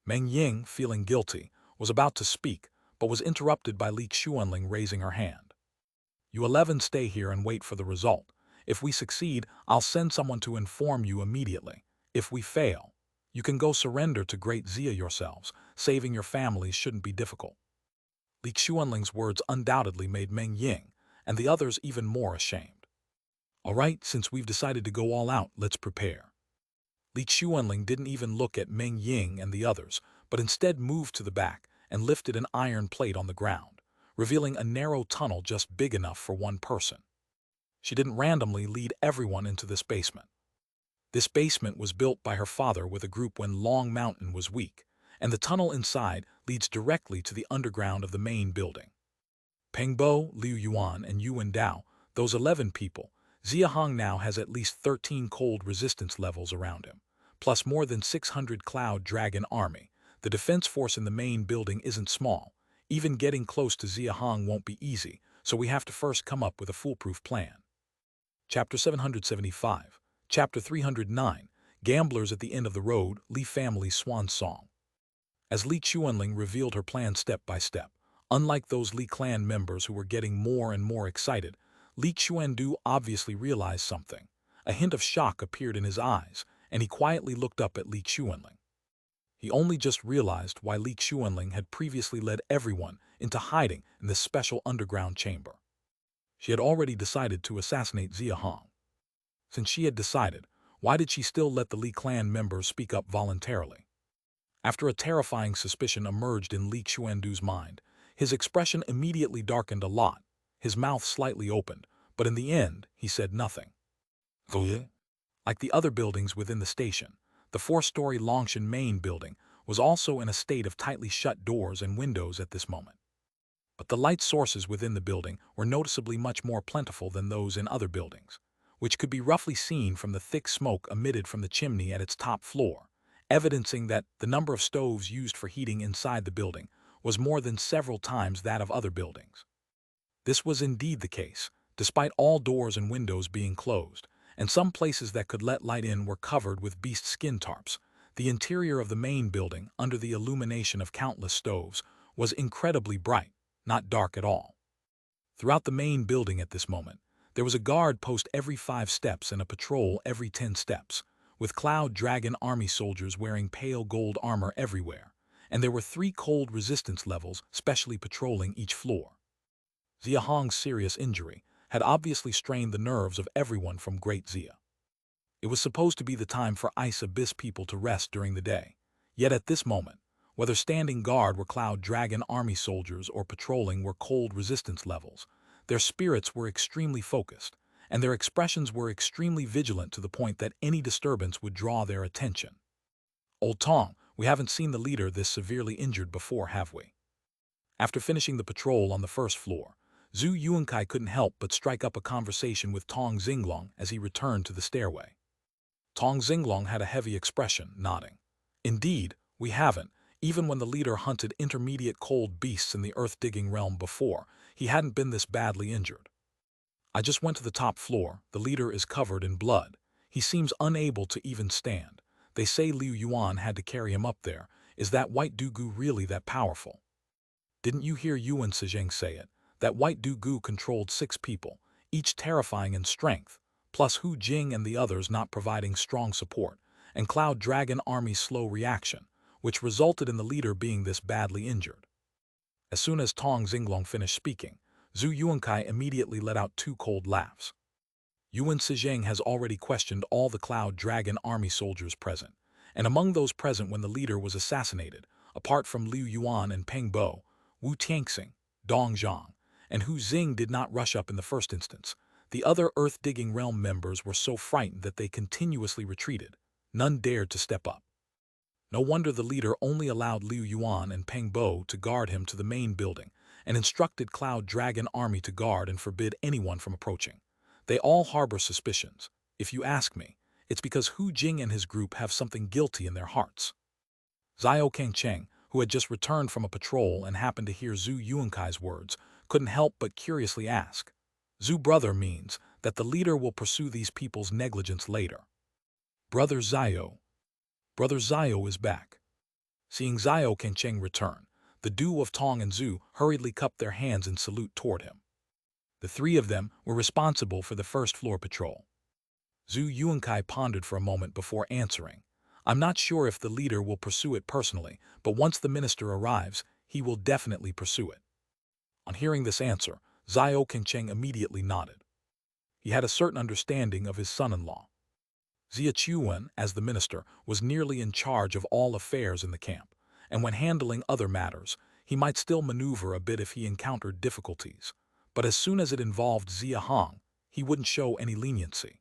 S1: Meng Ying, feeling guilty, was about to speak, but was interrupted by Li Xuanling raising her hand. "You 11 stay here and wait for the result. If we succeed, I'll send someone to inform you immediately. If we fail, you can go surrender to Great Xia yourselves. Saving your families shouldn't be difficult." Li Xuanling's words undoubtedly made Meng Ying and the others even more ashamed. "All right, since we've decided to go all out, let's prepare." Li Xuanling didn't even look at Meng Ying and the others, but instead moved to the back and lifted an iron plate on the ground, revealing a narrow tunnel just big enough for one person. She didn't randomly lead everyone into this basement. This basement was built by her father with a group when Long Mountain was weak, and the tunnel inside leads directly to the underground of the main building. Peng Bo, Liu Yuan, and Yuan Dao, those 11 people, Xia Hong now has at least 13 cold resistance levels around him, plus more than 600 Cloud Dragon army. The defense force in the main building isn't small. Even getting close to Xia Hong won't be easy, so we have to first come up with a foolproof plan. Chapter 775. Chapter 309. Gamblers at the End of the Road, Li Family's Swan Song. As Li Chuanling revealed her plan step by step, unlike those Li clan members who were getting more and more excited, Li Chuandu obviously realized something. A hint of shock appeared in his eyes, and he quietly looked up at Li Chuanling. He only just realized why Li Xuanling had previously led everyone into hiding in this special underground chamber. She had already decided to assassinate Xia Hong. Since she had decided, why did she still let the Li clan members speak up voluntarily? After a terrifying suspicion emerged in Li Xuandu's mind, his expression immediately darkened a lot, his mouth slightly opened, but in the end, he said nothing. Like the other buildings within the station, the 4-story Longshan main building was also in a state of tightly shut doors and windows at this moment. But the light sources within the building were noticeably much more plentiful than those in other buildings, which could be roughly seen from the thick smoke emitted from the chimney at its top floor, evidencing that the number of stoves used for heating inside the building was more than several times that of other buildings. This was indeed the case, despite all doors and windows being closed, and some places that could let light in were covered with beast skin tarps. The interior of the main building, under the illumination of countless stoves, was incredibly bright, not dark at all. Throughout the main building at this moment, there was a guard post every 5 steps and a patrol every 10 steps, with Cloud Dragon army soldiers wearing pale gold armor everywhere, and there were 3 cold resistance levels specially patrolling each floor. Xia Hong's serious injury had obviously strained the nerves of everyone from Great Xia. It was supposed to be the time for Ice Abyss people to rest during the day. Yet at this moment, whether standing guard were Cloud Dragon army soldiers or patrolling were cold resistance levels, their spirits were extremely focused, and their expressions were extremely vigilant to the point that any disturbance would draw their attention. Old Tong, we haven't seen the leader this severely injured before, have we? After finishing the patrol on the first floor, Zhu Yuankai couldn't help but strike up a conversation with Tong Xinglong as he returned to the stairway. Tong Xinglong had a heavy expression, nodding. Indeed, we haven't. Even when the leader hunted intermediate cold beasts in the earth-digging realm before, he hadn't been this badly injured. I just went to the top floor. The leader is covered in blood. He seems unable to even stand. They say Liu Yuan had to carry him up there. Is that white Dugu really that powerful? Didn't you hear Yuan Sijing say it? That white Dugu controlled 6 people, each terrifying in strength, plus Hu Jing and the others not providing strong support, and Cloud Dragon Army's slow reaction, which resulted in the leader being this badly injured. As soon as Tong Xinglong finished speaking, Zhu Yuankai immediately let out 2 cold laughs. Yuan Sijing has already questioned all the Cloud Dragon Army soldiers present, and among those present when the leader was assassinated, apart from Liu Yuan and Peng Bo, Wu Tianxing, Dong Zhang, and Hu Xing did not rush up in the first instance. The other Earth-Digging Realm members were so frightened that they continuously retreated. None dared to step up. No wonder the leader only allowed Liu Yuan and Peng Bo to guard him to the main building and instructed Cloud Dragon Army to guard and forbid anyone from approaching. They all harbor suspicions. If you ask me, it's because Hu Jing and his group have something guilty in their hearts. Xiao Kangcheng, who had just returned from a patrol and happened to hear Zhu Yuankai's words, couldn't help but curiously ask. Zhu brother means that the leader will pursue these people's negligence later. Brother Xiao. Brother Xiao is back. Seeing Xiao Kangcheng return, the duo of Tong and Zhu hurriedly cupped their hands in salute toward him. The 3 of them were responsible for the first-floor patrol. Zhu Yuankai pondered for a moment before answering. I'm not sure if the leader will pursue it personally, but once the minister arrives, he will definitely pursue it. On hearing this answer, Xiao Kangcheng immediately nodded. He had a certain understanding of his son-in-law. Xia Chuan, as the minister, was nearly in charge of all affairs in the camp, and when handling other matters, he might still maneuver a bit if he encountered difficulties. But as soon as it involved Xia Hong, he wouldn't show any leniency.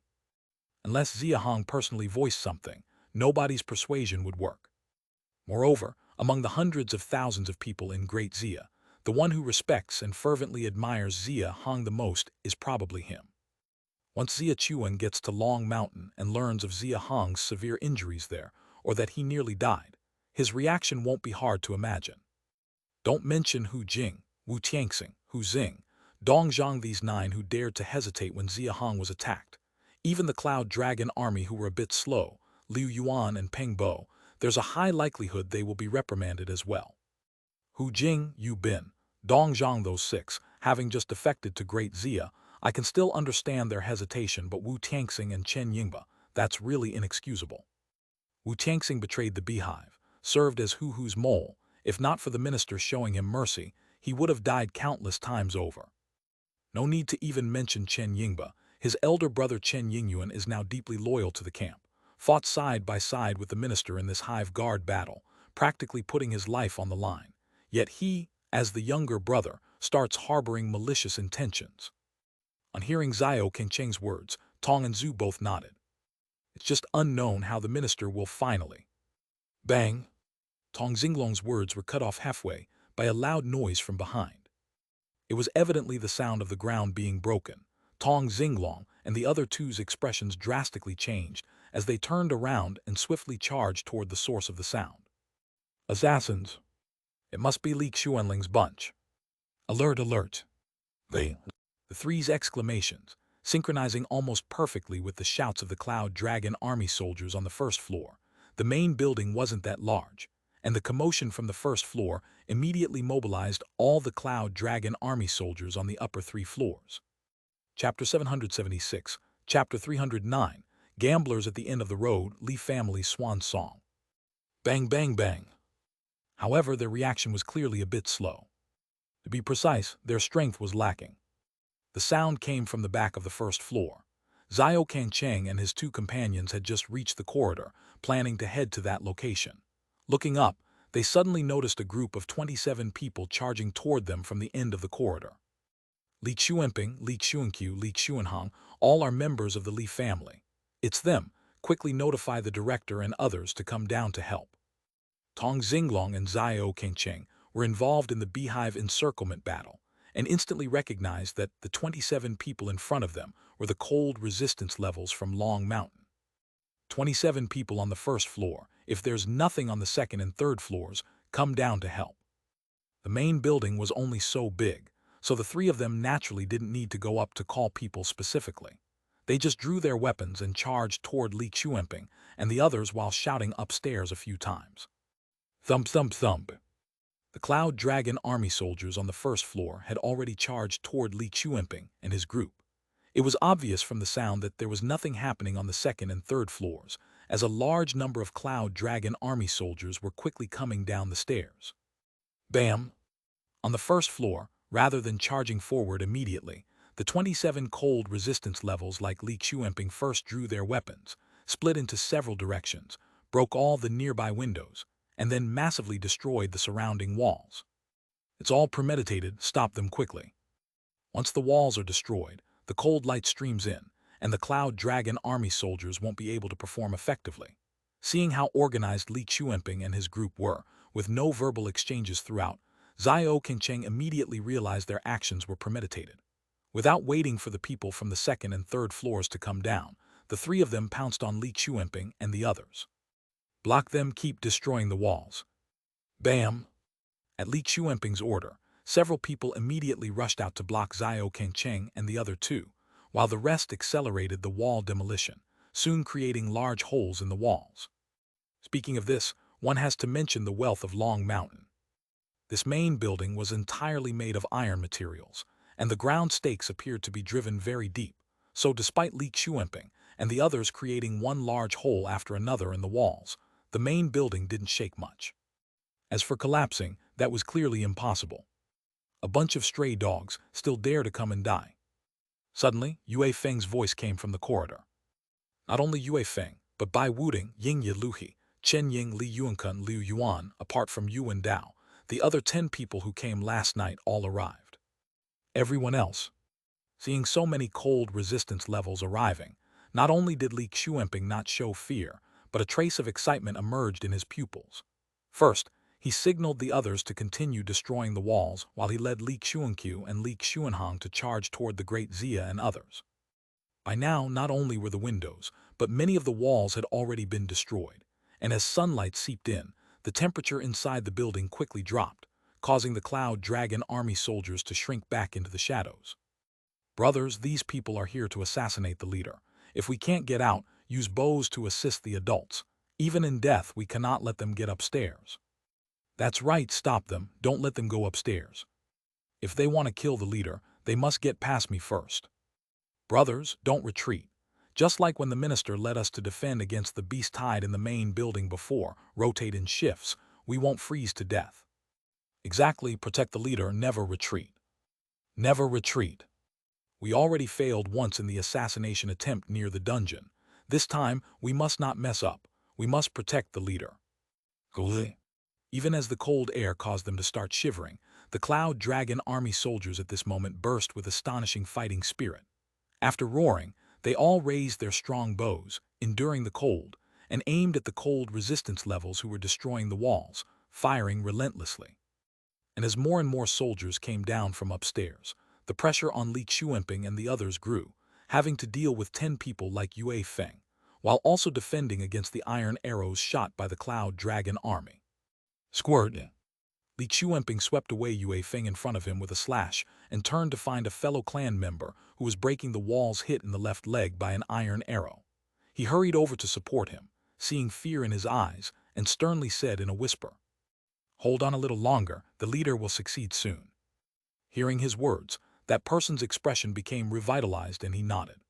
S1: Unless Xia Hong personally voiced something, nobody's persuasion would work. Moreover, among the hundreds of thousands of people in Great Xia, the one who respects and fervently admires Xia Hong the most is probably him. Once Xia Chuan gets to Long Mountain and learns of Xia Hong's severe injuries there, or that he nearly died, his reaction won't be hard to imagine. Don't mention Hu Jing, Wu Tianxing, Hu Xing, Dong Zhang, these 9 who dared to hesitate when Xia Hong was attacked. Even the Cloud Dragon Army who were a bit slow, Liu Yuan and Peng Bo, there's a high likelihood they will be reprimanded as well. Hu Jing, Yu Bin, Dong Zhang, those 6, having just defected to Great Xia, I can still understand their hesitation, but Wu Tianxing and Chen Yingba, that's really inexcusable. Wu Tianxing betrayed the beehive, served as Hu's mole. If not for the minister showing him mercy, he would have died countless times over. No need to even mention Chen Yingba. His elder brother Chen Yingyuan is now deeply loyal to the camp, fought side by side with the minister in this hive guard battle, practically putting his life on the line. Yet he, as the younger brother, starts harboring malicious intentions. On hearing Xiao Kangcheng's words, Tong and Zhu both nodded. It's just unknown how the minister will finally. Bang! Tong Xinglong's words were cut off halfway by a loud noise from behind. It was evidently the sound of the ground being broken. Tong Xinglong and the other 2's expressions drastically changed as they turned around and swiftly charged toward the source of the sound. Assassins! It must be Li Xuanling's bunch. Alert, alert! The 3's exclamations, synchronizing almost perfectly with the shouts of the Cloud Dragon Army soldiers on the first floor. The main building wasn't that large, and the commotion from the first floor immediately mobilized all the Cloud Dragon Army soldiers on the upper 3 floors. Chapter 776, Chapter 309, Gamblers at the End of the Road, Li Family's Swan Song. Bang, bang, bang. However, their reaction was clearly a bit slow. To be precise, their strength was lacking. The sound came from the back of the first floor. Xiao Kangcheng and his two companions had just reached the corridor, planning to head to that location. Looking up, they suddenly noticed a group of 27 people charging toward them from the end of the corridor. Li Xuanping, Li Xuanqiu, Li Xuanhong, all are members of the Li family. It's them. Quickly notify the director and others to come down to help. Tong Xinglong and Xiao Kangcheng were involved in the beehive encirclement battle, and instantly recognized that the 27 people in front of them were the cold resistance levels from Long Mountain. 27 people on the first floor. If there's nothing on the second and third floors, come down to help. The main building was only so big, so the three of them naturally didn't need to go up to call people specifically. They just drew their weapons and charged toward Li Xuanping and the others while shouting upstairs a few times. Thump, thump, thump. The Cloud Dragon army soldiers on the first floor had already charged toward Li Xuanping and his group. It was obvious from the sound that there was nothing happening on the second and third floors, as a large number of Cloud Dragon army soldiers were quickly coming down the stairs. Bam! On the first floor, rather than charging forward immediately, the 27 cold resistance levels like Li Xuanping first drew their weapons, split into several directions, broke all the nearby windows, and then massively destroyed the surrounding walls. It's all premeditated. Stop them quickly. Once the walls are destroyed, the cold light streams in, and the Cloud Dragon army soldiers won't be able to perform effectively. Seeing how organized Li Xuanping and his group were, with no verbal exchanges throughout, Xiao Kangcheng immediately realized their actions were premeditated. Without waiting for the people from the second and third floors to come down, the three of them pounced on Li Xuanping and the others. Block them, keep destroying the walls. Bam! At Li Xuanping's order, several people immediately rushed out to block Xiao Kangcheng and the other two, while the rest accelerated the wall demolition, soon creating large holes in the walls. Speaking of this, one has to mention the wealth of Long Mountain. This main building was entirely made of iron materials, and the ground stakes appeared to be driven very deep, so despite Li Xuanping and the others creating one large hole after another in the walls, the main building didn't shake much. As for collapsing, that was clearly impossible. A bunch of stray dogs still dare to come and die. Suddenly, Yue Feng's voice came from the corridor. Not only Yue Feng, but Bai Wuding, Ying Ye Luhi, Chen Ying, Li Yuankun, Liu Yuan, apart from Yuan Dao, the other 10 people who came last night all arrived. Everyone else, seeing so many cold resistance levels arriving, not only did Li Xuanping not show fear, but a trace of excitement emerged in his pupils. First, he signaled the others to continue destroying the walls while he led Li Xuanqiu and Li Xuanhong to charge toward the great Xia and others. By now, not only were the windows, but many of the walls had already been destroyed, and as sunlight seeped in, the temperature inside the building quickly dropped, causing the Cloud Dragon army soldiers to shrink back into the shadows. Brothers, these people are here to assassinate the leader. If we can't get out, use bows to assist the adults. Even in death, we cannot let them get upstairs. That's right, stop them, don't let them go upstairs. If they want to kill the leader, they must get past me first. Brothers, don't retreat. Just like when the minister led us to defend against the beast tied in the main building before, rotate in shifts, we won't freeze to death. Exactly, protect the leader, never retreat. Never retreat. We already failed once in the assassination attempt near the dungeon. This time, we must not mess up. We must protect the leader. Even as the cold air caused them to start shivering, the Cloud Dragon army soldiers at this moment burst with astonishing fighting spirit. After roaring, they all raised their strong bows, enduring the cold, and aimed at the cold resistance levels who were destroying the walls, firing relentlessly. And as more and more soldiers came down from upstairs, the pressure on Li Xuanping and the others grew, having to deal with 10 people like Yue Feng, while also defending against the iron arrows shot by the Cloud Dragon army. Squirt! Li Xuanping swept away Yue Feng in front of him with a slash and turned to find a fellow clan member who was breaking the walls hit in the left leg by an iron arrow. He hurried over to support him, seeing fear in his eyes, and sternly said in a whisper, "Hold on a little longer, the leader will succeed soon." Hearing his words, that person's expression became revitalized and he nodded.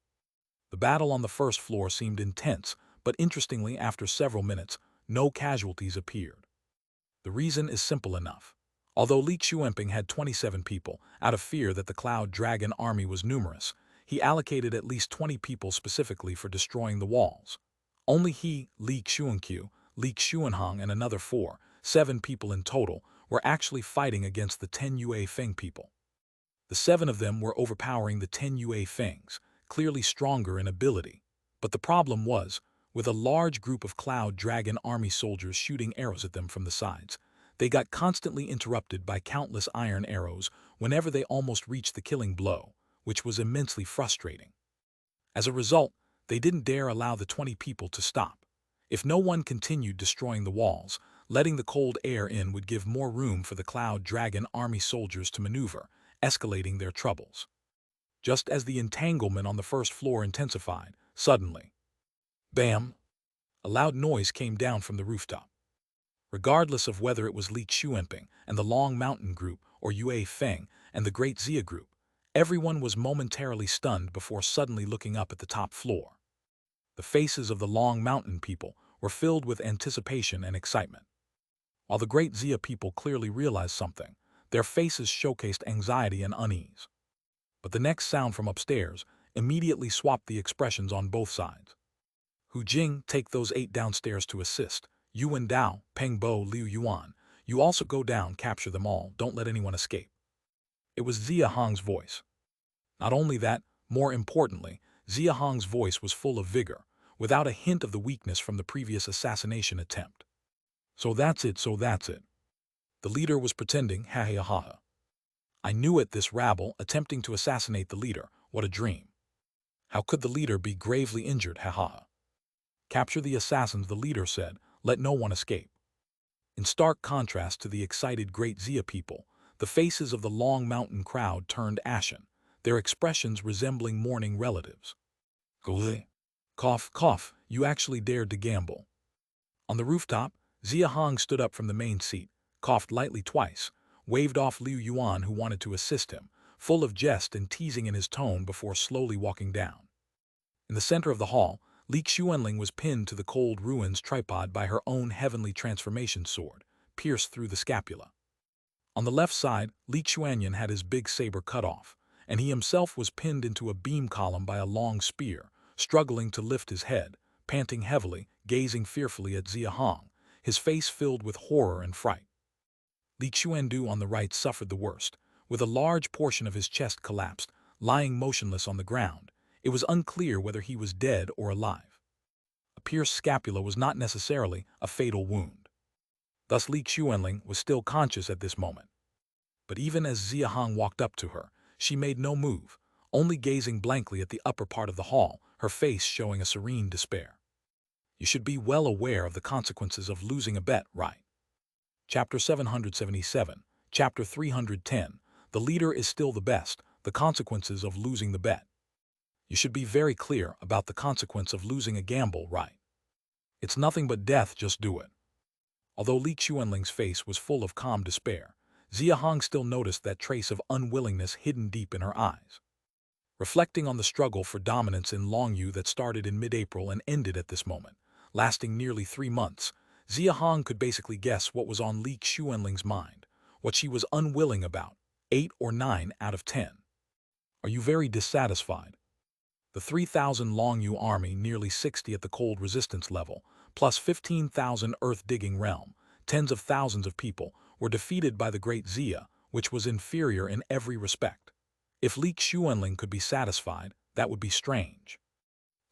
S1: The battle on the first floor seemed intense, but interestingly, after several minutes, no casualties appeared. The reason is simple enough. Although Li Xuanping had 27 people, out of fear that the Cloud Dragon army was numerous, he allocated at least 20 people specifically for destroying the walls. Only he, Li Xuanqiu, Li Xuanhong, and another 7 people in total were actually fighting against the 10 Yue Feng people. The 7 of them were overpowering the 10 Yue Fengs, clearly stronger in ability. But the problem was, with a large group of Cloud Dragon army soldiers shooting arrows at them from the sides, they got constantly interrupted by countless iron arrows whenever they almost reached the killing blow, which was immensely frustrating. As a result, they didn't dare allow the 20 people to stop. If no one continued destroying the walls, letting the cold air in would give more room for the Cloud Dragon army soldiers to maneuver, escalating their troubles. Just as the entanglement on the first floor intensified, suddenly, bam! A loud noise came down from the rooftop. Regardless of whether it was Li Xuanping and the Long Mountain Group or Yue Feng and the Great Xia Group, everyone was momentarily stunned before suddenly looking up at the top floor. The faces of the Long Mountain people were filled with anticipation and excitement. While the Great Xia people clearly realized something, their faces showcased anxiety and unease. But the next sound from upstairs immediately swapped the expressions on both sides. Hu Jing, take those 8 downstairs to assist. Yuan Dao, Peng Bo, Liu Yuan, you also go down, capture them all, don't let anyone escape. It was Xia Hong's voice. Not only that, more importantly, Xia Hong's voice was full of vigor, without a hint of the weakness from the previous assassination attempt. So that's it. The leader was pretending, ha ha ha. I knew it, this rabble attempting to assassinate the leader, what a dream. How could the leader be gravely injured, ha ha. Capture the assassins, the leader said, let no one escape. In stark contrast to the excited Great Xia people, the faces of the Long Mountain crowd turned ashen, their expressions resembling mourning relatives. Cough, cough, you actually dared to gamble. On the rooftop, Xia Hong stood up from the main seat, coughed lightly twice, waved off Liu Yuan who wanted to assist him, full of jest and teasing in his tone before slowly walking down. In the center of the hall, Li Xuanling was pinned to the cold ruins tripod by her own heavenly transformation sword, pierced through the scapula. On the left side, Li Xuanyan had his big saber cut off, and he himself was pinned into a beam column by a long spear, struggling to lift his head, panting heavily, gazing fearfully at Xia Hong, his face filled with horror and fright. Li Xuandu on the right suffered the worst, with a large portion of his chest collapsed, lying motionless on the ground. It was unclear whether he was dead or alive. A pierced scapula was not necessarily a fatal wound. Thus Li Xuanling was still conscious at this moment. But even as Xia Hong walked up to her, she made no move, only gazing blankly at the upper part of the hall, her face showing a serene despair. You should be well aware of the consequences of losing a bet, right? Chapter 777, Chapter 310, the leader is still the best, the consequences of losing the bet. You should be very clear about the consequence of losing a gamble, right? It's nothing but death, just do it. Although Li Xuanling's face was full of calm despair, Xia Hong still noticed that trace of unwillingness hidden deep in her eyes. Reflecting on the struggle for dominance in Longyu that started in mid-April and ended at this moment, lasting nearly 3 months, Xia Hong could basically guess what was on Li Xuanling's mind, what she was unwilling about, 8 or 9 out of 10. Are you very dissatisfied? The 3,000 Longyu army, nearly 60 at the cold resistance level, plus 15,000 earth-digging realm, tens of thousands of people, were defeated by the Great Xia, which was inferior in every respect. If Li Xuanling could be satisfied, that would be strange.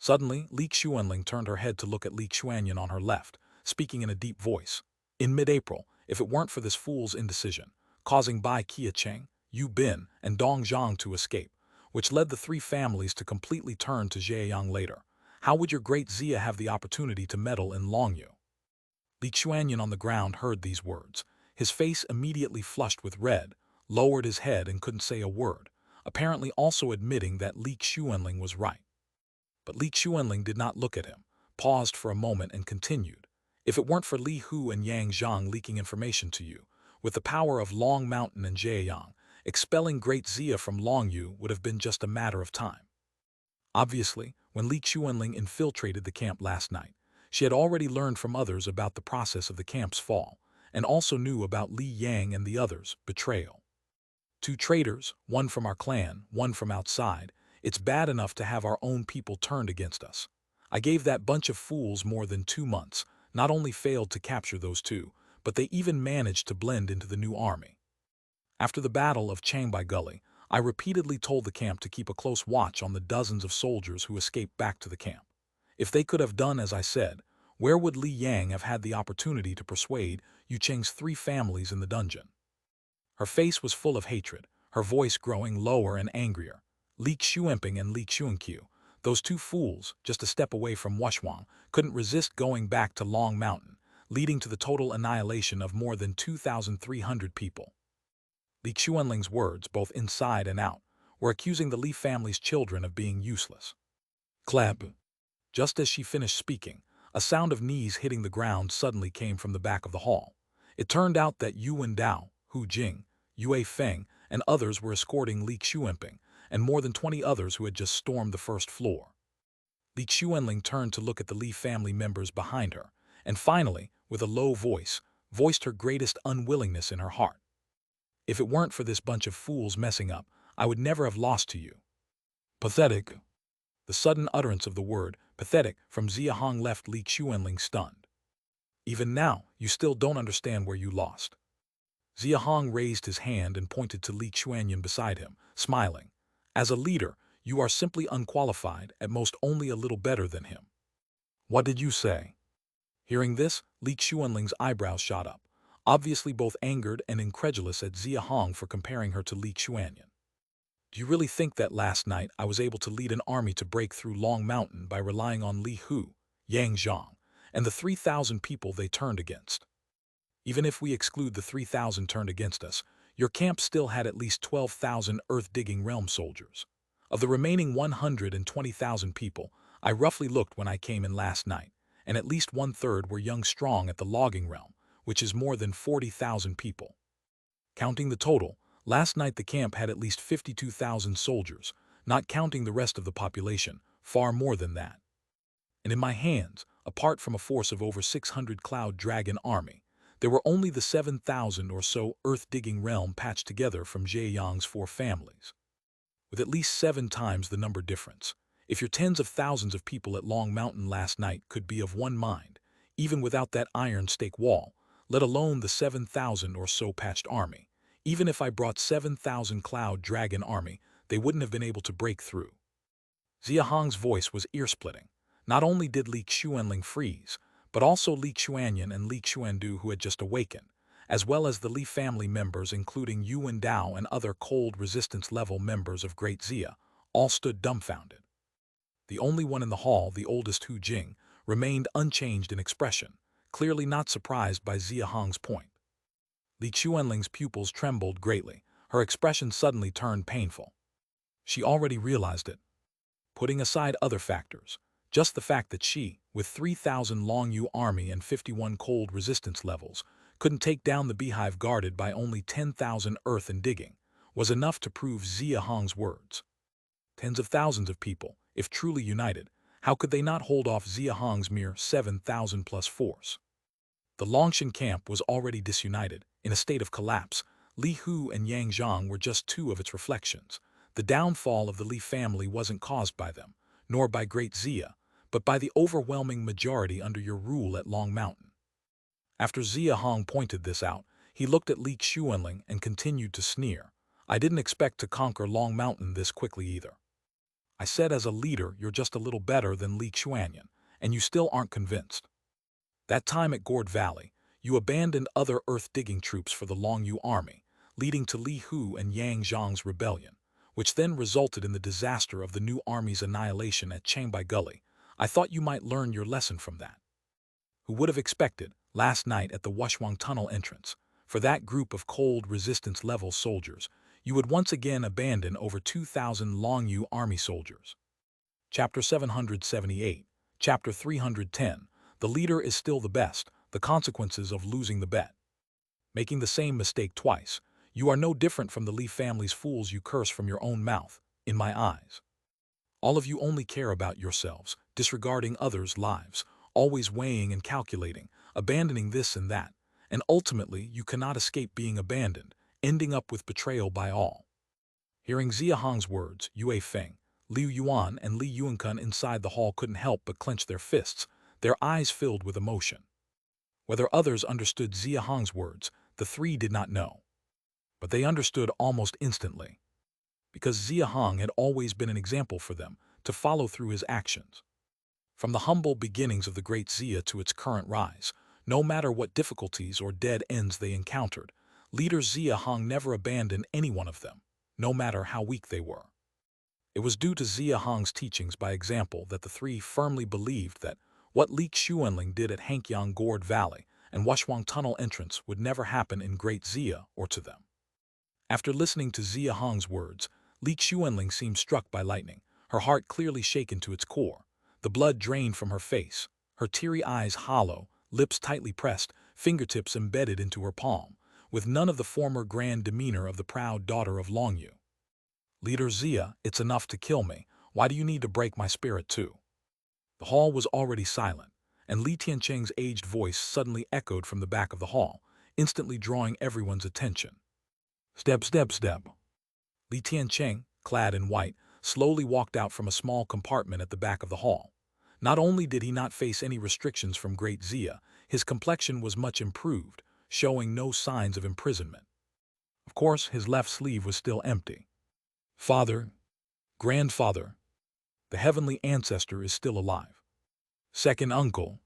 S1: Suddenly, Li Xuanling turned her head to look at Li Xuanyan on her left, speaking in a deep voice. In mid-April, if it weren't for this fool's indecision, causing Bai Qiacheng, Yu Bin, and Dong Zhang to escape, which led the 3 families to completely turn to Zhejiang later, how would your Great Xia have the opportunity to meddle in Longyu? Li Xuanyan on the ground heard these words. His face immediately flushed with red, lowered his head and couldn't say a word, apparently also admitting that Li Xuanling was right. But Li Xuanling did not look at him, paused for a moment and continued. If it weren't for Li Hu and Yang Zhang leaking information to you, with the power of Long Mountain and Zhejiang, expelling Great Xia from Longyu would have been just a matter of time. Obviously, when Li Xuanling infiltrated the camp last night, she had already learned from others about the process of the camp's fall, and also knew about Li Yang and the others' betrayal. 2 traitors, one from our clan, one from outside, It's bad enough to have our own people turned against us. I gave that bunch of fools more than 2 months, not only failed to capture those two, but they even managed to blend into the new army. After the Battle of Changbai Gully, I repeatedly told the camp to keep a close watch on the dozens of soldiers who escaped back to the camp. If they could have done as I said, where would Li Yang have had the opportunity to persuade Yu Cheng's 3 families in the dungeon? Her face was full of hatred, her voice growing lower and angrier. Li Xuanping and Li Xuanqiu, those 2 fools, just a step away from Wushwang, couldn't resist going back to Long Mountain, leading to the total annihilation of more than 2,300 people. Li Xuanling's words, both inside and out, were accusing the Li family's children of being useless. Clap! Just as she finished speaking, a sound of knees hitting the ground suddenly came from the back of the hall. It turned out that Yu Wendao, Hu Jing, Yue Feng, and others were escorting Li Xuanping, and more than 20 others who had just stormed the first floor. Li Xuanling turned to look at the Li family members behind her, and finally, with a low voice, voiced her greatest unwillingness in her heart. If it weren't for this bunch of fools messing up, I would never have lost to you. Pathetic. The sudden utterance of the word, pathetic, from Xia Hong left Li Xuanling stunned. Even now, you still don't understand where you lost. Xia Hong raised his hand and pointed to Li Xuanyan beside him, smiling. As a leader, you are simply unqualified, at most only a little better than him. What did you say? Hearing this, Li Xuanling's eyebrows shot up, obviously both angered and incredulous at Xia Hong for comparing her to Li Xuanyan. Do you really think that last night I was able to lead an army to break through Long Mountain by relying on Li Hu, Yang Zhang, and the 3,000 people they turned against? Even if we exclude the 3,000 turned against us, your camp still had at least 12,000 earth-digging realm soldiers. Of the remaining 120,000 people, I roughly looked when I came in last night, and at least 1/3 were young strong at the logging realm, which is more than 40,000 people. Counting the total, last night the camp had at least 52,000 soldiers, not counting the rest of the population, far more than that. And in my hands, apart from a force of over 600 Cloud Dragon army, there were only the 7,000 or so earth-digging realm patched together from Zhejiang's 4 families. With at least 7 times the number difference, if your tens of thousands of people at Long Mountain last night could be of one mind, even without that iron stake wall, let alone the 7,000 or so patched army, even if I brought 7,000 Cloud Dragon army, they wouldn't have been able to break through. Xia Hong's voice was ear-splitting. Not only did Li Xuanling freeze, but also Li Xuanyan and Li Xuandu who had just awakened, as well as the Li family members including Yu Wendao and other cold resistance level members of Great Xia, all stood dumbfounded. The only one in the hall, the oldest Hu Jing, remained unchanged in expression, clearly not surprised by Xia Hong's point. Li Xuanling's pupils trembled greatly, her expression suddenly turned painful. She already realized it. Putting aside other factors, just the fact that she, with 3,000 Long Yu army and 51 cold resistance levels, couldn't take down the beehive guarded by only 10,000 earth and digging, was enough to prove Xia Hong's words. Tens of thousands of people, if truly united, how could they not hold off Xia Hong's mere 7,000 plus force? The Longshan camp was already disunited, in a state of collapse. Li Hu and Yang Zhang were just 2 of its reflections. The downfall of the Li family wasn't caused by them, nor by Great Xia, but by the overwhelming majority under your rule at Long Mountain. After Xia Hong pointed this out, he looked at Li Xuanling and continued to sneer. I didn't expect to conquer Long Mountain this quickly either. I said as a leader you're just a little better than Li Xuanyan, and you still aren't convinced. That time at Gourd Valley, you abandoned other earth-digging troops for the Long Yu army, leading to Li Hu and Yang Zhang's rebellion, which then resulted in the disaster of the new army's annihilation at Changbai Gully. I thought you might learn your lesson from that. Who would have expected, last night at the Wushwang Tunnel entrance, for that group of cold resistance-level soldiers, you would once again abandon over 2,000 Long Yu army soldiers. Chapter 778, Chapter 310, The leader is still the best, the consequences of losing the bet. Making the same mistake twice, you are no different from the Li family's fools you curse from your own mouth, in my eyes. All of you only care about yourselves, disregarding others' lives, always weighing and calculating, abandoning this and that, and ultimately you cannot escape being abandoned, ending up with betrayal by all. Hearing Xia Hong's words, Yue Feng, Liu Yuan and Li Yuankun inside the hall couldn't help but clench their fists, their eyes filled with emotion. Whether others understood Xia Hong's words, the three did not know. But they understood almost instantly, because Xia Hong had always been an example for them to follow through his actions. From the humble beginnings of the great Xia to its current rise, no matter what difficulties or dead ends they encountered, leader Xia Hong never abandoned any one of them, no matter how weak they were. It was due to Xia Hong's teachings by example that the three firmly believed that what Li Xuanling did at Hankyang Gourd Valley and Washuang Tunnel entrance would never happen in Great Xia or to them. After listening to Xia Hong's words, Li Xuanling seemed struck by lightning, her heart clearly shaken to its core, the blood drained from her face, her teary eyes hollow, lips tightly pressed, fingertips embedded into her palm, with none of the former grand demeanor of the proud daughter of Longyu. Leader Xia, it's enough to kill me. Why do you need to break my spirit too? The hall was already silent, and Li Tiancheng's aged voice suddenly echoed from the back of the hall, instantly drawing everyone's attention. Step, step, step. Li Tiancheng, clad in white, slowly walked out from a small compartment at the back of the hall. Not only did he not face any restrictions from Great Xia, his complexion was much improved, showing no signs of imprisonment. Of course, his left sleeve was still empty. Father, grandfather, the heavenly ancestor is still alive. Second uncle,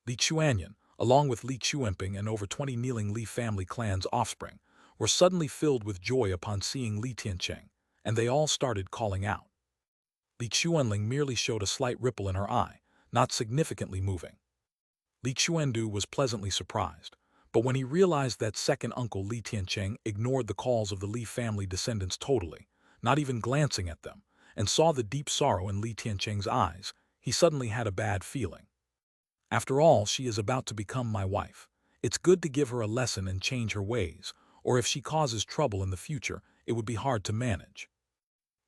S1: Li Chuanyan, along with Li Chuenping and over 20 kneeling Li family clan's offspring, were suddenly filled with joy upon seeing Li Tiancheng, and they all started calling out. Li Chuanling merely showed a slight ripple in her eye, not significantly moving. Li Chuandu was pleasantly surprised, but when he realized that second uncle Li Tiancheng ignored the calls of the Li family descendants totally, not even glancing at them, and saw the deep sorrow in Li Tiancheng's eyes, he suddenly had a bad feeling. After all, she is about to become my wife. It's good to give her a lesson and change her ways, or if she causes trouble in the future, it would be hard to manage.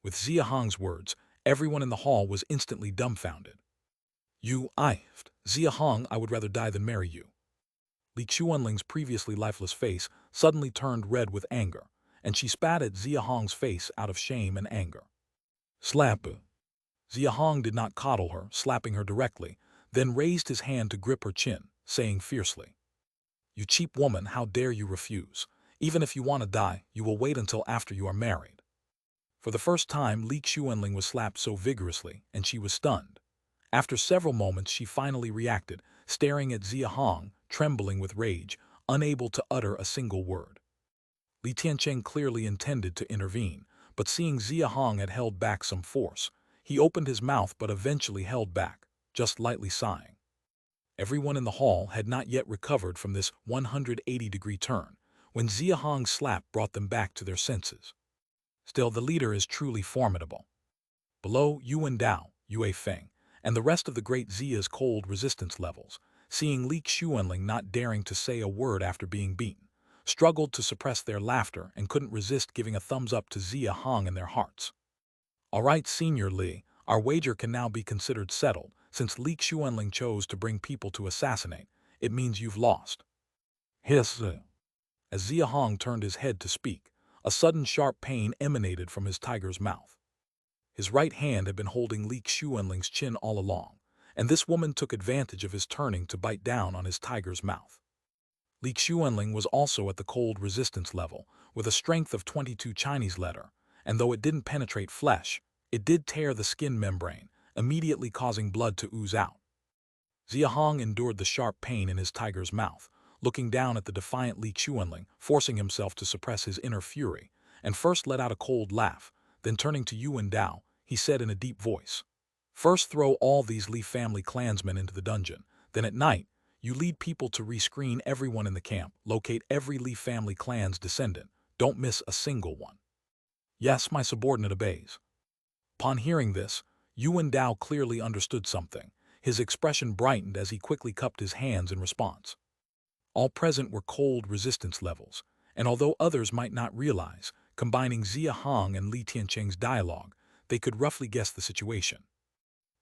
S1: With Xia Hong's words, everyone in the hall was instantly dumbfounded. Xia Hong, I would rather die than marry you. Li Chuanling's previously lifeless face suddenly turned red with anger, and she spat at Xia Hong's face out of shame and anger. Slap. Xia Hong did not coddle her, slapping her directly, then raised his hand to grip her chin, saying fiercely, "You cheap woman, how dare you refuse? Even if you want to die, you will wait until after you are married." For the first time, Li Xuanling was slapped so vigorously, and she was stunned. After several moments, she finally reacted, staring at Xia Hong, trembling with rage, unable to utter a single word. Li Tiancheng clearly intended to intervene, but seeing Xia Hong had held back some force, he opened his mouth but eventually held back, just lightly sighing. Everyone in the hall had not yet recovered from this 180-degree turn, when Xia Hong's slap brought them back to their senses. Still, the leader is truly formidable. Below, Yuan Dao, Yue Feng, and the rest of the great Xia's cold resistance levels, seeing Li Xuanling not daring to say a word after being beaten, struggled to suppress their laughter and couldn't resist giving a thumbs up to Xia Hong in their hearts. All right, Senior Li, our wager can now be considered settled. Since Li Xuanling chose to bring people to assassinate, it means you've lost. Hiss. As Xia Hong turned his head to speak, a sudden sharp pain emanated from his tiger's mouth. His right hand had been holding Li Xuanling's chin all along, and this woman took advantage of his turning to bite down on his tiger's mouth. Li Xuanling was also at the cold resistance level, with a strength of 22 Chinese letter, and though it didn't penetrate flesh, it did tear the skin membrane, immediately causing blood to ooze out. Xia Hong endured the sharp pain in his tiger's mouth, looking down at the defiant Li Xuanling, forcing himself to suppress his inner fury, and first let out a cold laugh, then turning to Yuan Dao, he said in a deep voice, "First throw all these Li family clansmen into the dungeon, then at night, you lead people to rescreen everyone in the camp, locate every Li family clan's descendant, don't miss a single one." "Yes, my subordinate obeys." Upon hearing this, Yuan Dao clearly understood something. His expression brightened as he quickly cupped his hands in response. All present were cold resistance levels, and although others might not realize, combining Xia Hong and Li Tiancheng's dialogue, they could roughly guess the situation.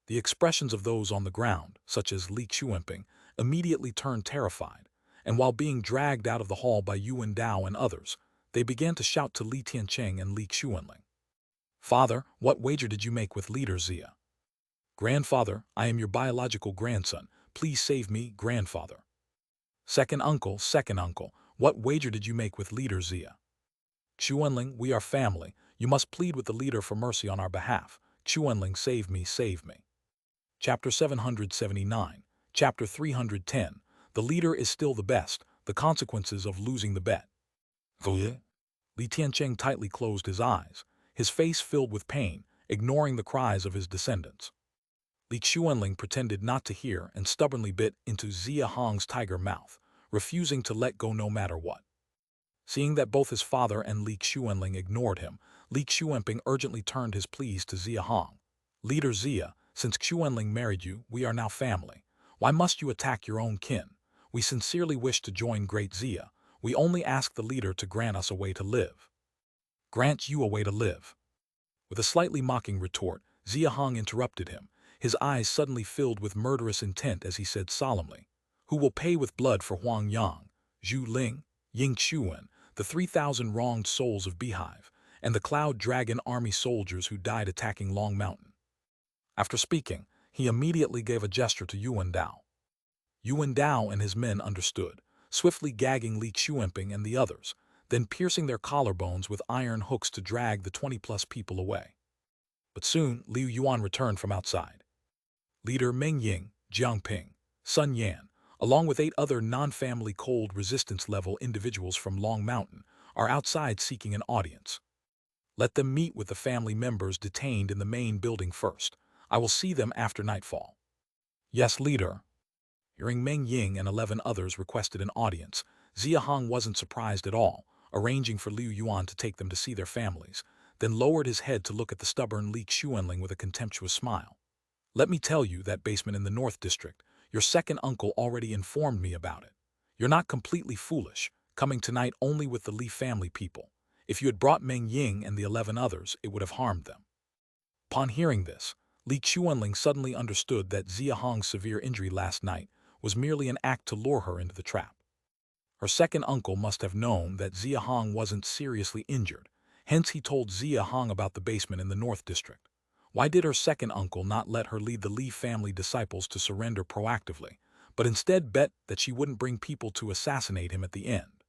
S1: The expressions of those on the ground, such as Li Xuanping, immediately turned terrified, and while being dragged out of the hall by Yuan Dao and others, they began to shout to Li Tiancheng and Li Xuanling. Father, what wager did you make with leader Xia? Grandfather, I am your biological grandson. Please save me, grandfather. Second uncle, what wager did you make with leader Xia? Xuanling, we are family. You must plead with the leader for mercy on our behalf. Xuanling, save me, save me. Chapter 779. Chapter 310. The leader is still the best. The consequences of losing the bet. Li Tiancheng tightly closed his eyes, his face filled with pain, ignoring the cries of his descendants. Li Xuanling pretended not to hear and stubbornly bit into Xia Hong's tiger mouth, refusing to let go no matter what. Seeing that both his father and Li Xuanling ignored him, Li Xuanping urgently turned his pleas to Xia Hong. Leader Xia, since Xuanling married you, we are now family. Why must you attack your own kin? We sincerely wish to join great Xia. We only ask the leader to grant us a way to live. Grant you a way to live. With a slightly mocking retort, Xia Hong interrupted him, his eyes suddenly filled with murderous intent as he said solemnly, "Who will pay with blood for Huang Yang, Zhu Ling, Ying Xuan, the 3,000 wronged souls of Beehive, and the Cloud Dragon Army soldiers who died attacking Long Mountain?" After speaking, he immediately gave a gesture to Yuan Dao. Yuan Dao and his men understood, swiftly gagging Li Xuanping and the others, then piercing their collarbones with iron hooks to drag the 20-plus people away. But soon, Liu Yuan returned from outside. Leader Meng Ying, Jiang Ping, Sun Yan, along with 8 other non-family cold resistance-level individuals from Long Mountain, are outside seeking an audience. Let them meet with the family members detained in the main building first. I will see them after nightfall. Yes, leader. Hearing Meng Ying and 11 others requested an audience, Xia Hong wasn't surprised at all, arranging for Liu Yuan to take them to see their families, then lowered his head to look at the stubborn Li Xuanling with a contemptuous smile. Let me tell you that basement in the North District, your second uncle already informed me about it. You're not completely foolish, coming tonight only with the Li family people. If you had brought Meng Ying and the 11 others, it would have harmed them. Upon hearing this, Li Xuanling suddenly understood that Xia Hong's severe injury last night was merely an act to lure her into the trap. Her second uncle must have known that Xia Hong wasn't seriously injured, hence he told Xia Hong about the basement in the North District. Why did her second uncle not let her lead the Li family disciples to surrender proactively, but instead bet that she wouldn't bring people to assassinate him at the end?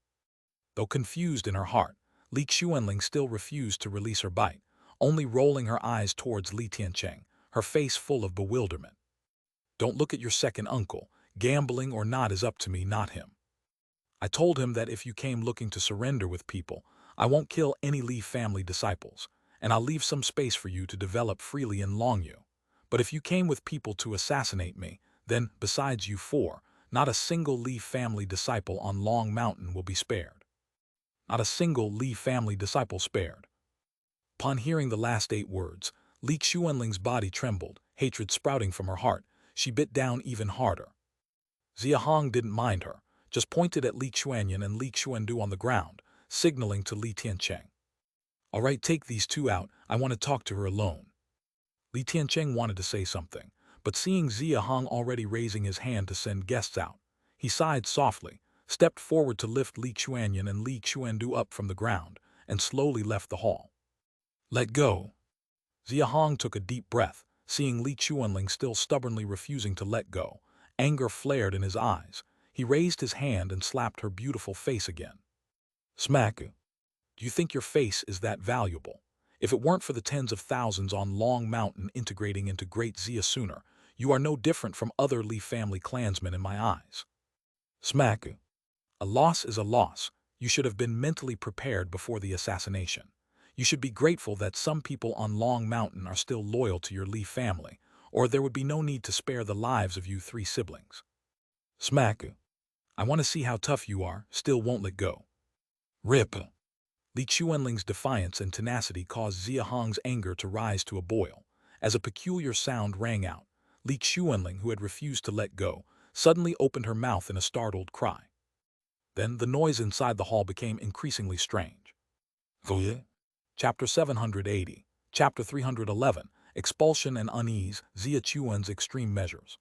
S1: Though confused in her heart, Li Xuanling still refused to release her bite, only rolling her eyes towards Li Tiancheng, her face full of bewilderment. Don't look at your second uncle. Gambling or not is up to me, not him. I told him that if you came looking to surrender with people, I won't kill any Li family disciples, and I'll leave some space for you to develop freely in Longyu. But if you came with people to assassinate me, then, besides you 4, not a single Li family disciple on Long Mountain will be spared. Not a single Li family disciple spared. Upon hearing the last 8 words, Li Xuanling's body trembled, hatred sprouting from her heart. She bit down even harder. Xia Hong didn't mind her, just pointed at Li Xuanyan and Li Xuandu on the ground, signaling to Li Tiancheng. All right, take these 2 out, I want to talk to her alone. Li Tiancheng wanted to say something, but seeing Xia Hong already raising his hand to send guests out, he sighed softly, stepped forward to lift Li Xuanyan and Li Xuandu up from the ground, and slowly left the hall. Let go. Xia Hong took a deep breath, seeing Li Xuanling still stubbornly refusing to let go. Anger flared in his eyes. He raised his hand and slapped her beautiful face again. Smack. Do you think your face is that valuable? If it weren't for the tens of thousands on Long Mountain integrating into Great Xia sooner, you are no different from other Li family clansmen in my eyes. Smack. A loss is a loss. You should have been mentally prepared before the assassination. You should be grateful that some people on Long Mountain are still loyal to your Li family, or there would be no need to spare the lives of you 3 siblings. Smack. I want to see how tough you are, still won't let go. Rip. Li Xuanling's defiance and tenacity caused Xia Hong's anger to rise to a boil. As a peculiar sound rang out, Li Xuanling, who had refused to let go, suddenly opened her mouth in a startled cry. Then the noise inside the hall became increasingly strange. Chapter 780. Chapter 311. Expulsion and unease, Xia Chuan's extreme measures.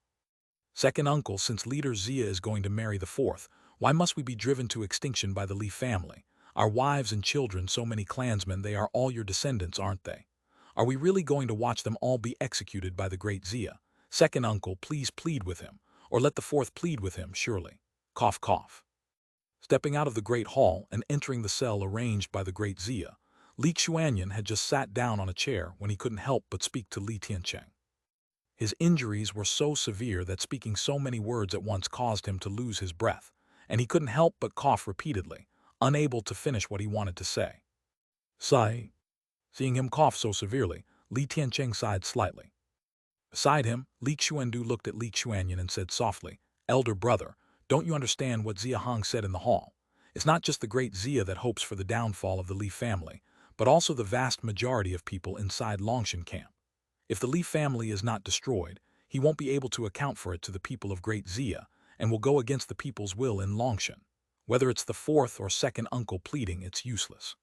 S1: Second uncle, since leader Xia is going to marry the 4th, why must we be driven to extinction by the Li family? Our wives and children, so many clansmen, they are all your descendants, aren't they? Are we really going to watch them all be executed by the great Xia? Second uncle, please plead with him, or let the fourth plead with him, surely. Cough, cough. Stepping out of the great hall and entering the cell arranged by the great Xia, Li Xuanyan had just sat down on a chair when he couldn't help but speak to Li Tiancheng. His injuries were so severe that speaking so many words at once caused him to lose his breath, and he couldn't help but cough repeatedly, unable to finish what he wanted to say. Sigh. Seeing him cough so severely, Li Tiancheng sighed slightly. Beside him, Li Xuandu looked at Li Xuanyan and said softly, "Elder brother, don't you understand what Xia Hong said in the hall? It's not just the great Xia that hopes for the downfall of the Li family, but also the vast majority of people inside Longshan camp. If the Li family is not destroyed, he won't be able to account for it to the people of great Xia, and will go against the people's will in Longshan. Whether it's the fourth or second uncle pleading, it's useless."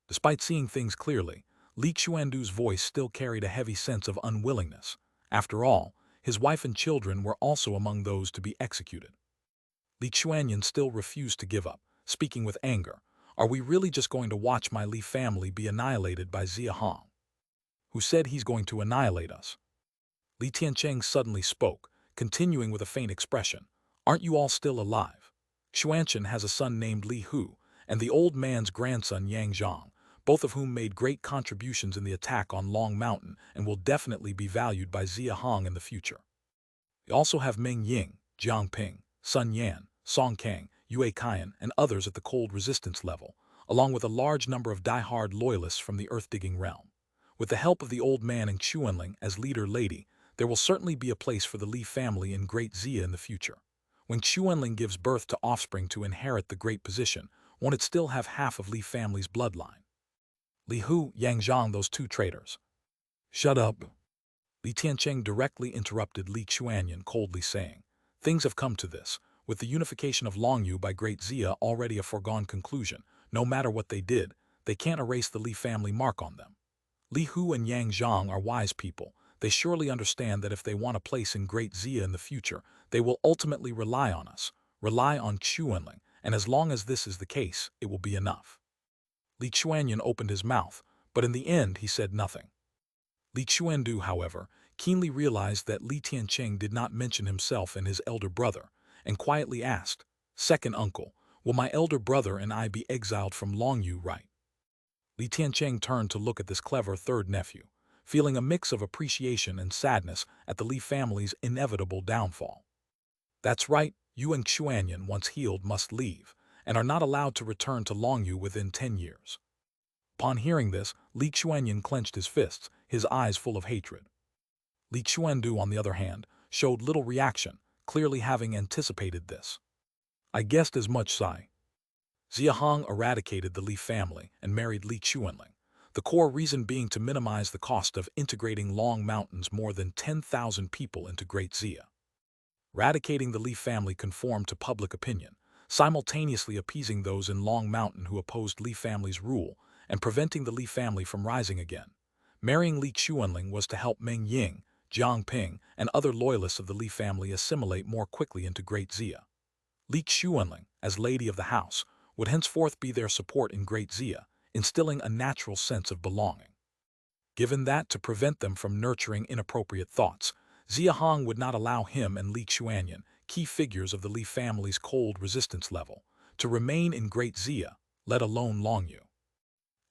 S1: Despite seeing things clearly, Li Xuandu's voice still carried a heavy sense of unwillingness. After all, his wife and children were also among those to be executed. Li Xuanyan still refused to give up, speaking with anger. "Are we really just going to watch my Li family be annihilated by Xia Hong? Who said he's going to annihilate us?" Li Tiancheng suddenly spoke, continuing with a faint expression. "Aren't you all still alive? Xuanchen has a son named Li Hu, and the old man's grandson Yang Zhang, both of whom made great contributions in the attack on Long Mountain and will definitely be valued by Xia Hong in the future. We also have Meng Ying, Jiang Ping, Sun Yan, Song Kang, Yue Kaiyan, and others at the cold resistance level, along with a large number of die-hard loyalists from the earth-digging realm. With the help of the old man and Xuanling as leader lady, there will certainly be a place for the Li family in Great Xia in the future. When Xuanling gives birth to offspring to inherit the great position, won't it still have half of Li family's bloodline? Li Hu, Yang Zhang, those two traitors." "Shut up." Li Tiancheng directly interrupted Li Xuanyan, coldly saying, "Things have come to this, with the unification of Longyu by Great Xia already a foregone conclusion. No matter what they did, they can't erase the Li family mark on them. Li Hu and Yang Zhang are wise people. They surely understand that if they want a place in Great Xia in the future, they will ultimately rely on us, rely on Xuanling, and as long as this is the case, it will be enough." Li Xuanyan opened his mouth, but in the end he said nothing. Li Xuandu, however, keenly realized that Li Tiancheng did not mention himself and his elder brother, and quietly asked, "Second uncle, will my elder brother and I be exiled from Longyu, right?" Li Tiancheng turned to look at this clever third nephew, feeling a mix of appreciation and sadness at the Li family's inevitable downfall. "That's right, you and Xuanyan, once healed, must leave, and are not allowed to return to Longyu within 10 years. Upon hearing this, Li Xuanyan clenched his fists, his eyes full of hatred. Li Xuandu, on the other hand, showed little reaction, clearly having anticipated this. "I guessed as much, Sai." Xia Hong eradicated the Li family and married Li Xuanling, the core reason being to minimize the cost of integrating Long Mountain's more than 10,000 people into Great Xia. Eradicating the Li family conformed to public opinion, simultaneously appeasing those in Long Mountain who opposed Li family's rule and preventing the Li family from rising again. Marrying Li Xuanling was to help Meng Ying, Jiang Ping, and other loyalists of the Li family assimilate more quickly into Great Xia. Li Xuanling, as lady of the house, would henceforth be their support in Great Xia, instilling a natural sense of belonging. Given that to prevent them from nurturing inappropriate thoughts, Xia Hong would not allow him and Li Xuanyan, key figures of the Li family's cold resistance level, to remain in Great Xia, let alone Longyu.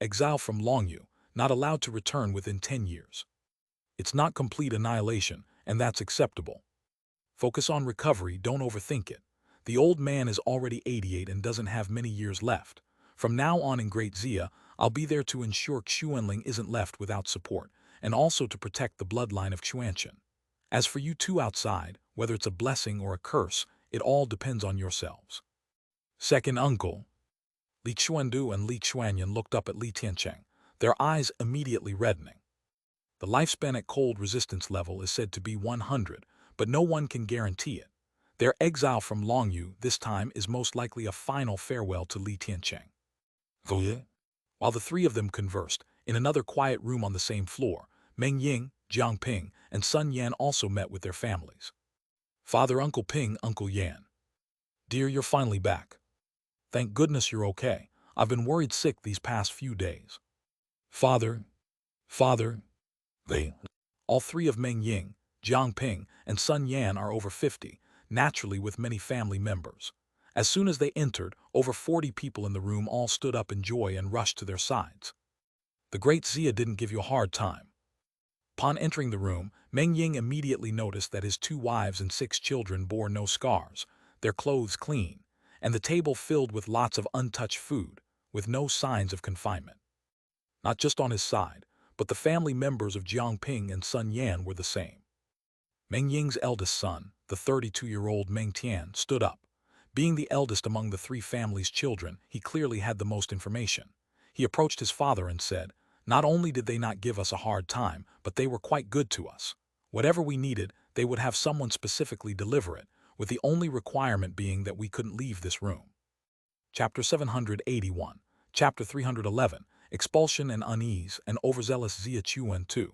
S1: Exile from Longyu, not allowed to return within 10 years. It's not complete annihilation, and that's acceptable. Focus on recovery, don't overthink it. The old man is already 88 and doesn't have many years left. From now on in Great Xia, I'll be there to ensure Xuanling isn't left without support, and also to protect the bloodline of Xuanchen. As for you two outside, whether it's a blessing or a curse, it all depends on yourselves." "Second uncle." Li Xuandu and Li Xuanyan looked up at Li Tiancheng, their eyes immediately reddening. The lifespan at cold resistance level is said to be 100, but no one can guarantee it. Their exile from Longyu this time is most likely a final farewell to Li Tiancheng. While the three of them conversed, in another quiet room on the same floor, Meng Ying, Jiang Ping, and Sun Yan also met with their families. "Father, Uncle Ping, Uncle Yan. Dear, you're finally back. Thank goodness you're okay. I've been worried sick these past few days." Father, All three of Meng Ying, Jiang Ping, and Sun Yan are over 50, naturally with many family members. As soon as they entered, over 40 people in the room all stood up in joy and rushed to their sides. The great Xia didn't give you a hard time. Upon entering the room, Meng Ying immediately noticed that his 2 wives and 6 children bore no scars, their clothes clean, and the table filled with lots of untouched food, with no signs of confinement. Not just on his side, but the family members of Jiang Ping and Sun Yan were the same. Meng Ying's eldest son, the 32-year-old Meng Tian, stood up. Being the eldest among the 3 family's children, he clearly had the most information. He approached his father and said, "Not only did they not give us a hard time, but they were quite good to us. Whatever we needed, they would have someone specifically deliver it, with the only requirement being that we couldn't leave this room." Chapter 781, Chapter 311, Expulsion and Unease, and Overzealous Xia Chuan II.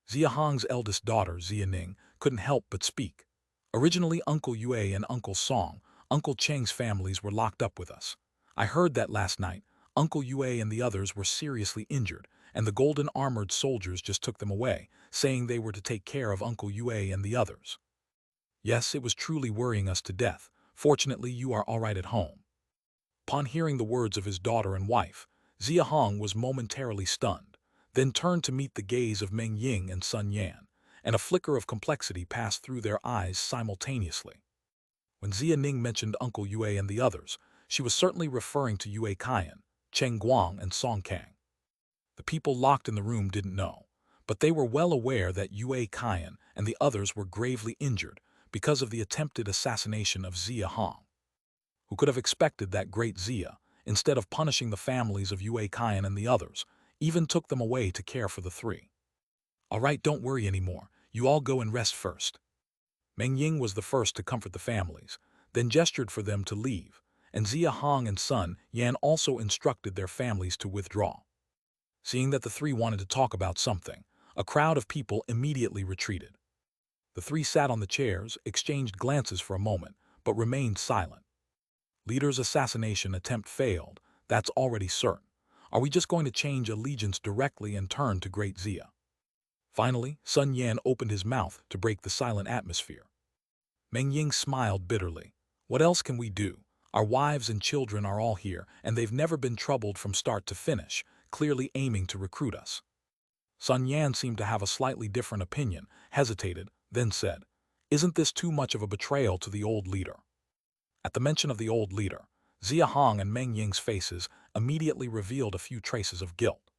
S1: Xia Hong's eldest daughter, Xia Ning, couldn't help but speak. Originally Uncle Yue and Uncle Song, Uncle Cheng's families were locked up with us. I heard that last night, Uncle Yue and the others were seriously injured, and the golden armored soldiers just took them away, saying they were to take care of Uncle Yue and the others. Yes, it was truly worrying us to death. Fortunately, you are all right at home. Upon hearing the words of his daughter and wife, Xia Hong was momentarily stunned, then turned to meet the gaze of Meng Ying and Sun Yan, and a flicker of complexity passed through their eyes simultaneously. When Xia Ning mentioned Uncle Yue and the others, she was certainly referring to Yue Kaiyan, Cheng Guang, and Song Kang. The people locked in the room didn't know, but they were well aware that Yue Kaiyan and the others were gravely injured because of the attempted assassination of Xia Hong. Who could have expected that great Xia, instead of punishing the families of Yue Kaiyan and the others, even took them away to care for the 3. "All right, don't worry anymore. You all go and rest first." Meng Ying was the first to comfort the families, then gestured for them to leave, and Xia Hong and Sun Yan also instructed their families to withdraw. Seeing that the 3 wanted to talk about something, a crowd of people immediately retreated. The 3 sat on the chairs, exchanged glances for a moment, but remained silent. Leader's assassination attempt failed, that's already certain. Are we just going to change allegiance directly and turn to Great Xia? Finally, Sun Yan opened his mouth to break the silent atmosphere. Meng Ying smiled bitterly. "What else can we do? Our wives and children are all here, and they've never been troubled from start to finish, clearly aiming to recruit us." Sun Yan seemed to have a slightly different opinion, hesitated, then said, "Isn't this too much of a betrayal to the old leader?" At the mention of the old leader, Xia Hong and Meng Ying's faces immediately revealed a few traces of guilt.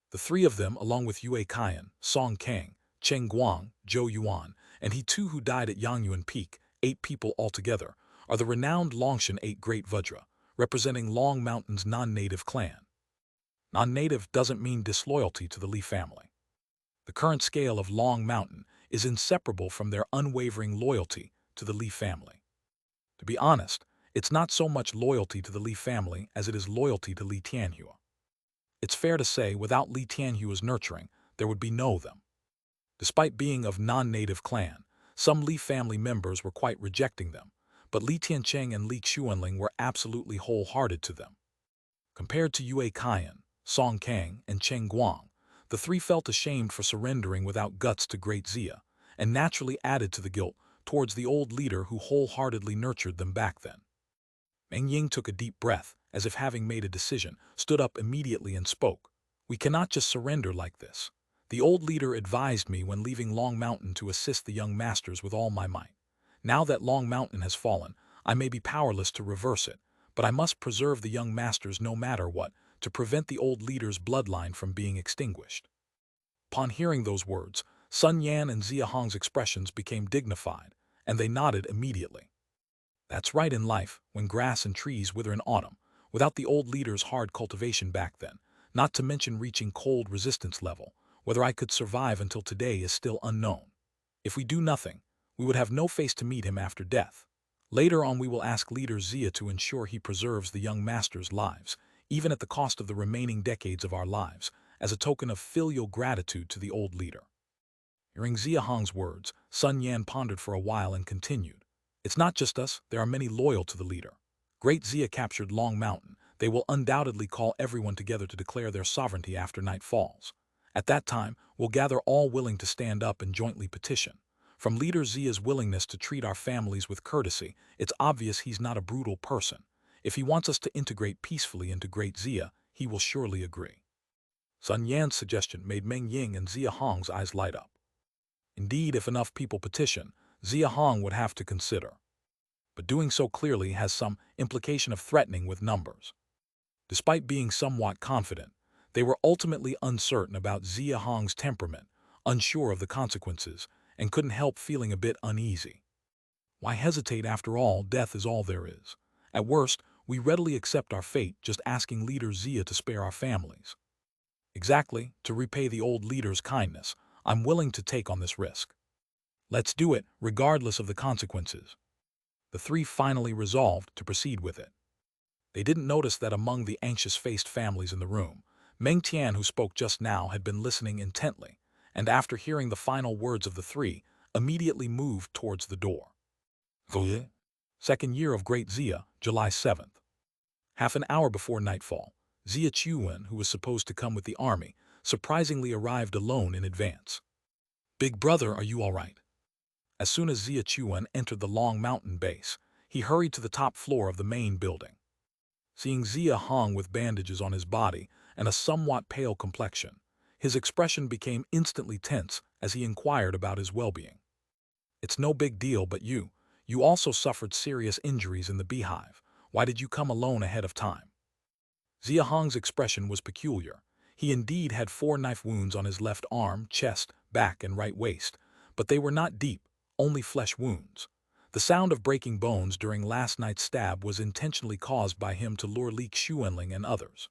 S1: The 3 of them, along with Yue Kaiyan, Song Kang, Cheng Guang, Zhou Yuan, and he too who died at Yangyuan Peak, 8 people altogether, are the renowned Longshan 8 Great Vajra, representing Long Mountain's non-native clan. Non-native doesn't mean disloyalty to the Li family. The current scale of Long Mountain is inseparable from their unwavering loyalty to the Li family. To be honest, it's not so much loyalty to the Li family as it is loyalty to Li Tianhua. It's fair to say without Li Tianhua's nurturing, there would be no them. Despite being of non-native clan, some Li family members were quite rejecting them, but Li Tiancheng and Li Xuanling were absolutely wholehearted to them. Compared to Yue Kaiyan, Song Kang, and Cheng Guang, the 3 felt ashamed for surrendering without guts to Great Xia, and naturally added to the guilt towards the old leader who wholeheartedly nurtured them back then. Meng Ying took a deep breath, as if having made a decision, stood up immediately and spoke. "We cannot just surrender like this. The old leader advised me when leaving Long Mountain to assist the young masters with all my might. Now that Long Mountain has fallen, I may be powerless to reverse it, but I must preserve the young masters no matter what, to prevent the old leader's bloodline from being extinguished." Upon hearing those words, Sun Yan and Xia Hong's expressions became dignified, and they nodded immediately. That's right in life, when grass and trees wither in autumn, without the old leader's hard cultivation back then, not to mention reaching cold resistance level, whether I could survive until today is still unknown. If we do nothing, we would have no face to meet him after death. Later on we will ask Leader Xia to ensure he preserves the young master's lives, even at the cost of the remaining decades of our lives, as a token of filial gratitude to the old leader. Hearing Xia Hong's words, Sun Yan pondered for a while and continued. "It's not just us, there are many loyal to the leader. Great Xia captured Long Mountain. They will undoubtedly call everyone together to declare their sovereignty after night falls. At that time, we'll gather all willing to stand up and jointly petition. From Leader Xia's willingness to treat our families with courtesy, it's obvious he's not a brutal person. If he wants us to integrate peacefully into Great Xia, he will surely agree. Sun Yan's suggestion made Meng Ying and Xia Hong's eyes light up. Indeed, if enough people petition, Xia Hong would have to consider. But doing so clearly has some implication of threatening with numbers. Despite being somewhat confident, they were ultimately uncertain about Xia Hong's temperament, unsure of the consequences, and couldn't help feeling a bit uneasy. Why hesitate after all? Death is all there is. At worst, we readily accept our fate, just asking Leader Xia to spare our families. Exactly, to repay the old leader's kindness, I'm willing to take on this risk. Let's do it, regardless of the consequences. The three finally resolved to proceed with it. They didn't notice that among the anxious-faced families in the room, Meng Tian, who spoke just now, had been listening intently, and after hearing the final words of the three, immediately moved towards the door. Second year of Great Xia, July 7th. Half an hour before nightfall, Xia Chuan, who was supposed to come with the army, surprisingly arrived alone in advance. "Big brother, are you all right?" As soon as Xia Chuan entered the long mountain base, he hurried to the top floor of the main building. Seeing Xia Hong with bandages on his body and a somewhat pale complexion, his expression became instantly tense as he inquired about his well-being. "It's no big deal, but you also suffered serious injuries in the beehive. Why did you come alone ahead of time?" Xia Hong's expression was peculiar. He indeed had 4 knife wounds on his left arm, chest, back, and right waist, but they were not deep, only flesh wounds. The sound of breaking bones during last night's stab was intentionally caused by him to lure Li Xuanling and others.